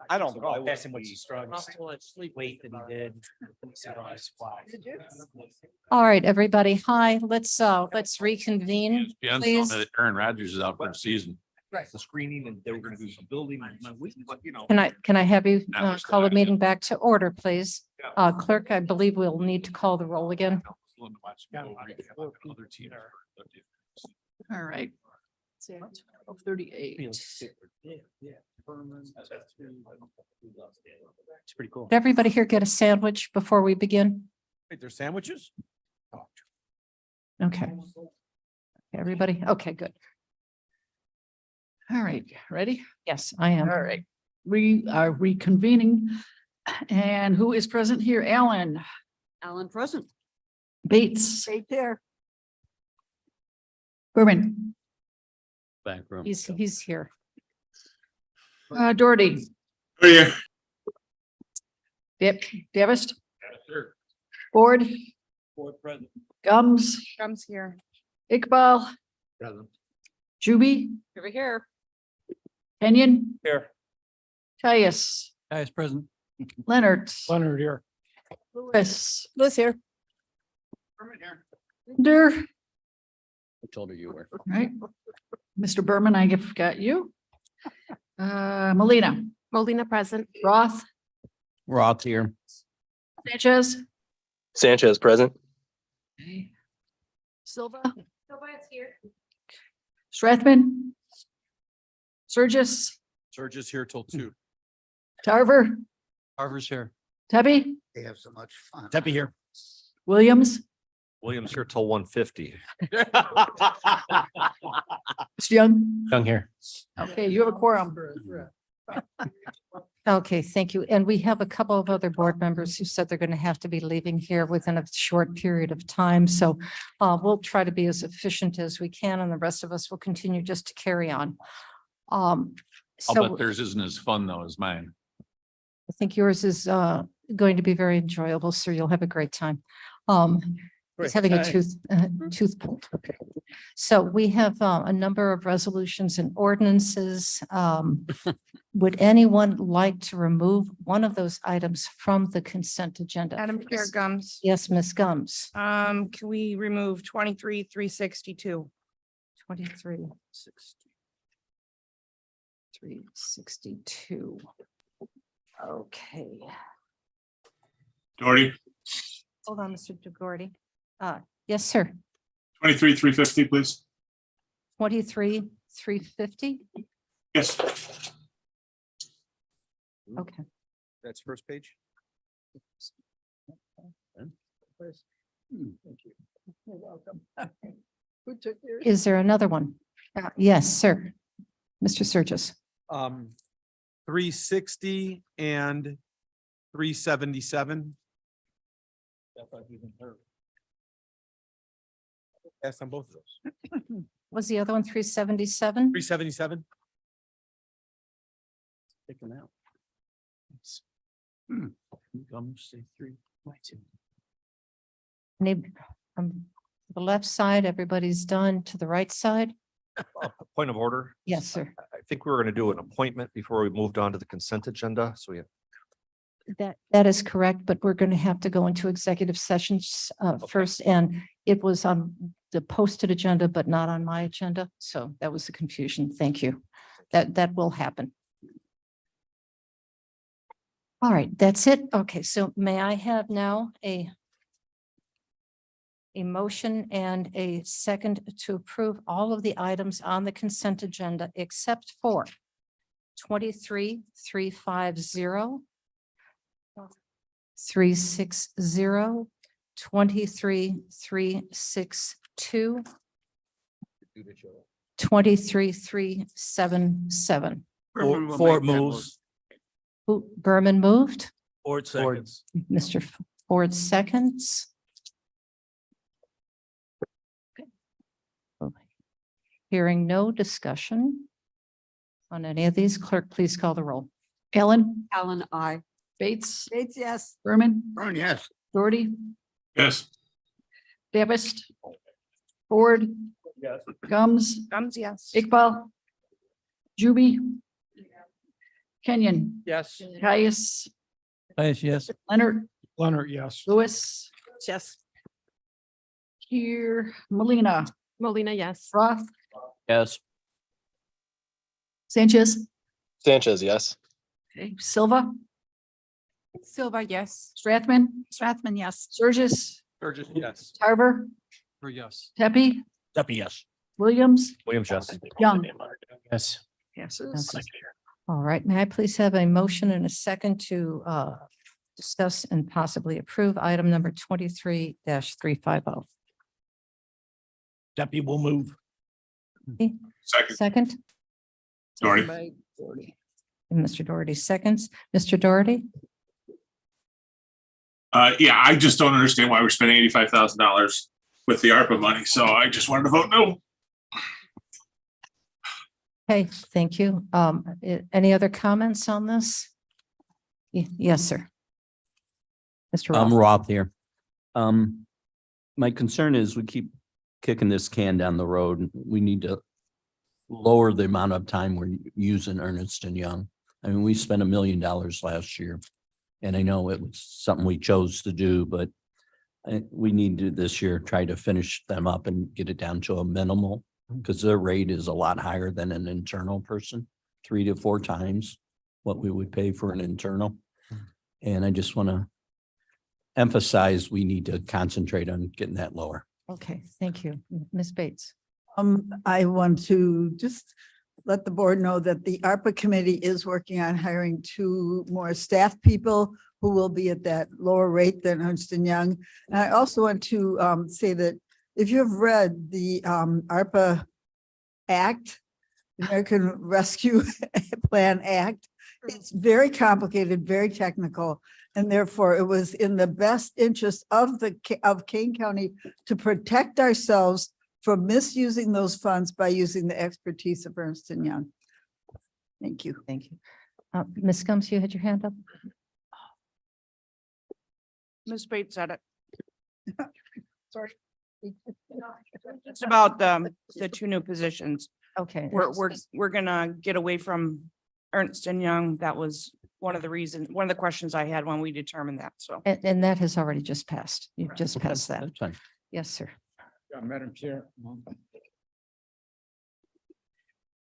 I don't know. Ask him what's the strongest weight that he did. All right, everybody. Hi, let's reconvene, please. Aaron Rodgers is out for the season. Right. The screening and they were gonna do some building, but you know. Can I have you That was call the the meeting back to order, please? Clerk, I believe we'll need to call the roll again. Other teams. All right. 38. It's pretty cool. Did everybody here get a sandwich before we begin? Wait, there's sandwiches? Okay. Everybody? Okay, good. All right, ready? Yes, I am. All right. We are reconvening. And who is present here? Alan, Alan present. Bates, Right there. Berman, Back room. He's here. Doherty, Oh, yeah. Davis, Ford, Gums, Comes here. Iqbal, Juby, Over here. Kenyon, Here. Caius, Guys present. Leonard, Leonard here. Lewis, Liz here. Linder, I told her you were. right? Mr. Berman, I have got you. Molina, Molina present. Roth, Roth here. Sanchez, Sanchez present. okay. Silva, Nobody's here. Strathman, Surgis, Surge's here till 2. Tarver, Carver's here. Tubby, They have so much fun. Debbie here. Williams, Williams here till 1:50. Mr. Young. Young here. Okay, you have a quorum. Okay, thank you. And we have a couple of other board members who said they're going to have to be leaving here within a short period of time. So we'll try to be as efficient as we can, and the rest of us will continue just to carry on. I'll So bet theirs isn't as fun though as mine. I think yours is going to be very enjoyable, sir. You'll have a great time. He's having a tooth pulled. Okay. So we have a number of resolutions and ordinances. Would anyone like to remove one of those items from the consent agenda? Madam Chair Gums. Yes, Ms. Gums. Can we remove 23,362? 362. Okay. Doherty, Hold on, Mr. DeGordy. Yes, sir. 23,350, please. 23,350. Yes. Okay. That's first page? You're welcome. Is there another one? Yes, sir. Mr. Surges. 360 and 377. Yes, on both of those. Was the other one 377? 377. Take them out. The left side, everybody's done. To the right side? Point of order. Yes, sir. I think we were going to do an appointment before we moved on to the consent agenda. So we have That is correct, but we're going to have to go into executive sessions first, and it was on the posted agenda, but not on my agenda. So that was the confusion. Thank you. That will happen. All right, that's it. Okay, so may I have now a motion and a second to approve all of the items on the consent agenda except for 23,350, 360, 23,362, 23,377. Ford moves. Who, Berman moved? Ford seconds. Mr. Ford seconds. Hearing no discussion on any of these, clerk, please call the roll. Ellen, Alan, I. Bates, Bates, yes. Berman, Burn, yes. Doherty, Yes. Davis, Ford, Gums, Gums, yes. Iqbal, Juby, Kenyon. Yes. Caius, Yes. Leonard, Leonard, yes. Lewis, Yes. here, Molina, Molina, yes. Roth, Yes. Sanchez, Sanchez, yes. okay, Silva, Silva, yes. Strathman, Strathman, yes. Surges, Burgess, yes. Tarver, Or yes. Pepe, Deputy, yes. Williams, Williams, yes. Young. Yes. Passes. All right, may I please have a motion and a second to discuss and possibly approve item number 23-350? Deputy will move. Second. Second, Doherty. and Mr. Doherty seconds. Mr. Doherty? Yeah, I just don't understand why we're spending $85,000 with the ARPA money. So I just wanted to vote no. Okay, thank you. Any other comments on this? Yes, sir. Mr. I'm Roth. Roth here. My concern is we keep kicking this can down the road. We need to lower the amount of time we're using Ernst and Young. I mean, we spent $1 million last year. And I know it was something we chose to do, but we need to this year try to finish them up and get it down to a minimal, because their rate is a lot higher than an internal person, 3 to 4 times what we would pay for an internal. And I just want to emphasize we need to concentrate on getting that lower. Okay, thank you. Ms. Bates? I want to just let the board know that the ARPA committee is working on hiring 2 more staff people who will be at that lower rate than Ernst & Young. And I also want to say that if you've read the ARPA Act, American Rescue Plan Act, it's very complicated, very technical. And therefore it was in the best interest of Kane County to protect ourselves from misusing those funds by using the expertise of Ernst & Young. Thank you. Thank you. Ms. Gums, you had your hand up? Ms. Bates said it. Sorry. It's about the 2 new positions. Okay. We're gonna get away from Ernst and Young. That was one of the questions I had when we determined that, so. And that has already just passed. You've just passed that. That's fine. Yes, sir. Madam Chair.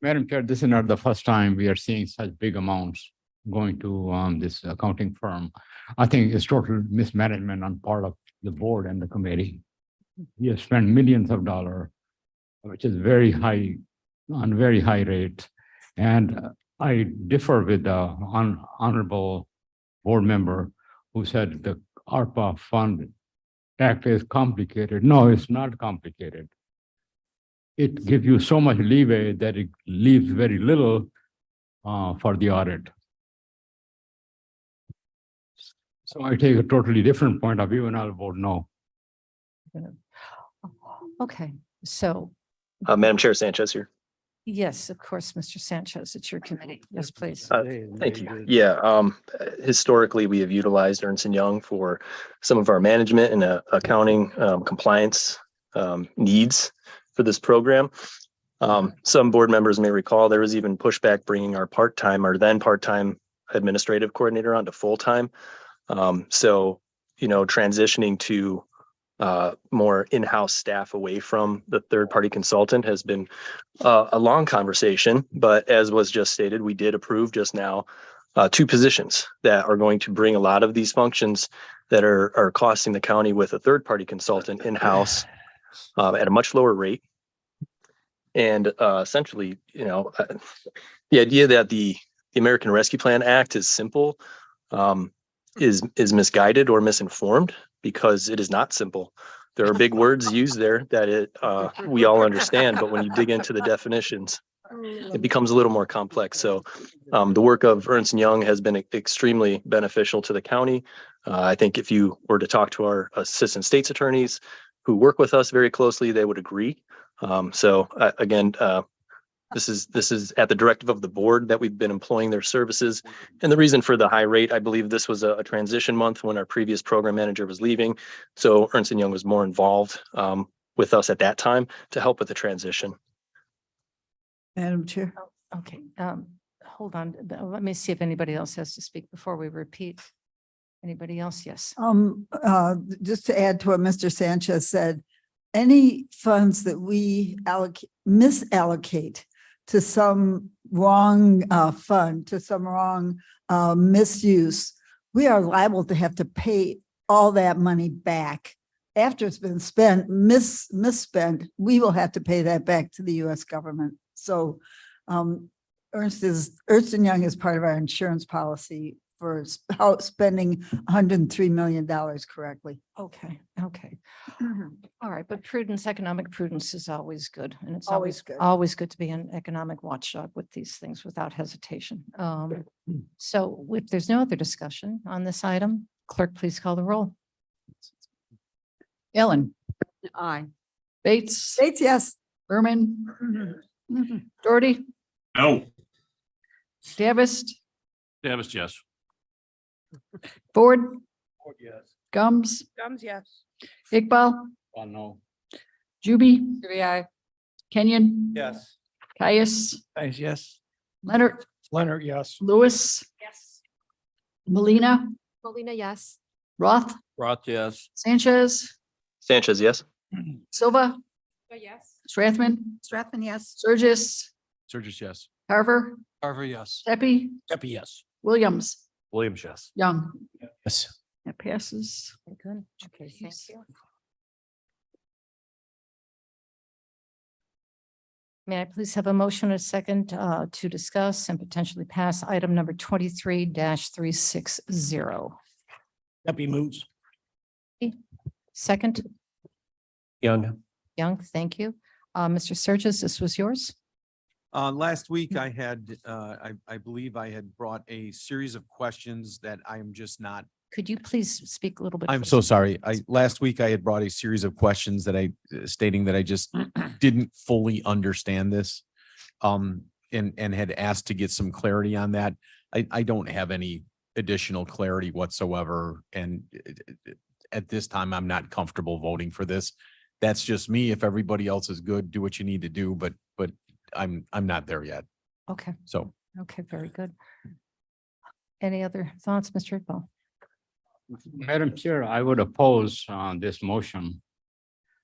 Madam Chair, this is not the first time we are seeing such big amounts going to this accounting firm. I think it's total mismanagement on part of the board and the committee. We have spent millions of dollars, which is very high, on very high rate. And I differ with the honorable board member who said the ARPA fund act is complicated. No, it's not complicated. It gives you so much leeway that it leaves very little for the audit. So I take a totally different point of view and I'll vote no. Okay, so Madam Chair, Sanchez here. yes, of course, Mr. Sanchez, it's your committee. Yes, please. Thank you. Yeah, historically, we have utilized Ernst & Young for some of our management and accounting compliance needs for this program. Some board members may recall there was even pushback bringing our then part-time administrative coordinator onto full-time. So, transitioning to more in-house staff away from the third-party consultant has been a long conversation, but as was just stated, we did approve just now 2 positions that are going to bring a lot of these functions that are costing the county with a third-party consultant in-house at a much lower rate. And essentially, the idea that the American Rescue Plan Act is simple is misguided or misinformed, because it is not simple. There are big words used there that we all understand, but when you dig into the definitions, it becomes a little more complex. So the work of Ernst & Young has been extremely beneficial to the county. I think if you were to talk to our assistant state's attorneys who work with us very closely, they would agree. Again, this is at the directive of the board that we've been employing their services. And the reason for the high rate, I believe this was a transition month when our previous program manager was leaving. So Ernst & Young was more involved with us at that time to help with the transition. Madam Chair. Okay. hold on, let me see if anybody else has to speak before we repeat. Anybody else? Yes. Just to add to what Mr. Sanchez said, any funds that we misallocate to some wrong fund, to some wrong misuse, we are liable to have to pay all that money back. After it's been spent, misspent, we will have to pay that back to the US government. So Ernst & Young is part of our insurance policy for spending $103 million correctly. Okay, okay. All right, but prudence, economic prudence is always good. And it's Always always good. good to be an economic watchdog with these things without hesitation. So if there's no other discussion on this item, clerk, please call the roll. Ellen, Aye. Bates, States, yes. Berman, Doherty, No. Davis, Davis, yes. Ford, Yes. Gums, Gums, yes. Iqbal, No. Juby, Aye. Kenyon, Yes. Caius, Yes. Leonard, Leonard, yes. Lewis, Yes. Molina, Molina, yes. Roth, Roth, yes. Sanchez, Sanchez, yes. Silva, Yes. Strathman, Strathman, yes. Surges, Surges, yes. Carver, Carver, yes. Pepe, Pepe, yes. Williams, Williams, yes. Young. Yes. That passes. Good. Okay, thank you. May I please have a motion and a second to discuss and potentially pass item number 23-360? Pepe moves. Second, Young. Young, thank you. Mr. Surges, this was yours. Last week I had, I believe I had brought a series of questions that I am just not. Could you please speak a little bit? I'm closer? so sorry. Last week I had brought a series of questions that stating that I just didn't fully understand this. And had asked to get some clarity on that. I don't have any additional clarity whatsoever. And at this time, I'm not comfortable voting for this. That's just me. If everybody else is good, do what you need to do, but I'm not there yet. Okay, So. okay, very good. Any other thoughts, Mr. Iqbal? Madam Chair, I would oppose this motion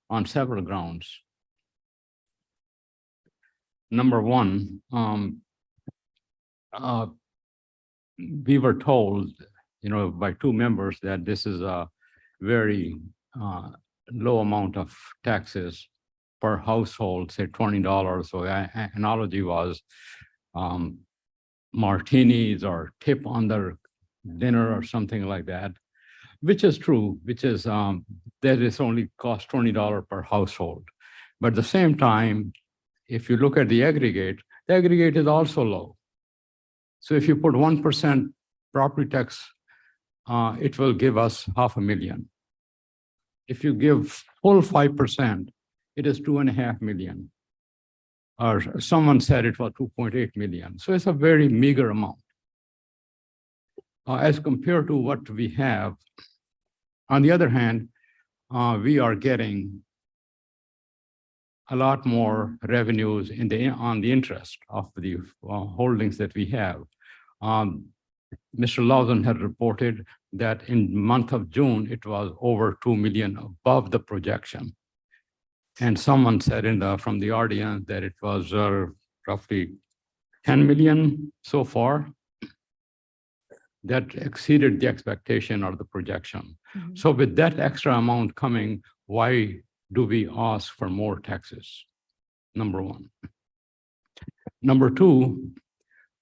on several grounds. Number one, we were told, by two members that this is a very low amount of taxes per household, say $20. So analogy was martinis or tip on their dinner or something like that, which is true, which is that it's only cost $20 per household. But at the same time, if you look at the aggregate is also low. So if you put 1% property tax, it will give us $500,000. If you give full 5%, it is 2.5 million. Or someone said it was 2.8 million. So it's a very meager amount. As compared to what we have. On the other hand, we are getting a lot more revenues on the interest of the holdings that we have. Mr. Lawson had reported that in month of June, it was over 2 million above the projection. And someone said from the audience that it was roughly 10 million so far. That exceeded the expectation or the projection. Mm-hmm. So with that extra amount coming, why do we ask for more taxes? Number one. Number two,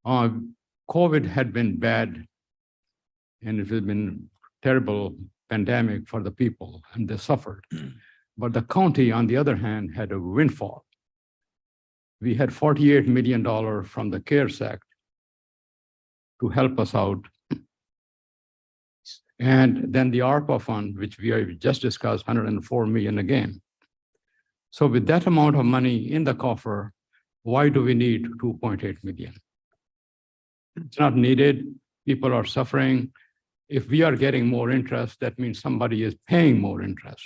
COVID had been bad and it has been terrible pandemic for the people and they suffered. But the county, on the other hand, had a windfall. We had $48 million from the CARES Act to help us out. And then the ARPA fund, which we have just discussed, 104 million again. So with that amount of money in the coffer, why do we need 2.8 million? It's not needed. People are suffering. If we are getting more interest, that means somebody is paying more interest.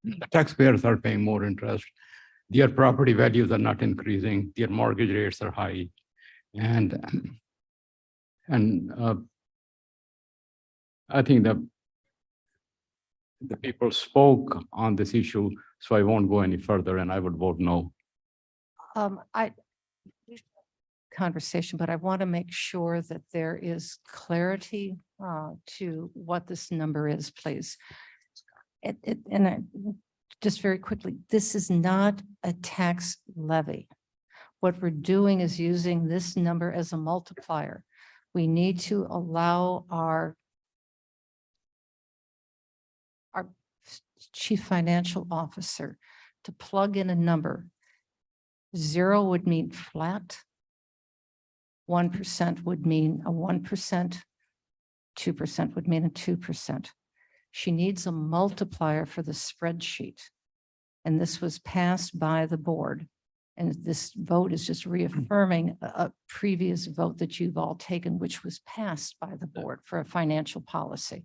The taxpayers are paying more interest. Their property values are not increasing. Their mortgage rates are high. And I think that the people spoke on this issue, so I won't go any further and I would vote no. Conversation, but I want to make sure that there is clarity to what this number is, please. Just very quickly, this is not a tax levy. What we're doing is using this number as a multiplier. We need to allow our chief financial officer to plug in a number. 0 would mean flat. 1% would mean a 1%. 2% would mean a 2%. She needs a multiplier for the spreadsheet. And this was passed by the board. And this vote is just reaffirming a previous vote that you've all taken, which was passed by the board for a financial policy.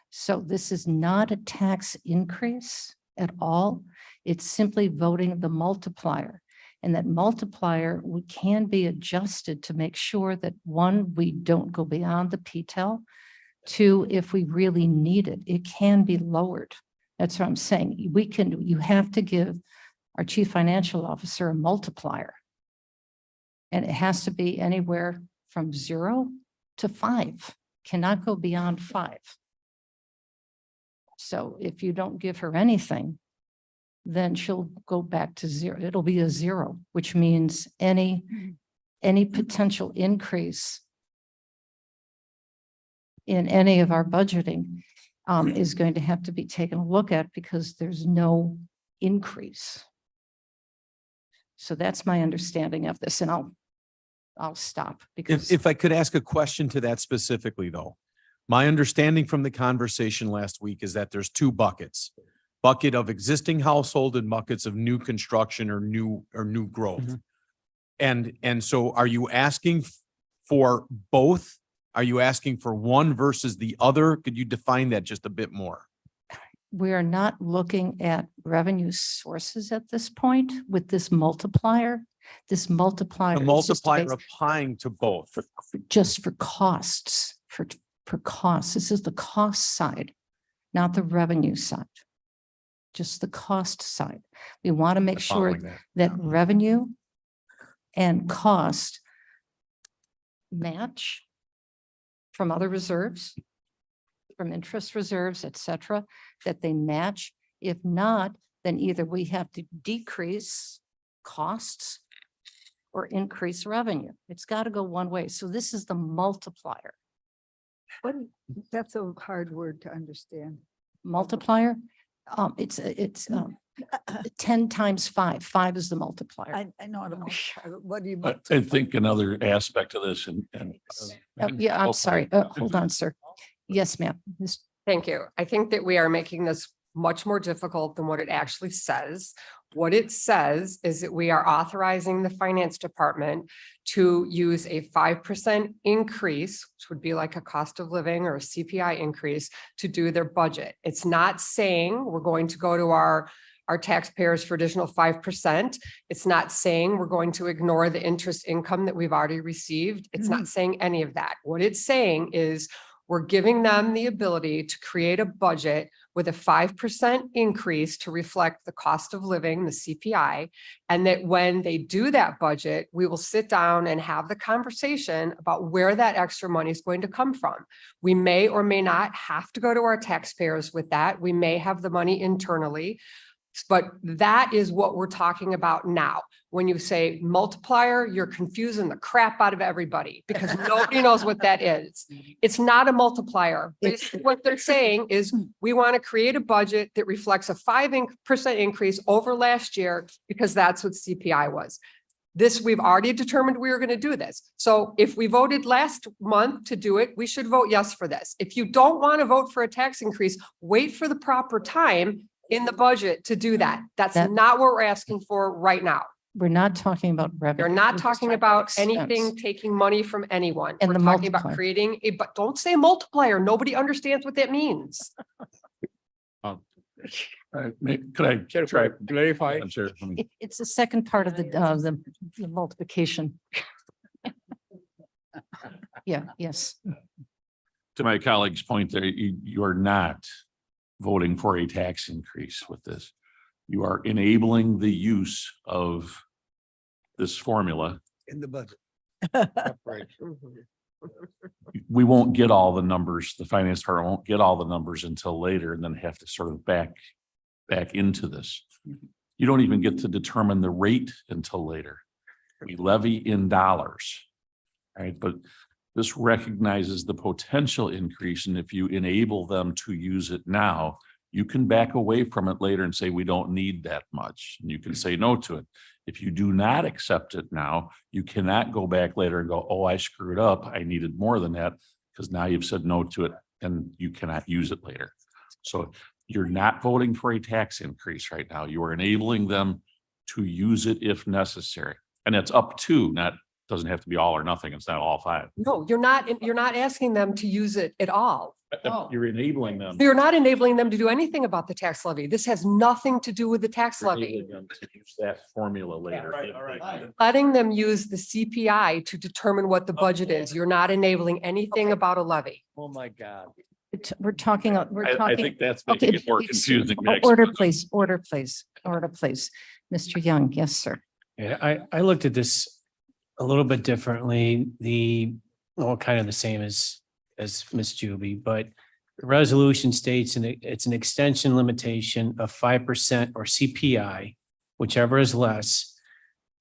So this is not a tax increase at all. It's simply voting the multiplier. And that multiplier can be adjusted to make sure that 1, we don't go beyond the PTEL. 2, if we really need it, it can be lowered. That's what I'm saying. You have to give our chief financial officer a multiplier. And it has to be anywhere from 0 to 5, cannot go beyond 5. So if you don't give her anything, then she'll go back to 0. It'll be a 0, which means any potential increase in any of our budgeting is going to have to be taken a look at because there's no increase. So that's my understanding of this, and I'll stop because If I could ask a question to that specifically, though. My understanding from the conversation last week is that there's 2 buckets. Bucket of existing household and buckets of new construction or new growth. And so are you asking for both? Are you asking for one versus the other? Could you define that just a bit more? we are not looking at revenue sources at this point with this multiplier. This multiplier. The is just multiplier based- applying to both. just for costs, for costs. This is the cost side, not the revenue side. Just the cost side. We want to make sure Following that. that revenue and cost match from other reserves, from interest reserves, et cetera, that they match. If not, then either we have to decrease costs or increase revenue. It's got to go one way. So this is the multiplier. What, that's a hard word to understand. Multiplier, it's 10 times 5. 5 is the multiplier. I know what do you? I think another aspect of this and. Yeah, I'm sorry. Hold on, sir. Yes, ma'am. Thank you. I think that we are making this much more difficult than what it actually says. What it says is that we are authorizing the finance department to use a 5% increase, which would be like a cost of living or a CPI increase, to do their budget. It's not saying we're going to go to our taxpayers for additional 5%. It's not saying we're going to ignore the interest income that we've already received. It's not saying any of that. What it's saying is we're giving them the ability to create a budget with a 5% increase to reflect the cost of living, the CPI, and that when they do that budget, we will sit down and have the conversation about where that extra money is going to come from. We may or may not have to go to our taxpayers with that. We may have the money internally. But that is what we're talking about now. When you say multiplier, you're confusing the crap out of everybody because nobody knows what that is. It's not a multiplier. Basically, what they're saying is we want to create a budget that reflects a 5% increase over last year because that's what CPI was. This, we've already determined we were going to do this. So if we voted last month to do it, we should vote yes for this. If you don't want to vote for a tax increase, wait for the proper time in the budget to do that. That's not what we're asking for right now. We're not talking about revenue. You're not We're just talking about anything taking money from anyone. And We're the talking about multiplier. creating a, but don't say multiplier. Nobody understands what that means. Could I try clarify? It's the second part of the multiplication. Yeah, yes. To my colleague's point there, you are not voting for a tax increase with this. You are enabling the use of this formula. In the budget. We won't get all the numbers. The finance department won't get all the numbers until later and then have to sort of back into this. You don't even get to determine the rate until later. We levy in dollars. Right, but this recognizes the potential increase, and if you enable them to use it now, you can back away from it later and say, we don't need that much, and you can say no to it. If you do not accept it now, you cannot go back later and go, oh, I screwed up, I needed more than that, because now you've said no to it and you cannot use it later. So you're not voting for a tax increase right now. You are enabling them to use it if necessary. And it's up to, not, doesn't have to be all or nothing. It's not all 5. No, you're not asking them to use it at all. You're enabling them. You're not enabling them to do anything about the tax levy. This has nothing to do with the tax You're levy. enabling them to use that formula later. Letting them use the CPI to determine what the budget is. You're not enabling anything about a levy. Oh, my God. We're talking, I think that's making it more confusing. Max. Order, please, order, please, order, please. Mr. Young, yes, sir. Yeah, I looked at this a little bit differently. Kind of the same as Ms. Juby, but the resolution states it's an extension limitation of 5% or CPI, whichever is less.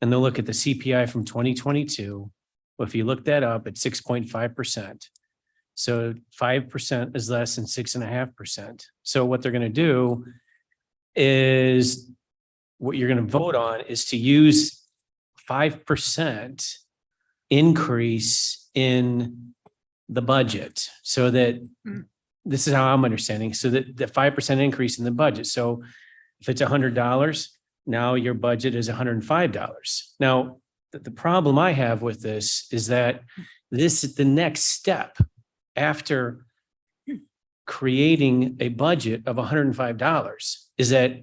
And they'll look at the CPI from 2022. Well, if you look that up, it's 6.5%. So 5% is less than 6.5%. So what they're going to do is what you're going to vote on is to use 5% increase in the budget so that this is how I'm understanding. So that the 5% increase in the budget. So if it's $100, now your budget is $105. Now, the problem I have with this is that this is the next step after creating a budget of $105 is that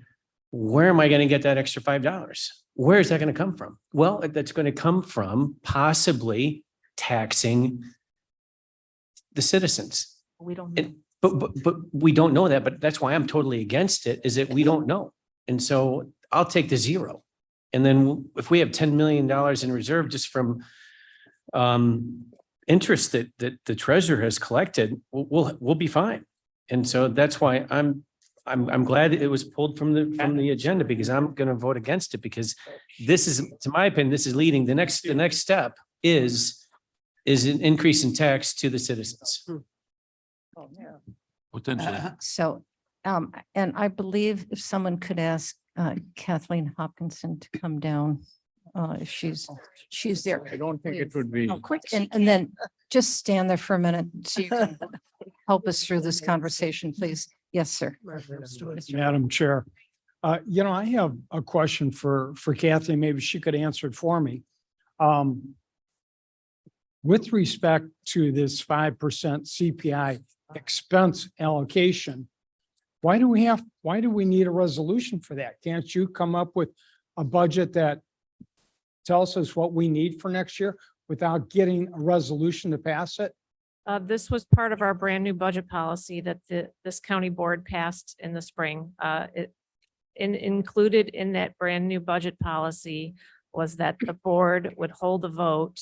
where am I going to get that extra $5? Where is that going to come from? Well, that's going to come from possibly taxing the citizens. We don't know. But we don't know that, but that's why I'm totally against it, is that we don't know. And so I'll take the 0. And then if we have $10 million in reserve just from interest that the treasurer has collected, we'll be fine. And so that's why I'm glad it was pulled from the agenda, because I'm going to vote against it, because this is, to my opinion, this is leading, the next step is an increase in tax to the citizens. Potentially. So, and I believe if someone could ask Kathleen Hopkinson to come down, if she's there. I don't think it would be. Oh, quick, and then just stand there for a minute so you can help us through this conversation, please. Yes, sir. Madam Chair, I have a question for Kathy. Maybe she could answer it for me. With respect to this 5% CPI expense allocation, why do we need a resolution for that? Can't you come up with a budget that tells us what we need for next year without getting a resolution to pass it? This was part of our brand new budget policy that this county board passed in the spring. Included in that brand new budget policy was that the board would hold a vote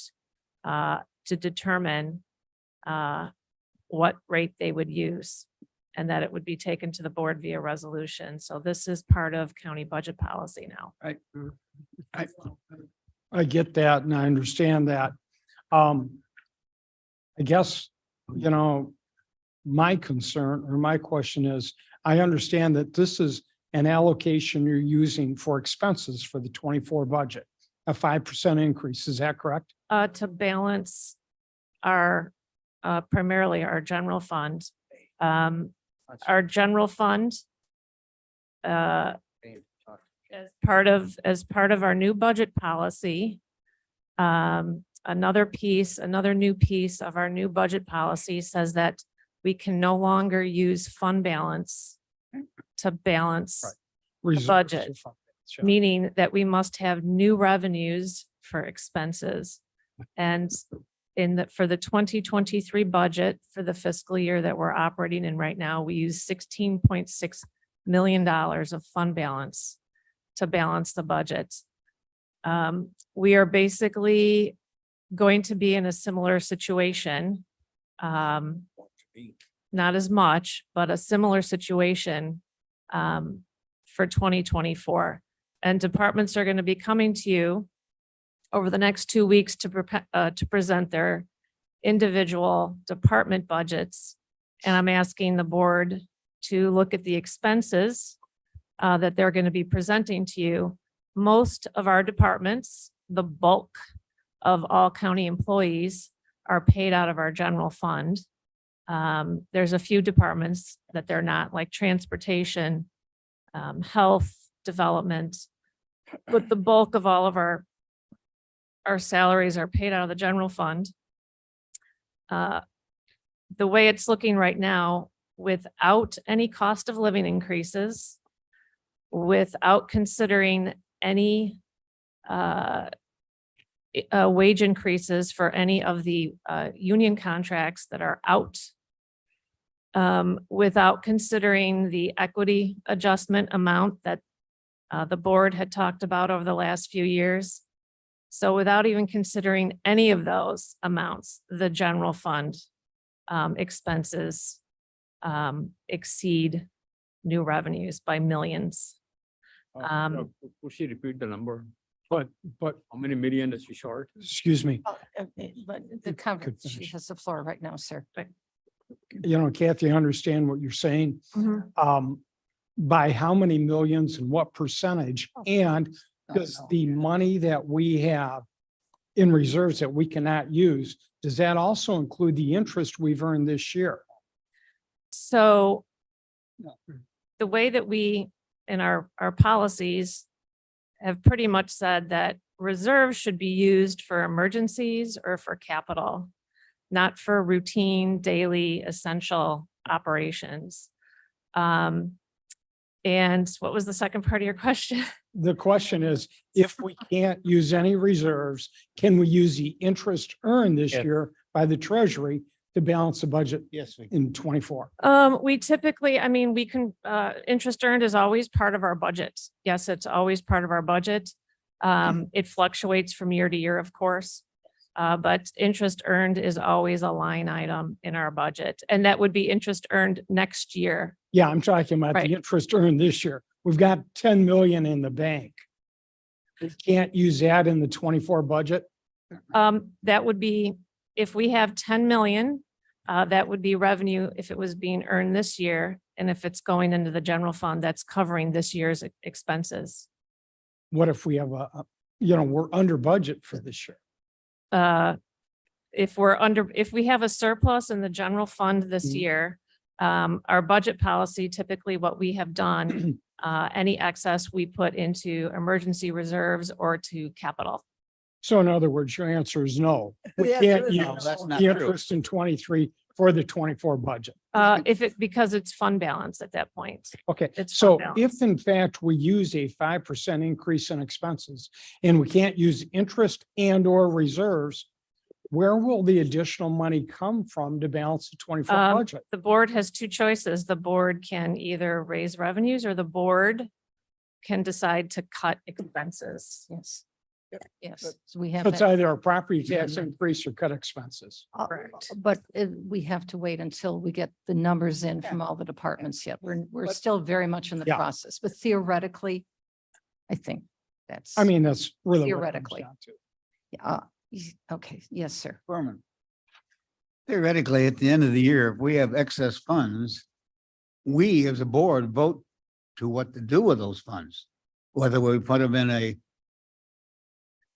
to determine what rate they would use, and that it would be taken to the board via resolution. So this is part of county budget policy now. I get that and I understand that. I guess, my concern or my question is, I understand that this is an allocation you're using for expenses for the 24 budget, a 5% increase. Is that correct? To balance our, primarily our general fund. Our general fund, as part of our new budget policy, another new piece of our new budget policy says that we can no longer use fund balance to balance the budget, meaning that we must have new revenues for expenses. And for the 2023 budget for the fiscal year that we're operating in right now, we use $16.6 million of fund balance to balance the budget. We are basically going to be in a similar situation. Not as much, but a similar situation for 2024. And departments are going to be coming to you over the next 2 weeks to present their individual department budgets. And I'm asking the board to look at the expenses that they're going to be presenting to you. Most of our departments, the bulk of all county employees, are paid out of our general fund. There's a few departments that they're not, like transportation, health, development, but the bulk of all of our salaries are paid out of the general fund. The way it's looking right now, without any cost of living increases, without considering any wage increases for any of the union contracts that are out, without considering the equity adjustment amount that the board had talked about over the last few years. So without even considering any of those amounts, the general fund expenses exceed new revenues by millions. Could she repeat the number? But How many million is she short? excuse me, But the conference, she finish. has the floor right now, sir. you know, Kathy, I understand what you're saying. By how many millions and what percentage? And does the money that we have in reserves that we cannot use, does that also include the interest we've earned this year? So the way that we, in our policies, have pretty much said that reserves should be used for emergencies or for capital, not for routine, daily, essential operations. And what was the second part of your question? The question is, if we can't use any reserves, can we use the interest earned this year by the treasury to balance the budget in 24? We typically, I mean, we can, interest earned is always part of our budget. Yes, it's always part of our budget. It fluctuates from year to year, of course. But interest earned is always a line item in our budget, and that would be interest earned next year. Yeah, I'm talking about Right. the interest earned this year. We've got 10 million in the bank. We can't use that in the 24 budget. That would be, if we have 10 million, that would be revenue if it was being earned this year. And if it's going into the general fund, that's covering this year's expenses. What if we have we're under budget for this year? If we have a surplus in the general fund this year, our budget policy, typically what we have done, any excess we put into emergency reserves or to capital. So in other words, your answer is no. We The can't answer is no, use that's not the true. interest in 23 for the 24 budget. Because it's fund balance at that point. Okay, It's so fund if in fact we use a 5% increase in expenses and we can't use interest and or reserves, where will the additional money come from to balance the 24 budget? The board has two choices. The board can either raise revenues or the board can decide to cut expenses. Yes. Yes, so we have. So it's that. either a property tax increase or cut expenses. Correct. But we have to wait until we get the numbers in from all the departments yet. We're still very much in the Yeah. process, but theoretically, I think that's. I mean, that's really what it comes Theoretically. down to. Okay, yes, sir. Berman. Theoretically, at the end of the year, if we have excess funds, we as a board vote to what to do with those funds. Whether we put them in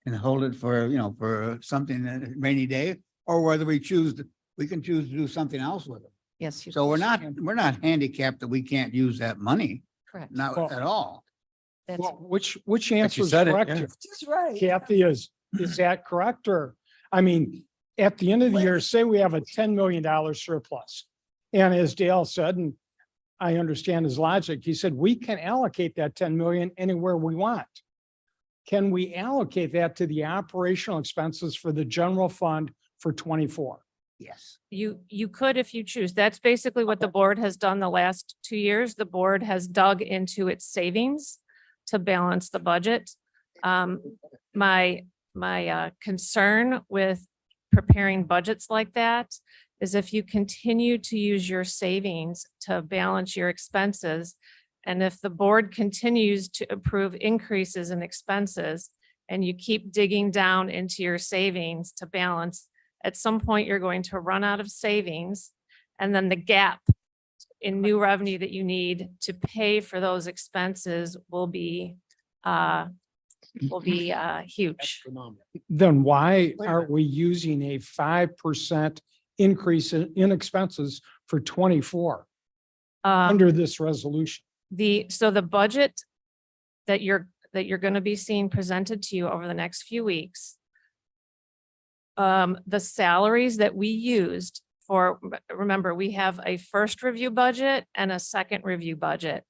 and hold it for, for something that rainy day, or whether we can choose to do something else with it. Yes. you- So we're not handicapped that we can't use that money, Correct. not Well- at all. That's, Well, which answer is said it, correct? yeah. here? Just right. Kathy, is that correct? Or, I mean, at the end of the year, say we have a $10 million surplus. And as Dale said, and I understand his logic, he said, we can allocate that 10 million anywhere we want. Can we allocate that to the operational expenses for the general fund for 24? Yes. You could if you choose. That's basically what the board has done the last 2 years. The board has dug into its savings to balance the budget. My concern with preparing budgets like that is if you continue to use your savings to balance your expenses, and if the board continues to approve increases in expenses and you keep digging down into your savings to balance, at some point you're going to run out of savings, and then the gap in new revenue that you need to pay for those expenses will be huge. Then why aren't we using a 5% increase in expenses for 24 under this resolution? So the budget that you're going to be seeing presented to you over the next few weeks, the salaries that we used for, remember, we have a first review budget and a second review budget.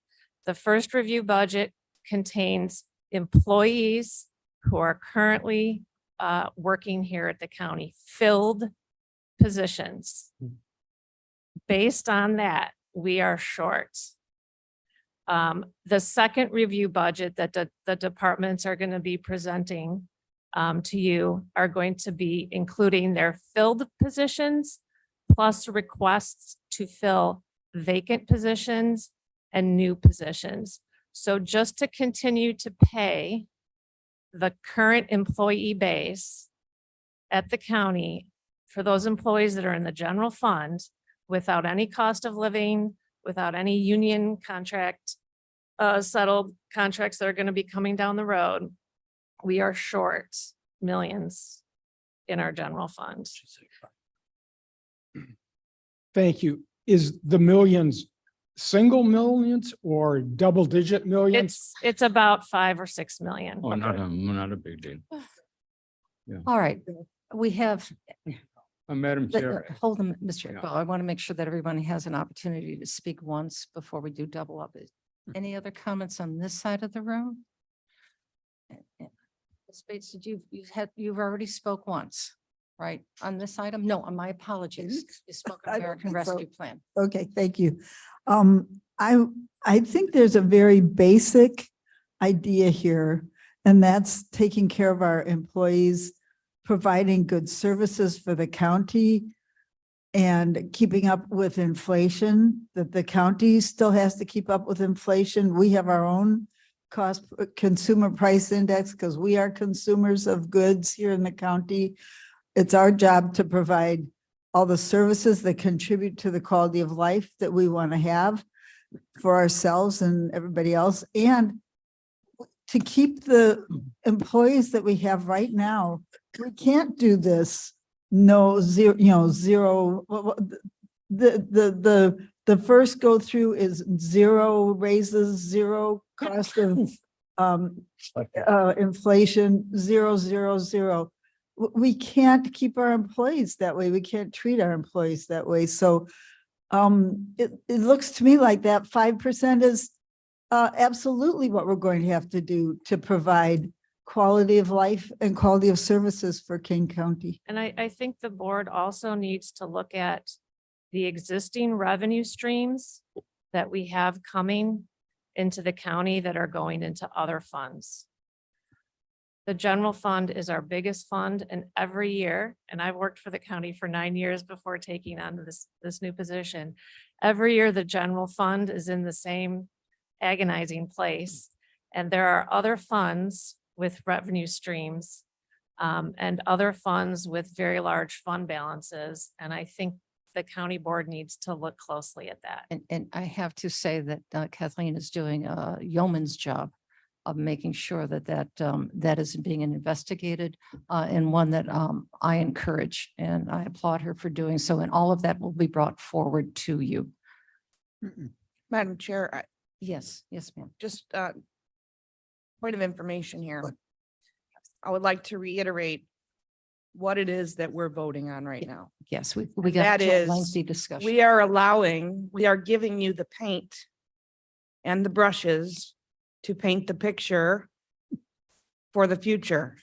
The first review budget contains employees who are currently working here at the county, filled positions. Based on that, we are short. The second review budget that the departments are going to be presenting to you are going to be including their filled positions plus requests to fill vacant positions and new positions. So just to continue to pay the current employee base at the county for those employees that are in the general fund without any cost of living, without any union contract, settled contracts that are going to be coming down the road, we are short millions in our general fund. Thank you. Is the millions single millions or double digit millions? It's about 5 or 6 million. Oh, not a big deal. All right, we have, Madam Chair. hold on, Mr. Yeah. Iqbal, I want to make sure that everyone has an opportunity to speak once before we do double up. Any other comments on this side of the room? Ms. Bates, you've already spoke once, right, on this item? No, my apologies. You spoke on I don't American think so. Rescue Plan. Okay, thank you. I think there's a very basic idea here, and that's taking care of our employees, providing good services for the county, and keeping up with inflation, that the county still has to keep up with inflation. We have our own consumer price index because we are consumers of goods here in the county. It's our job to provide all the services that contribute to the quality of life that we want to have for ourselves and everybody else, and to keep the employees that we have right now. We can't do this. Zero. The first go through is 0 raises, 0 cost of inflation, 0. We can't keep our employees that way. We can't treat our employees that way. So it looks to me like that 5% is absolutely what we're going to have to do to provide quality of life and quality of services for Kane County. And I think the board also needs to look at the existing revenue streams that we have coming into the county that are going into other funds. The general fund is our biggest fund, and every year, and I've worked for the county for 9 years before taking on this new position. Every year, the general fund is in the same agonizing place. And there are other funds with revenue streams and other funds with very large fund balances. And I think the county board needs to look closely at that. And I have to say that Kathleen is doing a yeoman's job of making sure that is being investigated and one that I encourage, and I applaud her for doing so. And all of that will be brought forward to you. Madam Chair, Yes, ma'am. just point of information here. I would like to reiterate what it is that we're voting on right now. Yes, we And got that into a is, lengthy discussion. we are giving you the paint and the brushes to paint the picture for the future.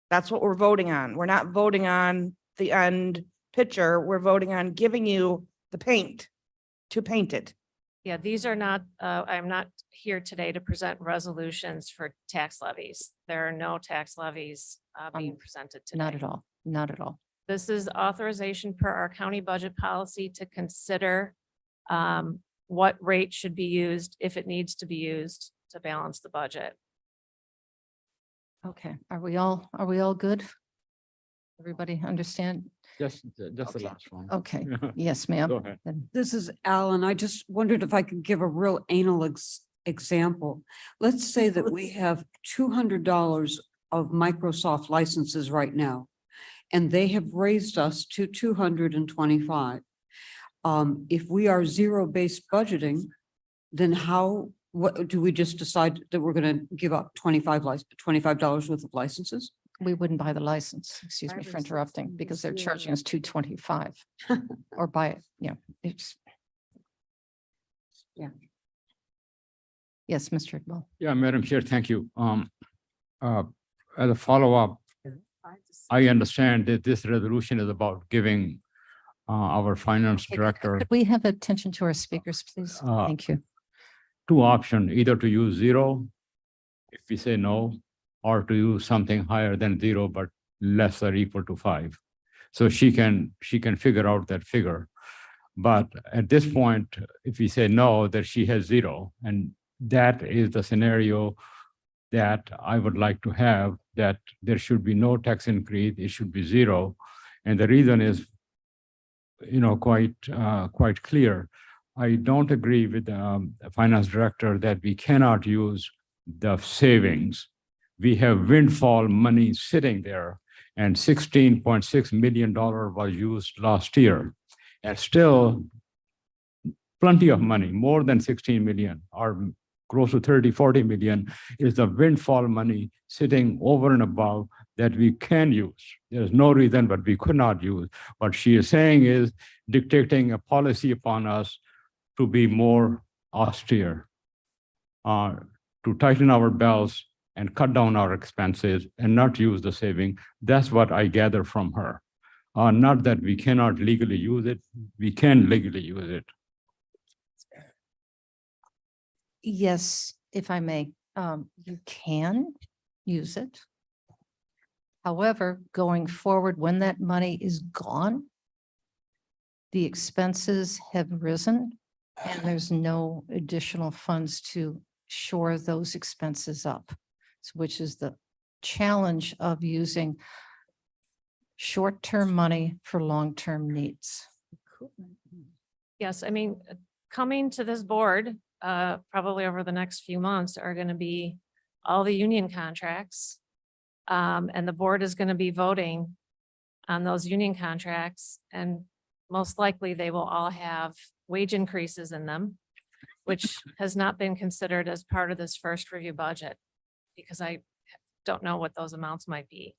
That's what we're voting on. We're not voting on the end picture, we're voting on giving you the paint to paint it. Yeah, these are not, I'm not here today to present resolutions for tax levies. There are no tax levies being presented today. Not at all, not at all. This is authorization per our county budget policy to consider what rate should be used if it needs to be used to balance the budget. Okay, are we all good? Everybody understand? Just the Okay. last one. Okay, yes, ma'am. Go ahead. Then This is Alan. I just wondered if I could give a real anal example. Let's say that we have $200 of Microsoft licenses right now, and they have raised us to 225. If we are zero-based budgeting, then what do we just decide that we're gonna give up $25 worth of licenses? we wouldn't buy the license, excuse me for interrupting, because they're charging us $225 or buy it, yeah. It's. Yeah. Yes, Mr. Iqbal. Yeah, Madam Chair, thank you. As a follow-up, I understand that this resolution is about giving our finance director Could we have attention to our speakers, please? Thank you. two options, either to use zero, if we say no, or to use something higher than zero, but less or equal to 5. So she can figure out that figure. But at this point, if we say no, that she has 0, and that is the scenario that I would like to have, that there should be no tax increase, it should be 0. And the reason is, quite clear. I don't agree with the finance director that we cannot use the savings. We have windfall money sitting there, and $16.6 million was used last year. And still plenty of money, more than 16 million or close to 30, 40 million is the windfall money sitting over and above that we can use. There's no reason, but we could not use. What she is saying is dictating a policy upon us to be more austere, to tighten our belts and cut down our expenses and not use the saving. That's what I gather from her. Not that we cannot legally use it, we can legally use it. Yes, if I may, you can use it. However, going forward, when that money is gone, the expenses have risen and there's no additional funds to shore those expenses up, which is the challenge of using short-term money for long-term needs. Yes, I mean, coming to this board, probably over the next few months are going to be all the union contracts. And the board is going to be voting on those union contracts, and most likely they will all have wage increases in them, which has not been considered as part of this first review budget, because I don't know what those amounts might be.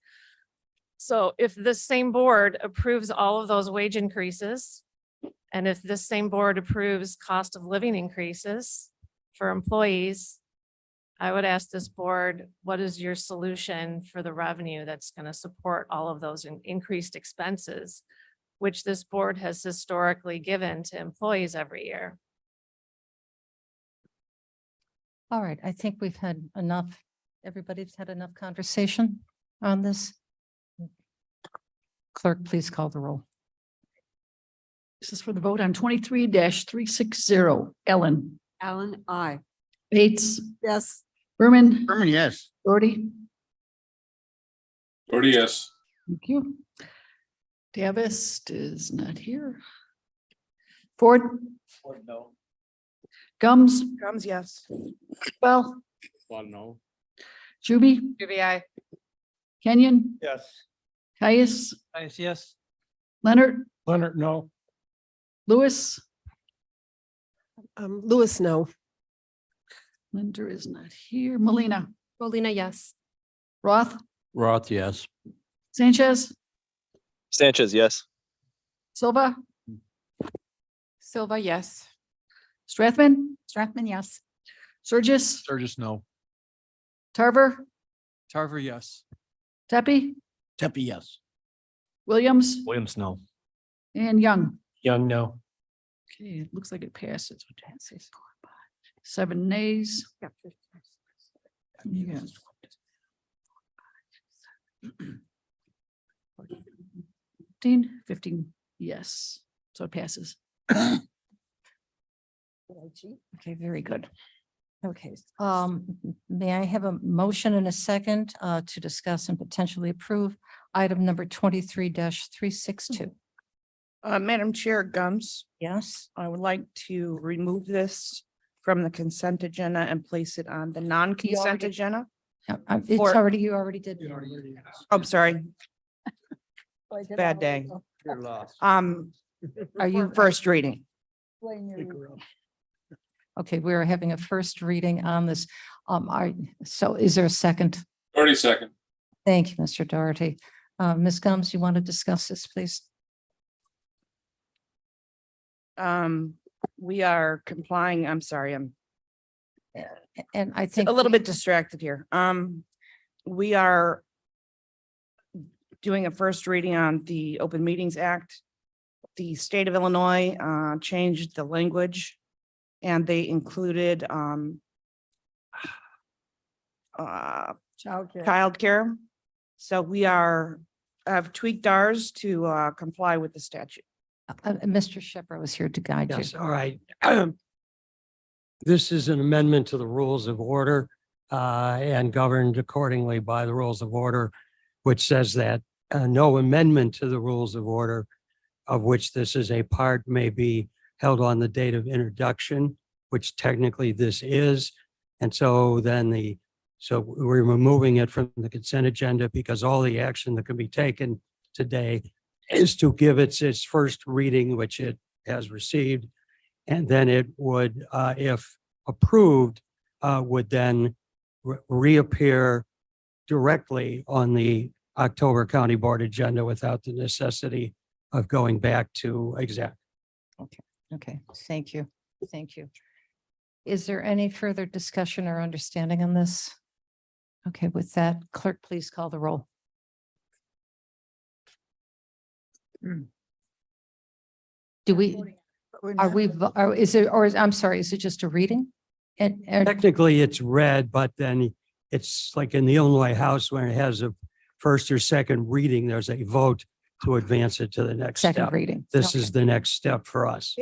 So if this same board approves all of those wage increases, and if this same board approves cost of living increases for employees, I would ask this board, what is your solution for the revenue that's going to support all of those increased expenses, which this board has historically given to employees every year? All right, I think we've had enough, everybody's had enough conversation on this. Clerk, please call the roll. This is for the vote on 23-360. Ellen. Alan, aye. Bates. Yes. Berman. Berman, yes. Doherty. Already, yes. Thank you. Davis is not here. Ford. No. Gums. Gums, yes. Well, Well, no. Juby. Juby, aye. Kenyon. Yes. Caius. Yes. Leonard. Leonard, no. Lewis. Lewis, no. Linder is not here. Molina. Molina, yes. Roth. Roth, yes. Sanchez. Sanchez, yes. Silva. Silva, yes. Strathman. Strathman, yes. Surges. Sturgis, no. Tarver. Tarver, yes. Tepe. Tepe, yes. Williams Williams, no. and Young. Young, no. Okay, it looks like it passes. 7 nays. Yeah. 15, yes, so it passes. Okay, very good. Okay, may I have a motion and a second to discuss and potentially approve item number 23-362? Madam Chair Gums, Yes, I would like to remove this from the consent agenda and place it on the non-consent already- agenda. it's For- already, you already did. I'm sorry. Bad day. Are you First reading. Okay, we're having a first reading on this. So is there a second? Already second. Thank you, Mr. Doherty. Ms. Gums, you want to discuss this, please? We are complying, I'm sorry, I'm And I think a little bit distracted here. We are doing a first reading on the Open Meetings Act. The state of Illinois changed the language and they included childcare. So we have tweaked ours to comply with the statute. Mr. Shepherd was here to guide you. Yes, all right. This is an amendment to the rules of order and governed accordingly by the rules of order, which says that no amendment to the rules of order of which this is a part may be held on the date of introduction, which technically this is. And so then so we're removing it from the consent agenda because all the action that can be taken today is to give its first reading, which it has received. And then it would, if approved, would then reappear directly on the October County Board agenda without the necessity of going back to exec. Okay, thank you. Thank you. Is there any further discussion or understanding on this? Okay, with that, clerk, please call the roll. Do we, is it just a reading? And Technically, it's read, but then it's like in the Illinois House when it has a first or second reading, there's a vote to advance it to the next second step. reading. This is the next step for us.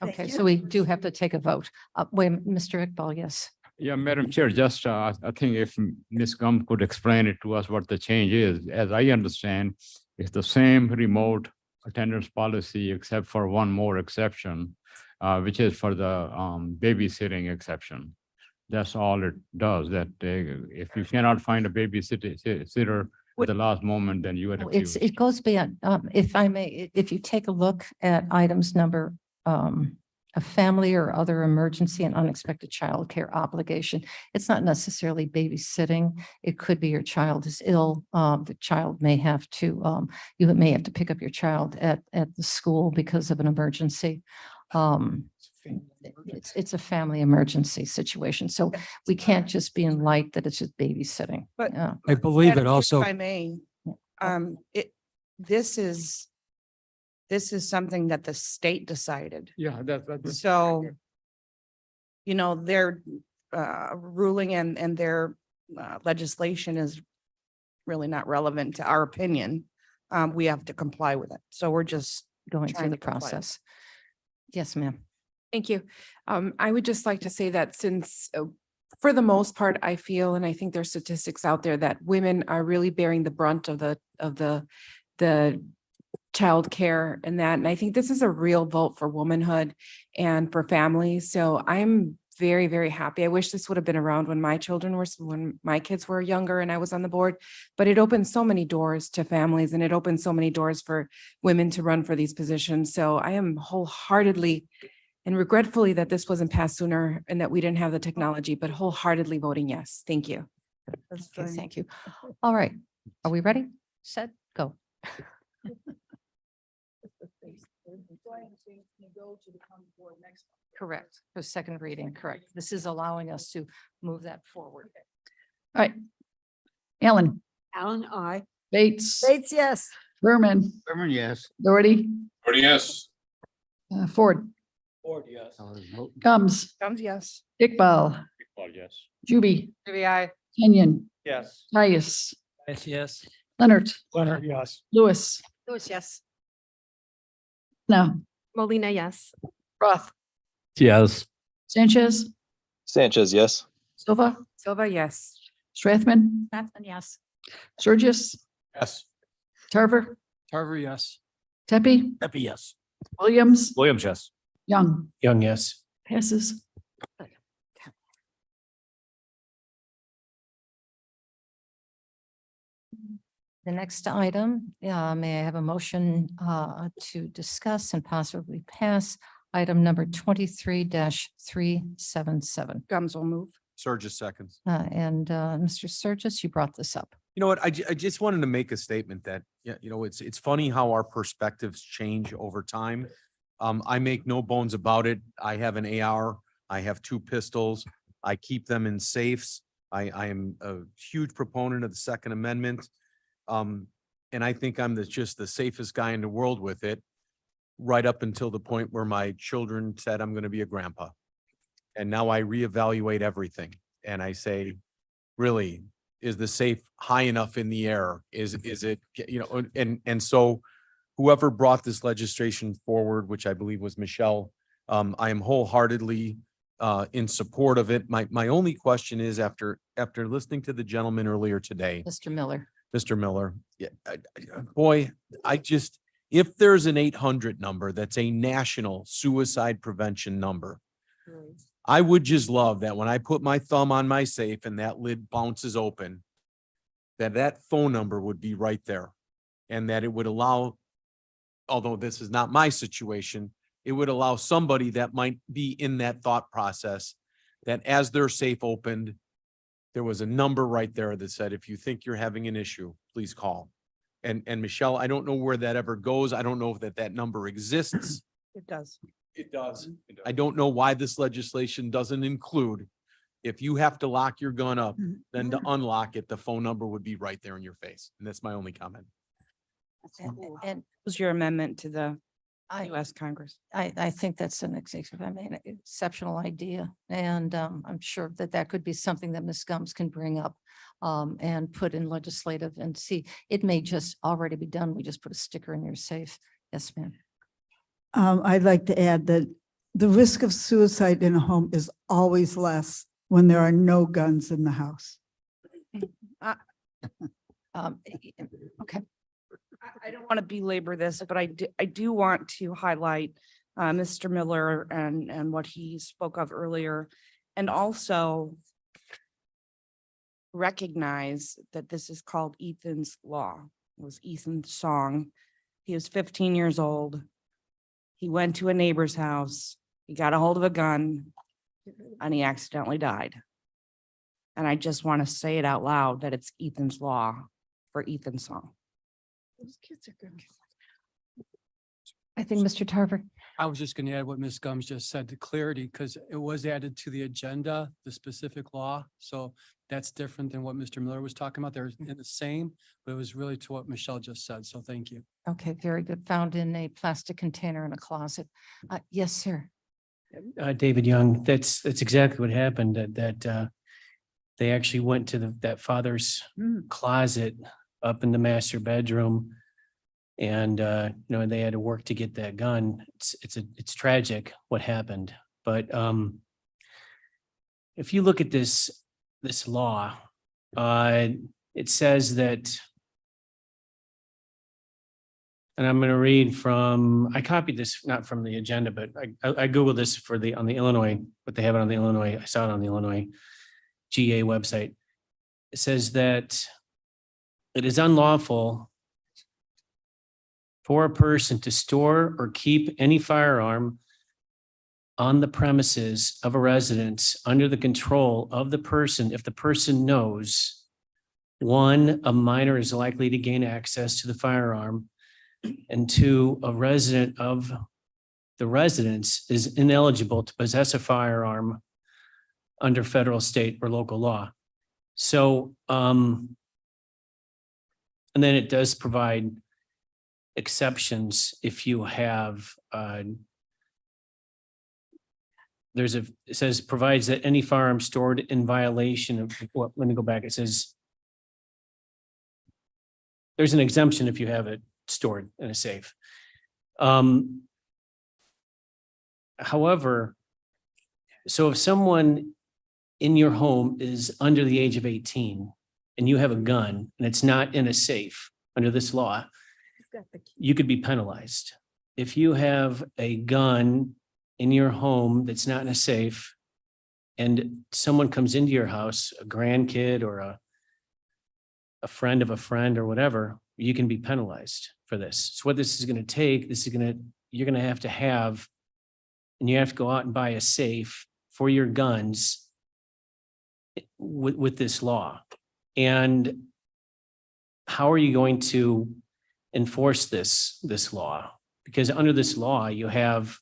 Okay, so we do have to take a vote. Wait, Mr. Iqbal, yes. Yeah, Madam Chair, just I think if Ms. Gum could explain it to us what the change is, as I understand, it's the same remote attendance policy except for one more exception, which is for the babysitting exception. That's all it does, that if you cannot find a babysitter at the last moment, then you would excuse. It goes beyond, if I may, if you take a look at items number, a family or other emergency and unexpected childcare obligation, it's not necessarily babysitting. It could be your child is ill. The child may have to, you may have to pick up your child at the school because of an emergency. It's a family emergency situation. So we can't just be in light that it's just babysitting. But I believe it Madam Chair, also. If I may, this is something that the state decided. Yeah, that's. So, their ruling and their legislation is really not relevant to our opinion. We have to comply with it. So we're just Going through trying the to comply. process. Yes, ma'am. Thank you. I would just like to say that since, for the most part, I feel, and I think there's statistics out there that women are really bearing the brunt of the childcare and that. And I think this is a real vote for womanhood and for families. So I'm very, very happy. I wish this would have been around when when my kids were younger and I was on the board, but it opened so many doors to families and it opened so many doors for women to run for these positions. So I am wholeheartedly and regretfully that this wasn't passed sooner and that we didn't have the technology, but wholeheartedly voting yes. Thank you. Okay, thank you. All right. Are we ready? Set, go. Correct. For second reading, correct. This is allowing us to move that forward. All right. Alan. Alan, I. Bates. Bates, yes. Berman, Berman, yes. Doherty, yes. Ford, Ford, yes. Gums, Thumbs yes. Iqbal, Yes. Juby, I. Kenyon, Yes. Tyus, Yes. Leonard, Leonard, yes. Lewis. Lewis, yes. No, Molina, yes. Roth, Yes. Sanchez, Sanchez, yes. Silva, Silva, yes. Strathman, Strathman, yes. Surges, Yes. Tarver, Tarver, yes. Tepe, Happy, yes. Williams, Williams, yes. Young, Young, yes. passes. The next item, may I have a motion to discuss and possibly pass item number 23-377. Gums will move. Surges seconds. And Mr. Surges, you brought this up. You know what? I just wanted to make a statement that, yeah, you know, it's funny how our perspectives change over time. I make no bones about it. I have an AR. I have 2 pistols. I keep them in safes. I am a huge proponent of the Second Amendment. And I think I'm just the safest guy in the world with it, right up until the point where my children said I'm going to be a grandpa. And now I reevaluate everything. And I say, really, is the safe high enough in the air? Is it, you know, and so whoever brought this legislation forward, which I believe was Michelle, I am wholeheartedly in support of it. My only question is, after listening to the gentleman earlier today, Mr. Miller. Mr. Miller, yeah, boy, if there's an 800 number that's a national suicide prevention number, I would just love that when I put my thumb on my safe and that lid bounces open, that phone number would be right there. And that it would allow, although this is not my situation, it would allow somebody that might be in that thought process that as their safe opened, there was a number right there that said, if you think you're having an issue, please call. And Michelle, I don't know where that ever goes. I don't know if that number exists. It does. It does. I don't know why this legislation doesn't include, if you have to lock your gun up, then to unlock it, the phone number would be right there in your face. And that's my only comment. And Was your amendment to the I, US Congress? I think that's an exceptional idea. And I'm sure that could be something that Ms. Gums can bring up and put in legislative and see. It may just already be done. We just put a sticker in your safe. Yes, ma'am. I'd like to add that the risk of suicide in a home is always less when there are no guns in the house. Okay. I don't want to belabor this, but I do want to highlight Mr. Miller and what he spoke of earlier, and also recognize that this is called Ethan's Law. It was Ethan's song. He was 15 years old. He went to a neighbor's house. He got a hold of a gun and he accidentally died. And I just want to say it out loud that it's Ethan's Law for Ethan's song. Those kids are good. I think Mr. Tarver. I was just going to add what Ms. Gums just said to clarity, because it was added to the agenda, the specific law. So that's different than what Mr. Miller was talking about. They're in the same, but it was really to what Michelle just said. So thank you. Okay, very good. Found in a plastic container in a closet. Yes, sir. David Young, that's exactly what happened, that they actually went to that father's closet up in the master bedroom. And, they had to work to get that gun. It's tragic what happened. But if you look at this law, it says that, and I'm going to read from, I copied this, not from the agenda, but I Googled this on the Illinois, but they have it on the Illinois, I saw it on the Illinois GA website. It says that it is unlawful for a person to store or keep any firearm on the premises of a residence under the control of the person if the person knows, one, a minor is likely to gain access to the firearm, and two, a resident of the residence is ineligible to possess a firearm under federal, state, or local law. So, and then it does provide exceptions if you have, it says provides that any firearm stored in violation of, well, let me go back. It says there's an exemption if you have it stored in a safe. However, so if someone in your home is under the age of 18 and you have a gun and it's not in a safe under this law, you could be penalized. If you have a gun in your home that's not in a safe and someone comes into your house, a grandkid or a friend of a friend or whatever, you can be penalized for this. So what this is going to take, you're going to have, and you have to go out and buy a safe for your guns with this law. And how are you going to enforce this law? Because under this law, you have,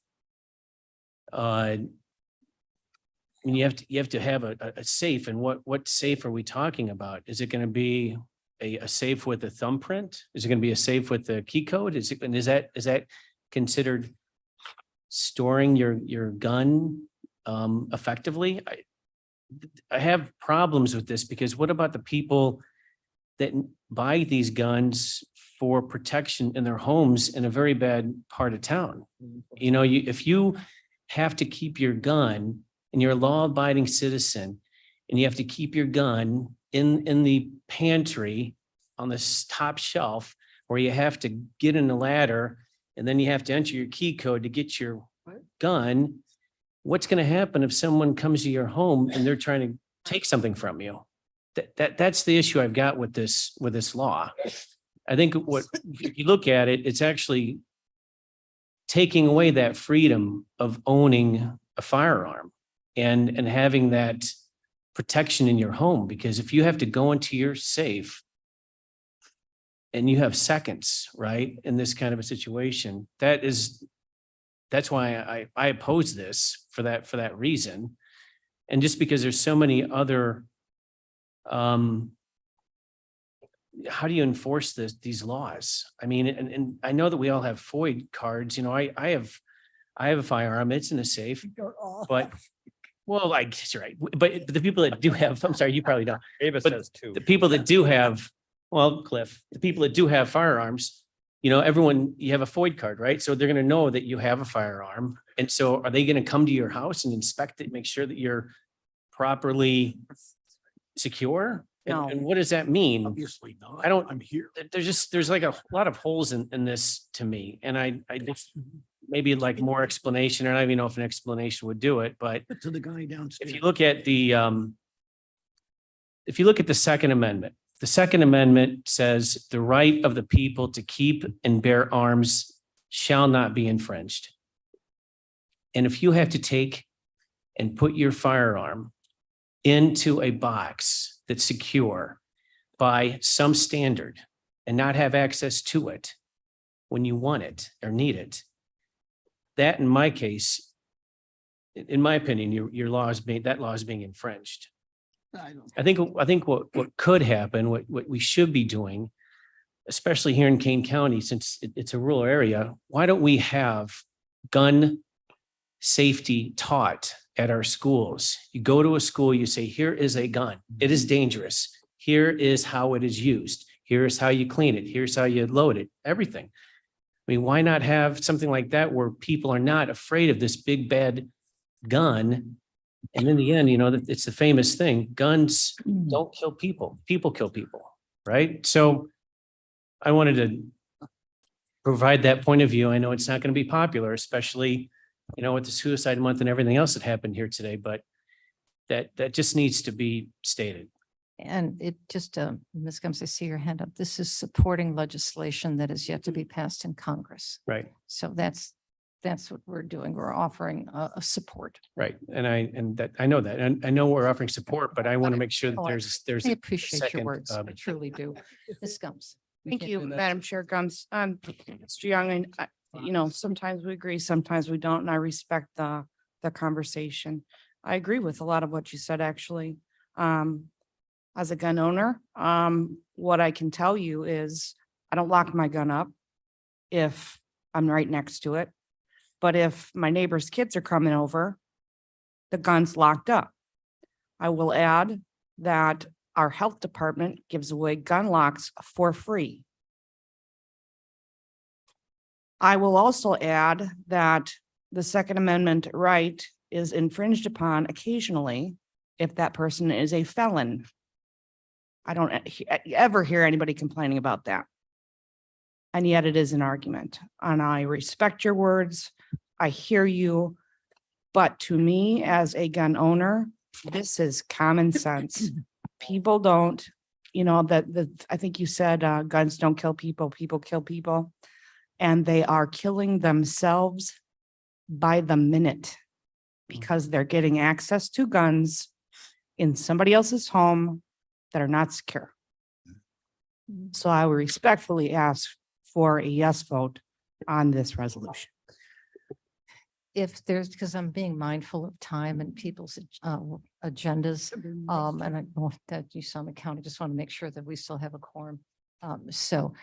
you have to have a safe. And what safe are we talking about? Is it going to be a safe with a thumbprint? Is it going to be a safe with the key code? Is that considered storing your gun effectively? I have problems with this because what about the people that buy these guns for protection in their homes in a very bad part of town? You know, if you have to keep your gun and you're a law-abiding citizen and you have to keep your gun in the pantry on the top shelf, or you have to get in a ladder and then you have to enter your key code to get your gun, what's going to happen if someone comes to your home and they're trying to take something from you? That's the issue I've got with this law. I think if you look at it, it's actually taking away that freedom of owning a firearm and having that protection in your home. Because if you have to go into your safe and you have seconds, right, in this kind of a situation, that's why I oppose this for that reason. And just because there's so many other, how do you enforce these laws? I mean, and I know that we all have FOID cards. You know, I have a firearm. It's in a safe, but well, I guess you're right. But the people that do have, I'm sorry, you probably don't. Davis But has two. the people that do have, well, Cliff, the people that do have firearms, you know, you have a FOID card, right? So they're going to know that you have a firearm. And so are they going to come to your house and inspect it, make sure that you're properly secure? No. And what does that mean? Obviously not. I don't, I'm here. there's like a lot of holes in this to me. And I just maybe like more explanation. And I don't even know if an explanation would do it, but To the guy downstairs. if you look at the Second Amendment says the right of the people to keep and bear arms shall not be infringed. And if you have to take and put your firearm into a box that's secure by some standard and not have access to it when you want it or need it, that in my case, in my opinion, your law is being infringed. I think what could happen, what we should be doing, especially here in Kane County, since it's a rural area, why don't we have gun safety taught at our schools? You go to a school, you say, here is a gun. It is dangerous. Here is how it is used. Here is how you clean it. Here's how you load it, everything. I mean, why not have something like that where people are not afraid of this big bad gun? And in the end, you know, it's the famous thing, guns don't kill people, people kill people, right? So I wanted to provide that point of view. I know it's not going to be popular, especially, you know, with the suicide month and everything else that happened here today, but that just needs to be stated. And it just, Ms. Gumbs, I see your hand up. This is supporting legislation that is yet to be passed in Congress. Right. So that's what we're doing. We're offering a support. Right. And I know that, and I know we're offering support, but I want to make sure that Oh, there's I a appreciate your second, words. I truly do. Ms. Gumbs. Thank you, Madam Chair Gums. Mr. Young, and you know, sometimes we agree, sometimes we don't, and I respect the conversation. I agree with a lot of what you said, actually. As a gun owner, what I can tell you is I don't lock my gun up. if I'm right next to it. But if my neighbor's kids are coming over, the gun's locked up. I will add that our health department gives away gun locks for free. I will also add that the Second Amendment right is infringed upon occasionally if that person is a felon. I don't ever hear anybody complaining about that. And yet it is an argument, and I respect your words. I hear you. But to me, as a gun owner, this is common sense. People don't, I think you said, guns don't kill people, people kill people. And they are killing themselves by the minute because they're getting access to guns in somebody else's home that are not secure. So I would respectfully ask for a yes vote on this resolution. If there's, because I'm being mindful of time and people's agendas, and I know that you saw the county, just want to make sure that we still have a quorum. So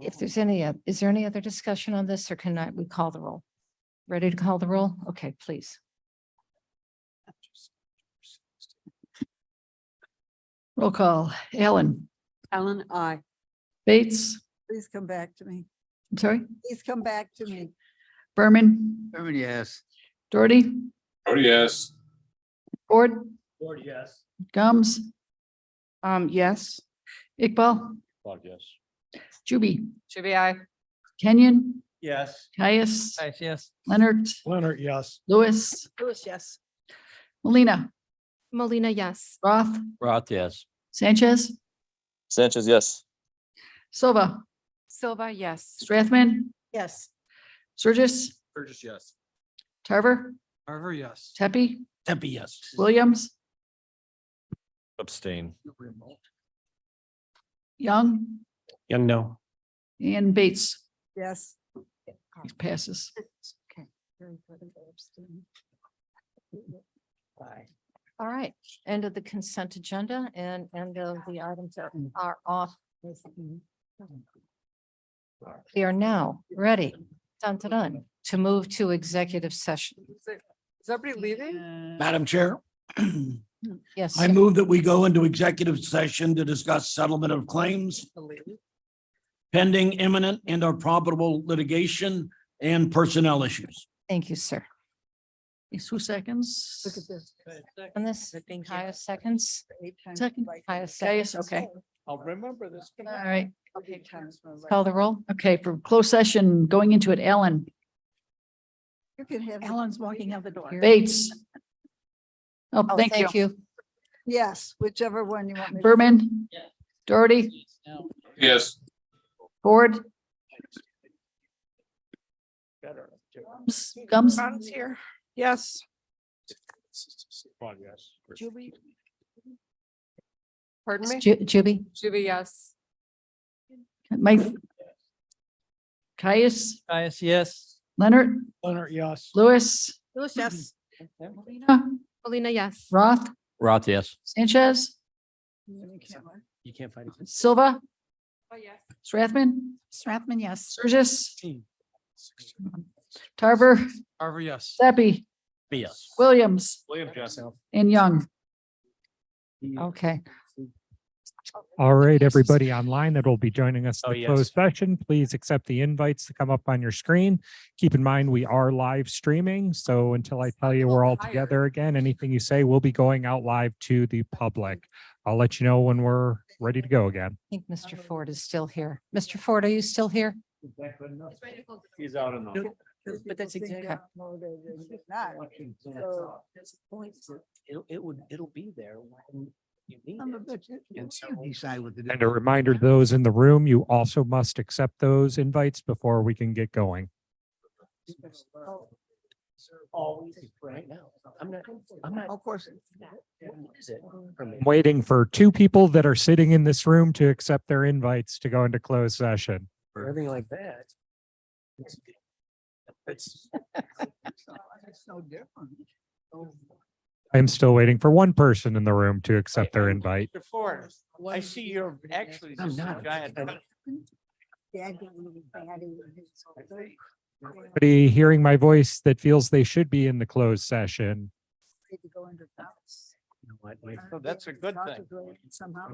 if there's any, is there any other discussion on this, or can we call the roll? Ready to call the roll? Okay, please. Roll call. Allen, Ellen, I. Bates, Please come back to me. I'm sorry, Please come back to me. Berman, Berman, yes. Doherty, Oh, yes. Ford, Yes. Gums, Yes. Iqbal, Yes. Juby, Should be I. Kenyon, Yes. Caius, Yes. Leonard, Leonard, yes. Lewis, Lewis, yes. Molina, Molina, yes. Roth, Roth, yes. Sanchez, Sanchez, yes. Silva, Silva, yes. Strathman, Yes. Surges, Burgess, yes. Tarver, Carver, yes. Tepe, Tempe, yes. Williams, Abstain. Young, Young, no. and Bates. Yes. Passes. Okay. All right, end of the consent agenda and end of the items that are off. We are now ready, to move to executive session. Is everybody leaving? Madam Chair, Yes. I move that we go into executive session to discuss settlement of claims, pending imminent and or probable litigation and personnel issues. Thank you, sir. Is 2 seconds? Look at this. On this, Kaya seconds. Second. Kaya Caius, seconds. okay. I'll remember this. All right. Okay, Call the roll. Okay, for closed session, going into it, Allen, You can have. Alan's walking out the door. Bates. Oh, Oh, thank you. Yes, whichever one you want me. to- Berman, Doherty, Yes. Ford, Gums, Ron's here. Yes. Yes. Juby, Pardon me? Juby, Should be yes. Mike, Caius, Yes. Leonard, Leonard, yes. Lewis, Lewis, yes. Molina, Molina, yes. Roth, Roth, yes. Sanchez, You can't find it. Silva, Oh, yes. Strathman, Strathman, yes. Surges, Tarver, Carver, yes. Tepe, Yes. Williams, William, yes. and Young. okay. All right, everybody online that will be joining us Oh, in the yes. closed session, please accept the invites to come up on your screen. Keep in mind, we are live streaming, so until I tell you we're all together again, anything you say will be going out live to the public. I'll let you know when we're ready to go again. I think Mr. Ford is still here. Mr. Ford, are you still here? He's out in the. But that's exactly. It'll be there when you need And so decide what to do. And a reminder to those in the room, you also must accept those invites before we can get going. Always right now. I'm not. Of course. What is it? I'm waiting for 2 people that are sitting in this room to accept their invites to go into closed session. Or everything like that. It's. It's no different. I'm still waiting for 1 person in the room to accept their invite. Mr. Ford, I see you're actually. I'm just a not. giant. Anybody hearing my voice that feels they should be in the closed session? That's a good thing. Somehow.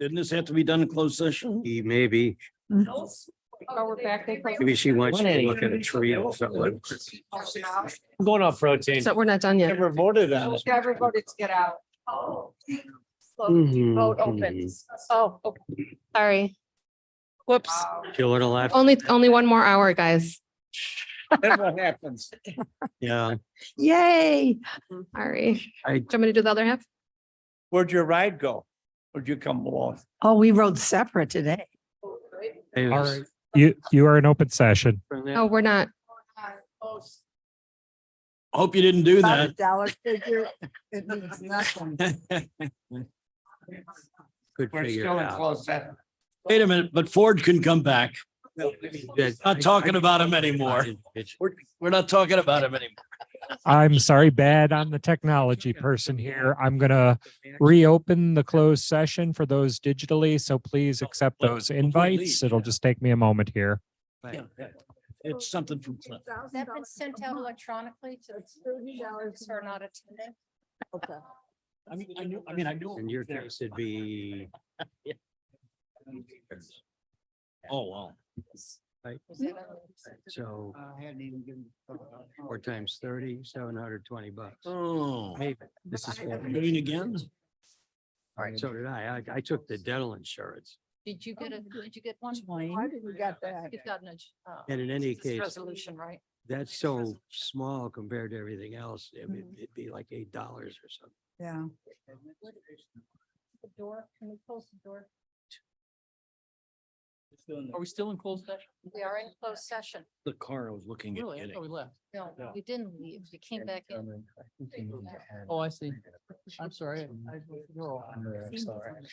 Didn't this have to be done in closed session? Maybe, Oh, we're back. maybe she wants you to look at a tree or something. I'm going off rotate. So we're not done yet. Never voted on it. Everybody voted to get out. Oh. Mhm, Vote opens. Oh, okay. Sorry. Whoops. Kill it a lot. Only one more hour, guys. Then what happens? Yeah. Yay. Sorry. Do I, you want me to do the other half? Where'd your ride go? Where'd you come along? Oh, we rode separate today. All right, you are in open session. No, we're not. Hope you didn't do About a that. dollar figure, it means nothing. Could We're figure still it in out. closed session. Wait a minute, but Ford can come back. Not talking about him anymore. We're not talking about him anymore. I'm sorry, bad on the technology person here. I'm gonna reopen the closed session for those digitally, so please accept those invites. It'll just take me a moment here. Yeah, it's something from. Has that been sent out electronically to the students who are not attending? Okay. I knew. In your case, it'd be. Oh, wow. So I hadn't even given. 4 times 30, $720. Oh. Maybe. This is. Doing again? All right, so did I. I took the dental insurance. Did you get one? Why did we get that? You've gotten And in any it's case, resolution, right? that's so small compared to everything else. It'd be like $8 or something. Yeah. The door, can we close the door? Are we still in closed session? We are in closed session. The car I was looking at Really? I getting. thought we left. No, we didn't leave. We came back in. Oh, I see. I'm sorry.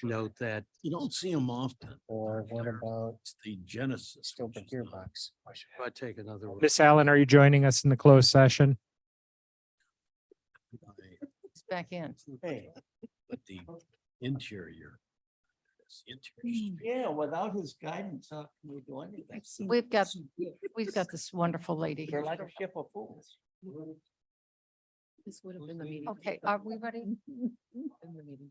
Note that. You don't see them often. Or what about It's the Genesis. gearbox? If I take another one. Miss Allen, are you joining us in the closed session? It's back in. Hey. But the interior. Interior. Yeah, without his guidance, how can we do anything? We've got this wonderful lady They're here. like a ship of fools. This would have been the meeting. Okay, are we ready? In the meeting.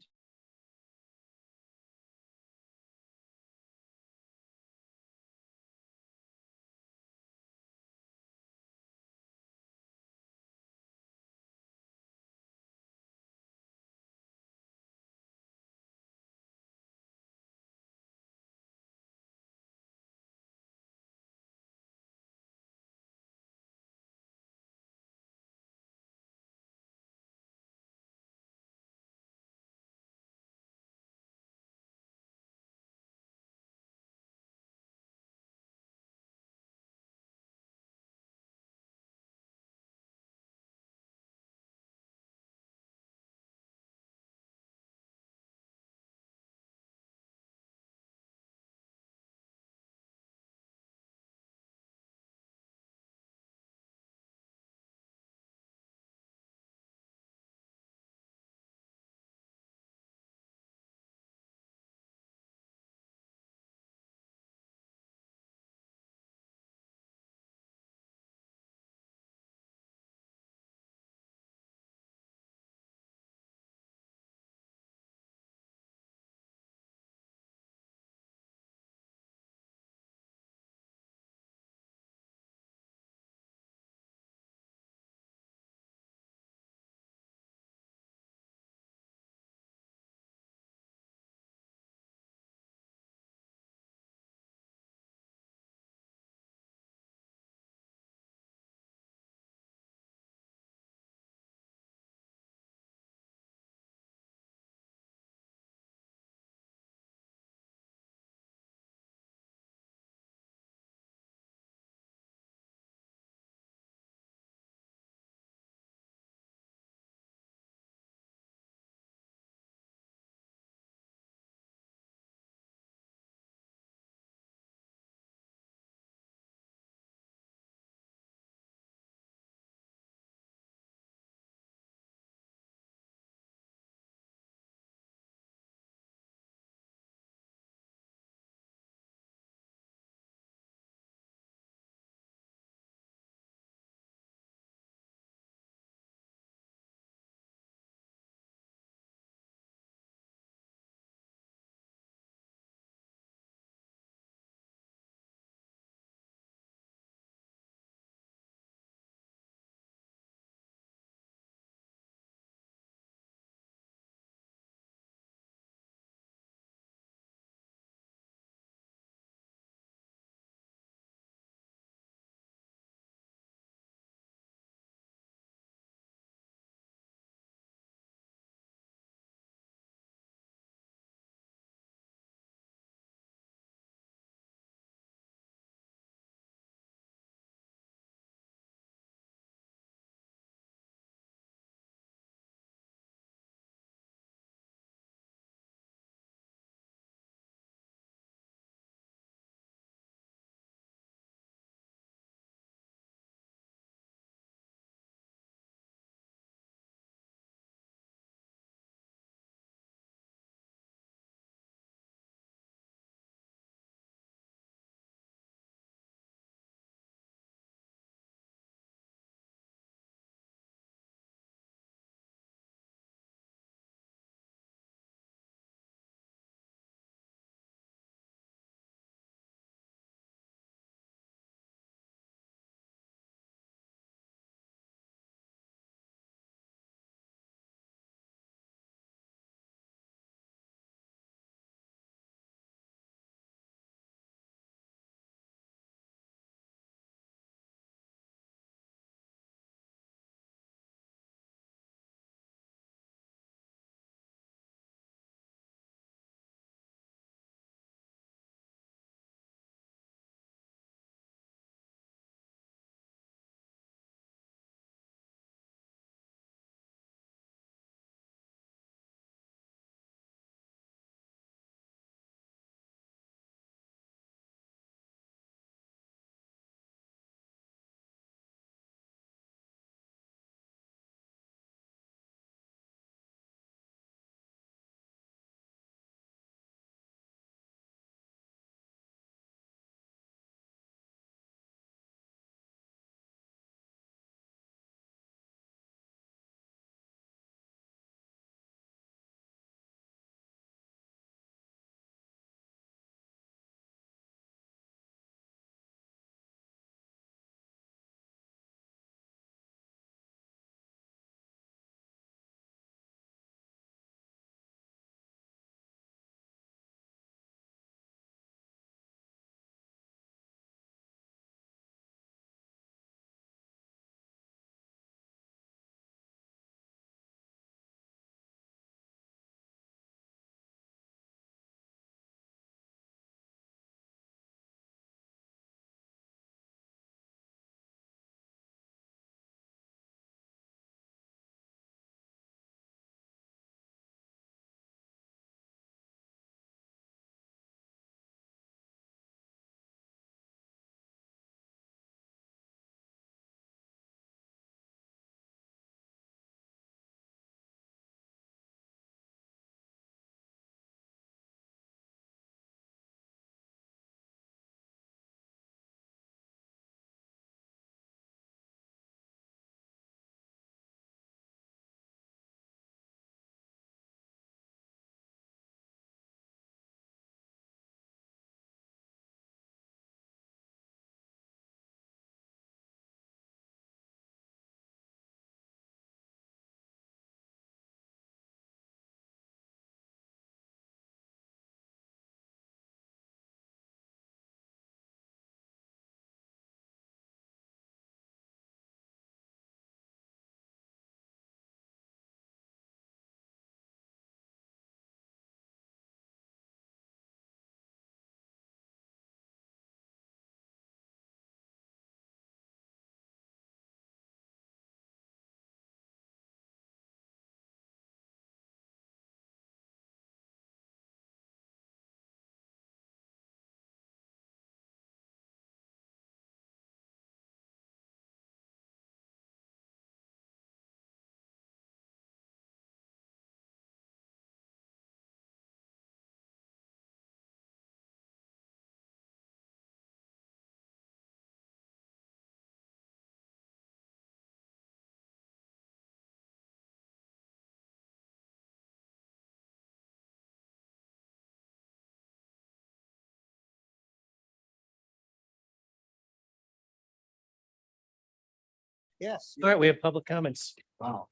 Yes. All right, we have public comments. Wow.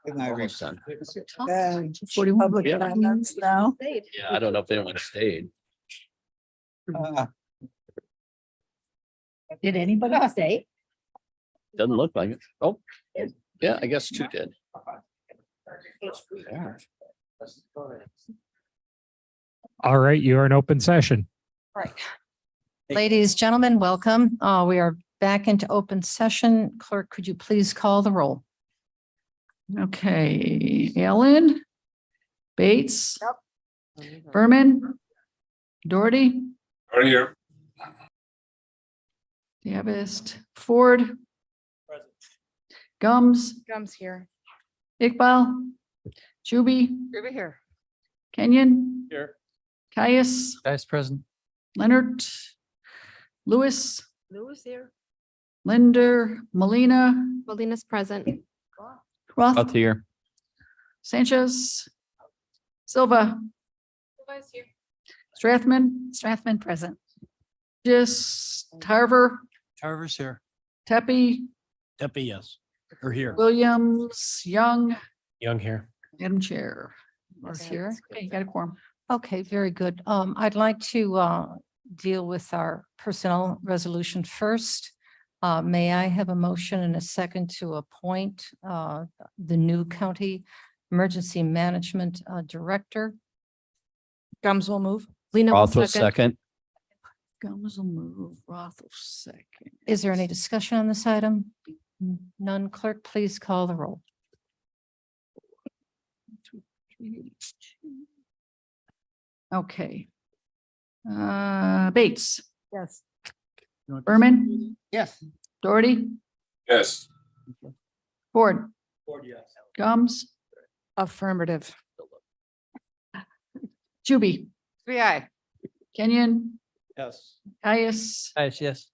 Good night, Rick. Public Yeah. comments now. Yeah, I don't know if anyone stayed. Did anybody say? Doesn't look like it. Oh, yeah, I guess two did. All right, you are in open session. Right. Ladies, gentlemen, welcome. We are back into open session. Clerk, could you please call the roll? Okay, Allen, Bates, Berman, Doherty, Right here. Davis, Ford, Gums, Gums here. Iqbal, Juby, Over here. Kenyon, Here. Caius, Vice President. Leonard, Lewis, Lewis here. Linder, Molina, Molina's present. Roth, Up here. Sanchez, Silva, Strathman present. Just Tarver, Tarver's here. Tepe, Tepe, yes. Or here. Williams, Young, Young here. Madam Chair. Is here. Okay, you got a quorum. Okay, very good. I'd like to deal with our personnel resolution first. May I have a motion and a second to appoint the new county emergency management director? Gums will move. Lena will Roth will second. second. Gums will move, Roth will second. Is there any discussion on this item? None. Clerk, please call the roll. Okay. Bates, Yes. Berman, Yes. Doherty, Yes. Ford, yes. Gums, Affirmative. Juby, VI. Kenyon, Yes. Caius, Yes.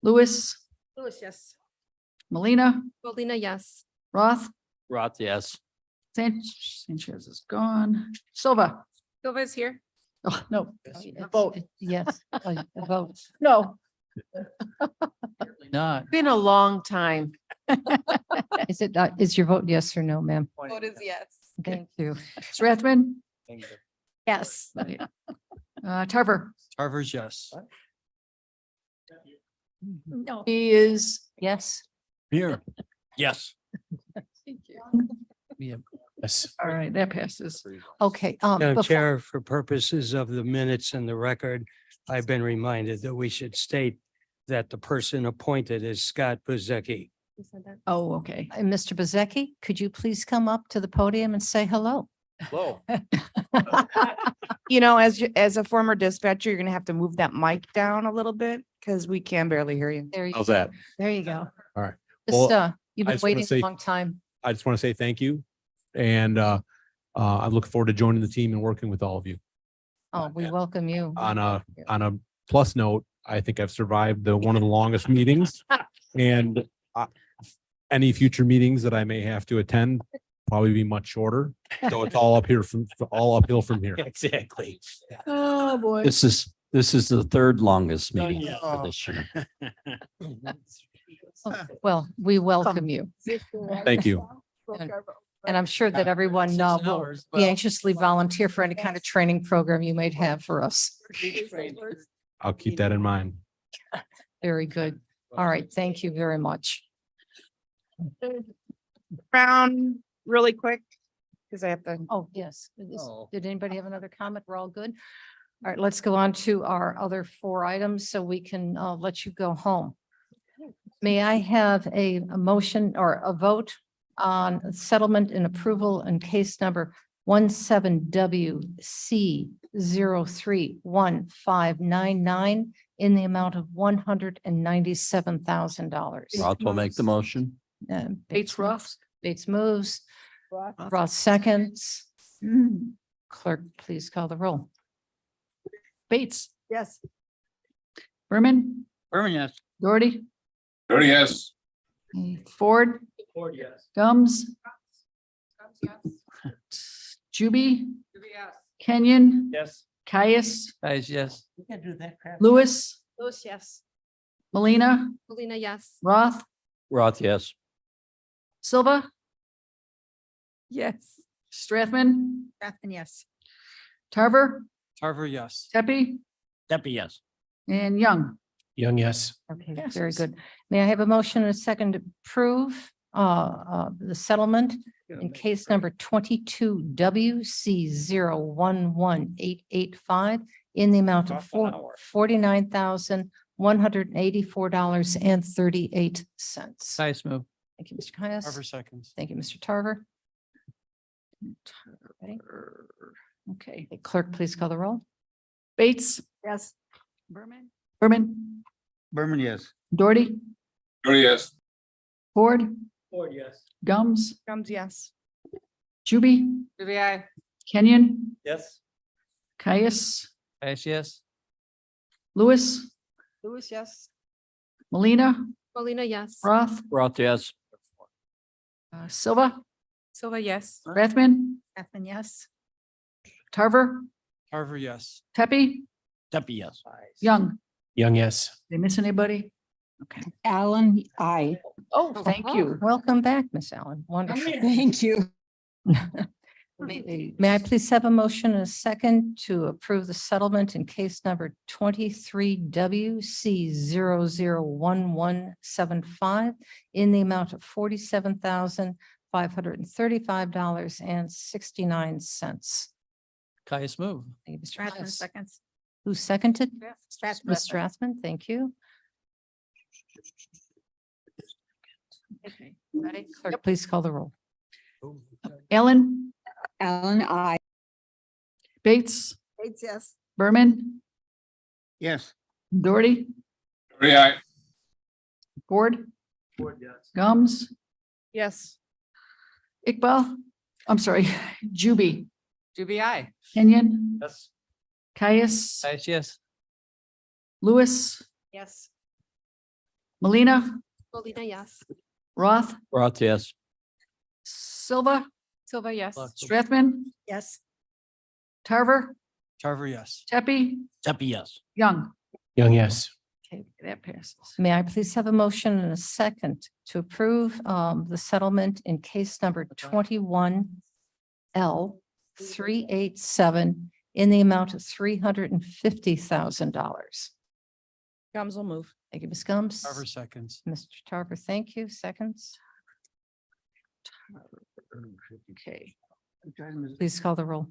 Lewis, Lewis, yes. Molina, Molina, yes. Roth, Roth, yes. Sanchez is gone. Silva. Silva's here. Oh, no. Vote. Yes, a vote. No. Not. Been a long time. Is your vote yes or no, ma'am? Vote is yes. Thank you. Strathman, Yes. Tarver. Tarver's yes. No. He is. Yes. Here. Yes. Yes. All right, that passes. Okay. Madam before- Chair, for purposes of the minutes and the record, I've been reminded that we should state that the person appointed is Scott Buzecki. Oh, okay. And Mr. Bezecki, could you please come up to the podium and say hello? Hello. You know, as a former dispatcher, you're gonna have to move that mic down a little bit because we can barely hear you. There you How's that? There you go. All right. Just, Well, you've I been just wanna waiting a say- long time. I just want to say thank you. And I look forward to joining the team and working with all of you. Oh, we welcome you. On a plus note, I think I've survived one of the longest meetings, and any future meetings that I may have to attend probably be much shorter. So it's all uphill from here. Exactly. Oh, boy. This is the third longest meeting for this year. Well, we welcome you. Thank you. And I'm sure that everyone will be anxiously volunteer for any kind of training program you might have for us. I'll keep that in mind. Very good. All right. Thank you very much. Brown, really quick, because I have to. Oh, yes. Did anybody have another comment? We're all good. All right, let's go on to our other 4 items so we can let you go home. May I have a motion or a vote on settlement and approval in case number 17WC031599 in the amount of $197,000. Roth will make the motion. Bates Roth. Bates moves. Roth seconds. Clerk, please call the roll. Bates, Yes. Berman, Berman, yes. Doherty, Yes. Ford, Ford, yes. Gums, Juby, Kenyon, Yes. Caius, Guys, yes. Lewis, Lewis, yes. Melina, Melina, yes. Roth, Roth, yes. Silva, Yes. Strathman, Strathman, yes. Tarver, Tarver, yes. Tepe, Deputy, yes. and Young. Young, yes. Okay, very Passes. good. May I have a motion and a second to approve the settlement in case number 22 WC 011-885 in the amount of $49,184.38. Caius move. Thank you, Mr. Caius. Tarver seconds. Thank you, Mr. Tarver. Ready? Okay. Clerk, please call the roll. Bates, Yes. Berman, Berman, yes. Doherty, yes. Ford, Ford, yes. Gums, Gums, yes. Juby, Juby, I. Kenyon, Yes. Caius, Caius, yes. Lewis, Lewis, yes. Melina, Melina, yes. Roth, Roth, yes. Silva, Silva, yes. Strathman, Strathman, yes. Tarver, Tarver, yes. Tepe, Deputy, yes. Young. Young, yes. Did I miss anybody? Okay. Allen, I. Oh, thank you. Welcome back, Miss Allen. Wonderful. Thank you. May I please have a motion and a second to approve the settlement in case number 23 WC 001175 in the amount of $47,535.69. Caius move. Thank you, Mr. Strathman, Caius. seconds. Who seconded? Strathman. Ms. Strathman, thank you. Okay. Ready? Clerk, please call the roll. Ellen, Allen, I. Bates, Bates, yes. Berman, Yes. Doherty, Aye. Ford, Ford, yes. Gums, Yes. Iqbal, I'm sorry, Juby, Juby, I. Kenyon, Yes. Caius, Caius, yes. Lewis, Yes. Melina, Melina, yes. Roth, Roth, yes. Silva, Silva, yes. Strathman, Yes. Tarver, Tarver, yes. Tepe, Deputy, yes. Young. Young, yes. Okay, that passes. May I please have a motion and a second to approve the settlement in case number 21L 387 in the amount of $350,000. Gums will move. Thank you, Ms. Gums. Tarver seconds. Mr. Tarver, thank you. Seconds. Okay. Please call the roll.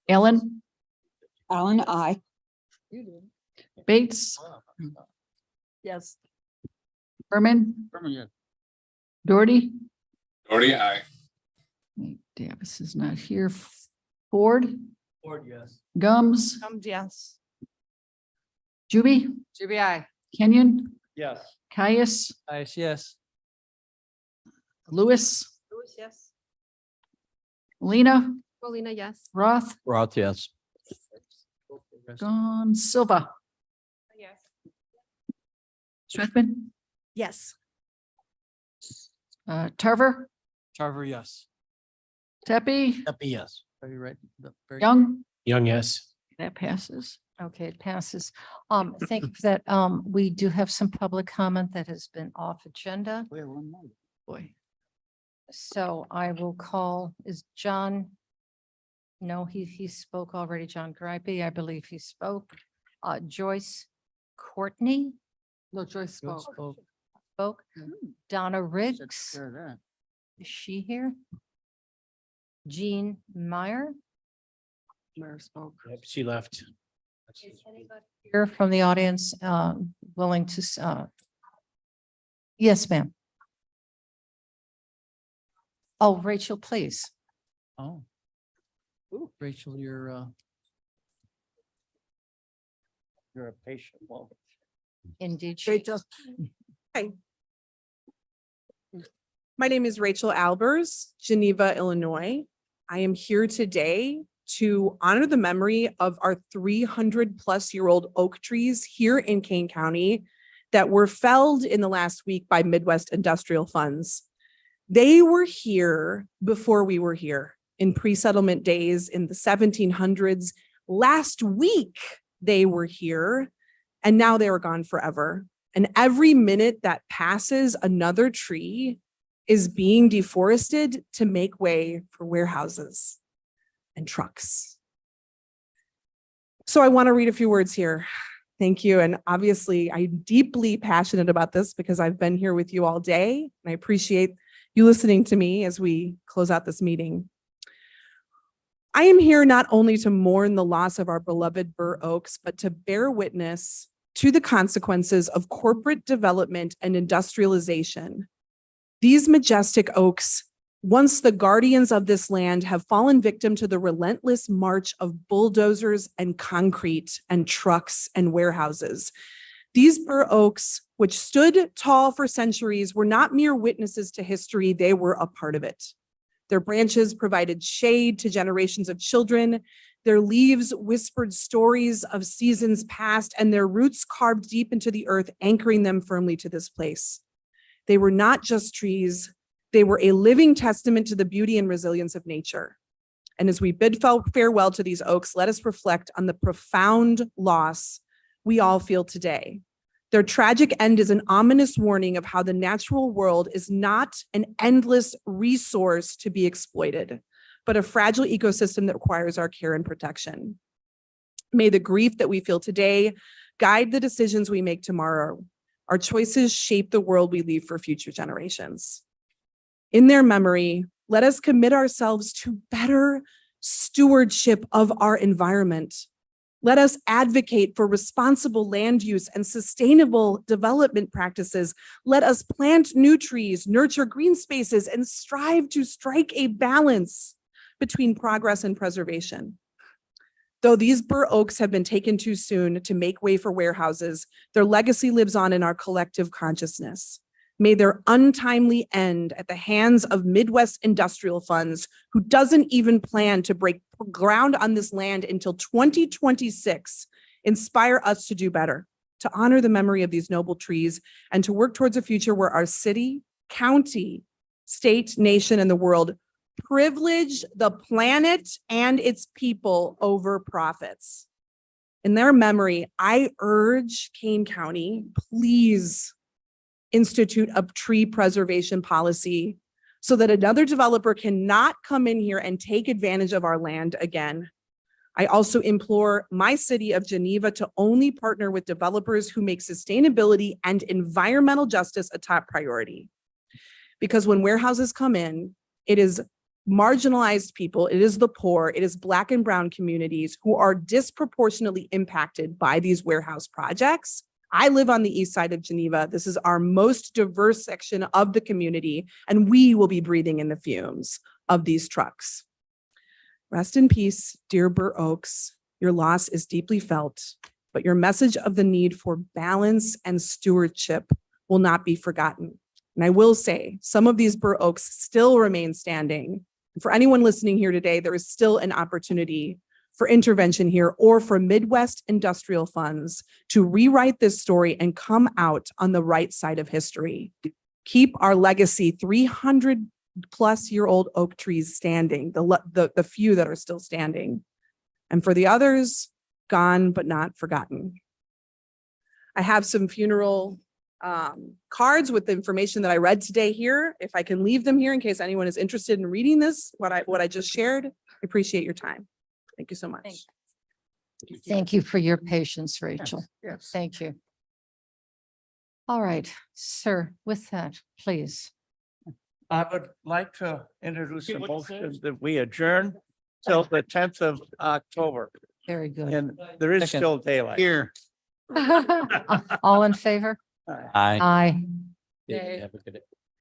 Ellen, Allen, I. Bates, Yes. Berman, Berman, yes. Doherty, Aye. Davis is not here. Ford, Ford, yes. Gums, Gums, yes. Juby, Juby, I. Kenyon, Yes. Caius, Caius, yes. Lewis, Lewis, yes. Melina, Melina, yes. Roth, Roth, yes. gone, Silva, Yes. Strathman, Yes. Tarver, Tarver, yes. Tepe, Deputy, yes. Very right. Young. Young, yes. That passes. Okay, it passes. Thank you for that. We do have some public comment that has been off agenda. We have one more. Boy. So I will call, is John? No, he spoke already. John Gripe, I believe he spoke. Joyce Courtney No, Joyce spoke. spoke. Donna Took Riggs, care of that. is she here? Jean Meyer, Mayor spoke. Yep, she left. here from the audience, willing to, yes, ma'am. Oh, Rachel, please. Oh. Rachel, you're You're a patient woman. Indeed. she Rachel. is. Hi. My name is Rachel Albers, Geneva, Illinois. I am here today to honor the memory of our 300-plus-year-old oak trees here in Kane County that were felled in the last week by Midwest Industrial Funds. They were here before we were here in pre-settlement days in the 1700s. Last week, they were here. and now they are gone forever. And every minute that passes, another tree is being deforested to make way for warehouses and trucks. So I want to read a few words here. Thank you. And obviously, I'm deeply passionate about this because I've been here with you all day. And I appreciate you listening to me as we close out this meeting. I am here not only to mourn the loss of our beloved bur oaks, but to bear witness to the consequences of corporate development and industrialization. These majestic oaks, once the guardians of this land, have fallen victim to the relentless march of bulldozers and concrete and trucks and warehouses. These bur oaks, which stood tall for centuries, were not mere witnesses to history, they were a part of it. Their branches provided shade to generations of children. Their leaves whispered stories of seasons past, and their roots carved deep into the earth, anchoring them firmly to this place. They were not just trees, they were a living testament to the beauty and resilience of nature. And as we bid farewell to these oaks, let us reflect on the profound loss we all feel today. Their tragic end is an ominous warning of how the natural world is not an endless resource to be exploited, but a fragile ecosystem that requires our care and protection. May the grief that we feel today guide the decisions we make tomorrow. Our choices shape the world we leave for future generations. In their memory, let us commit ourselves to better stewardship of our environment. Let us advocate for responsible land use and sustainable development practices. Let us plant new trees, nurture green spaces, and strive to strike a balance between progress and preservation. Though these bur oaks have been taken too soon to make way for warehouses, their legacy lives on in our collective consciousness. May their untimely end at the hands of Midwest industrial funds, who doesn't even plan to break ground on this land until 2026, inspire us to do better, to honor the memory of these noble trees, and to work towards a future where our city, county, state, nation, and the world privilege the planet and its people over profits. In their memory, I urge Kane County, please institute a tree preservation policy so that another developer cannot come in here and take advantage of our land again. I also implore my city of Geneva to only partner with developers who make sustainability and environmental justice a top priority. Because when warehouses come in, it is marginalized people, it is the poor, it is Black and brown communities who are disproportionately impacted by these warehouse projects. I live on the east side of Geneva. This is our most diverse section of the community, and we will be breathing in the fumes of these trucks. Rest in peace, dear bur oaks. Your loss is deeply felt, but your message of the need for balance and stewardship will not be forgotten. And I will say, some of these bur oaks still remain standing. For anyone listening here today, there is still an opportunity for intervention here or for Midwest industrial funds to rewrite this story and come out on the right side of history. Keep our legacy 300-plus-year-old oak trees standing, the few that are still standing. And for the others, gone but not forgotten. I have some funeral cards with the information that I read today here. If I can leave them here in case anyone is interested in reading this, what I just shared, I appreciate your time. Thank you so much. Thank you for your patience, Rachel. Yes. Thank you. All right, sir, with that, please. I would like to introduce a motion that we adjourn till the 10th of October. Very good. And there is still daylight. Here. All in favor? Aye. Aye. Have a good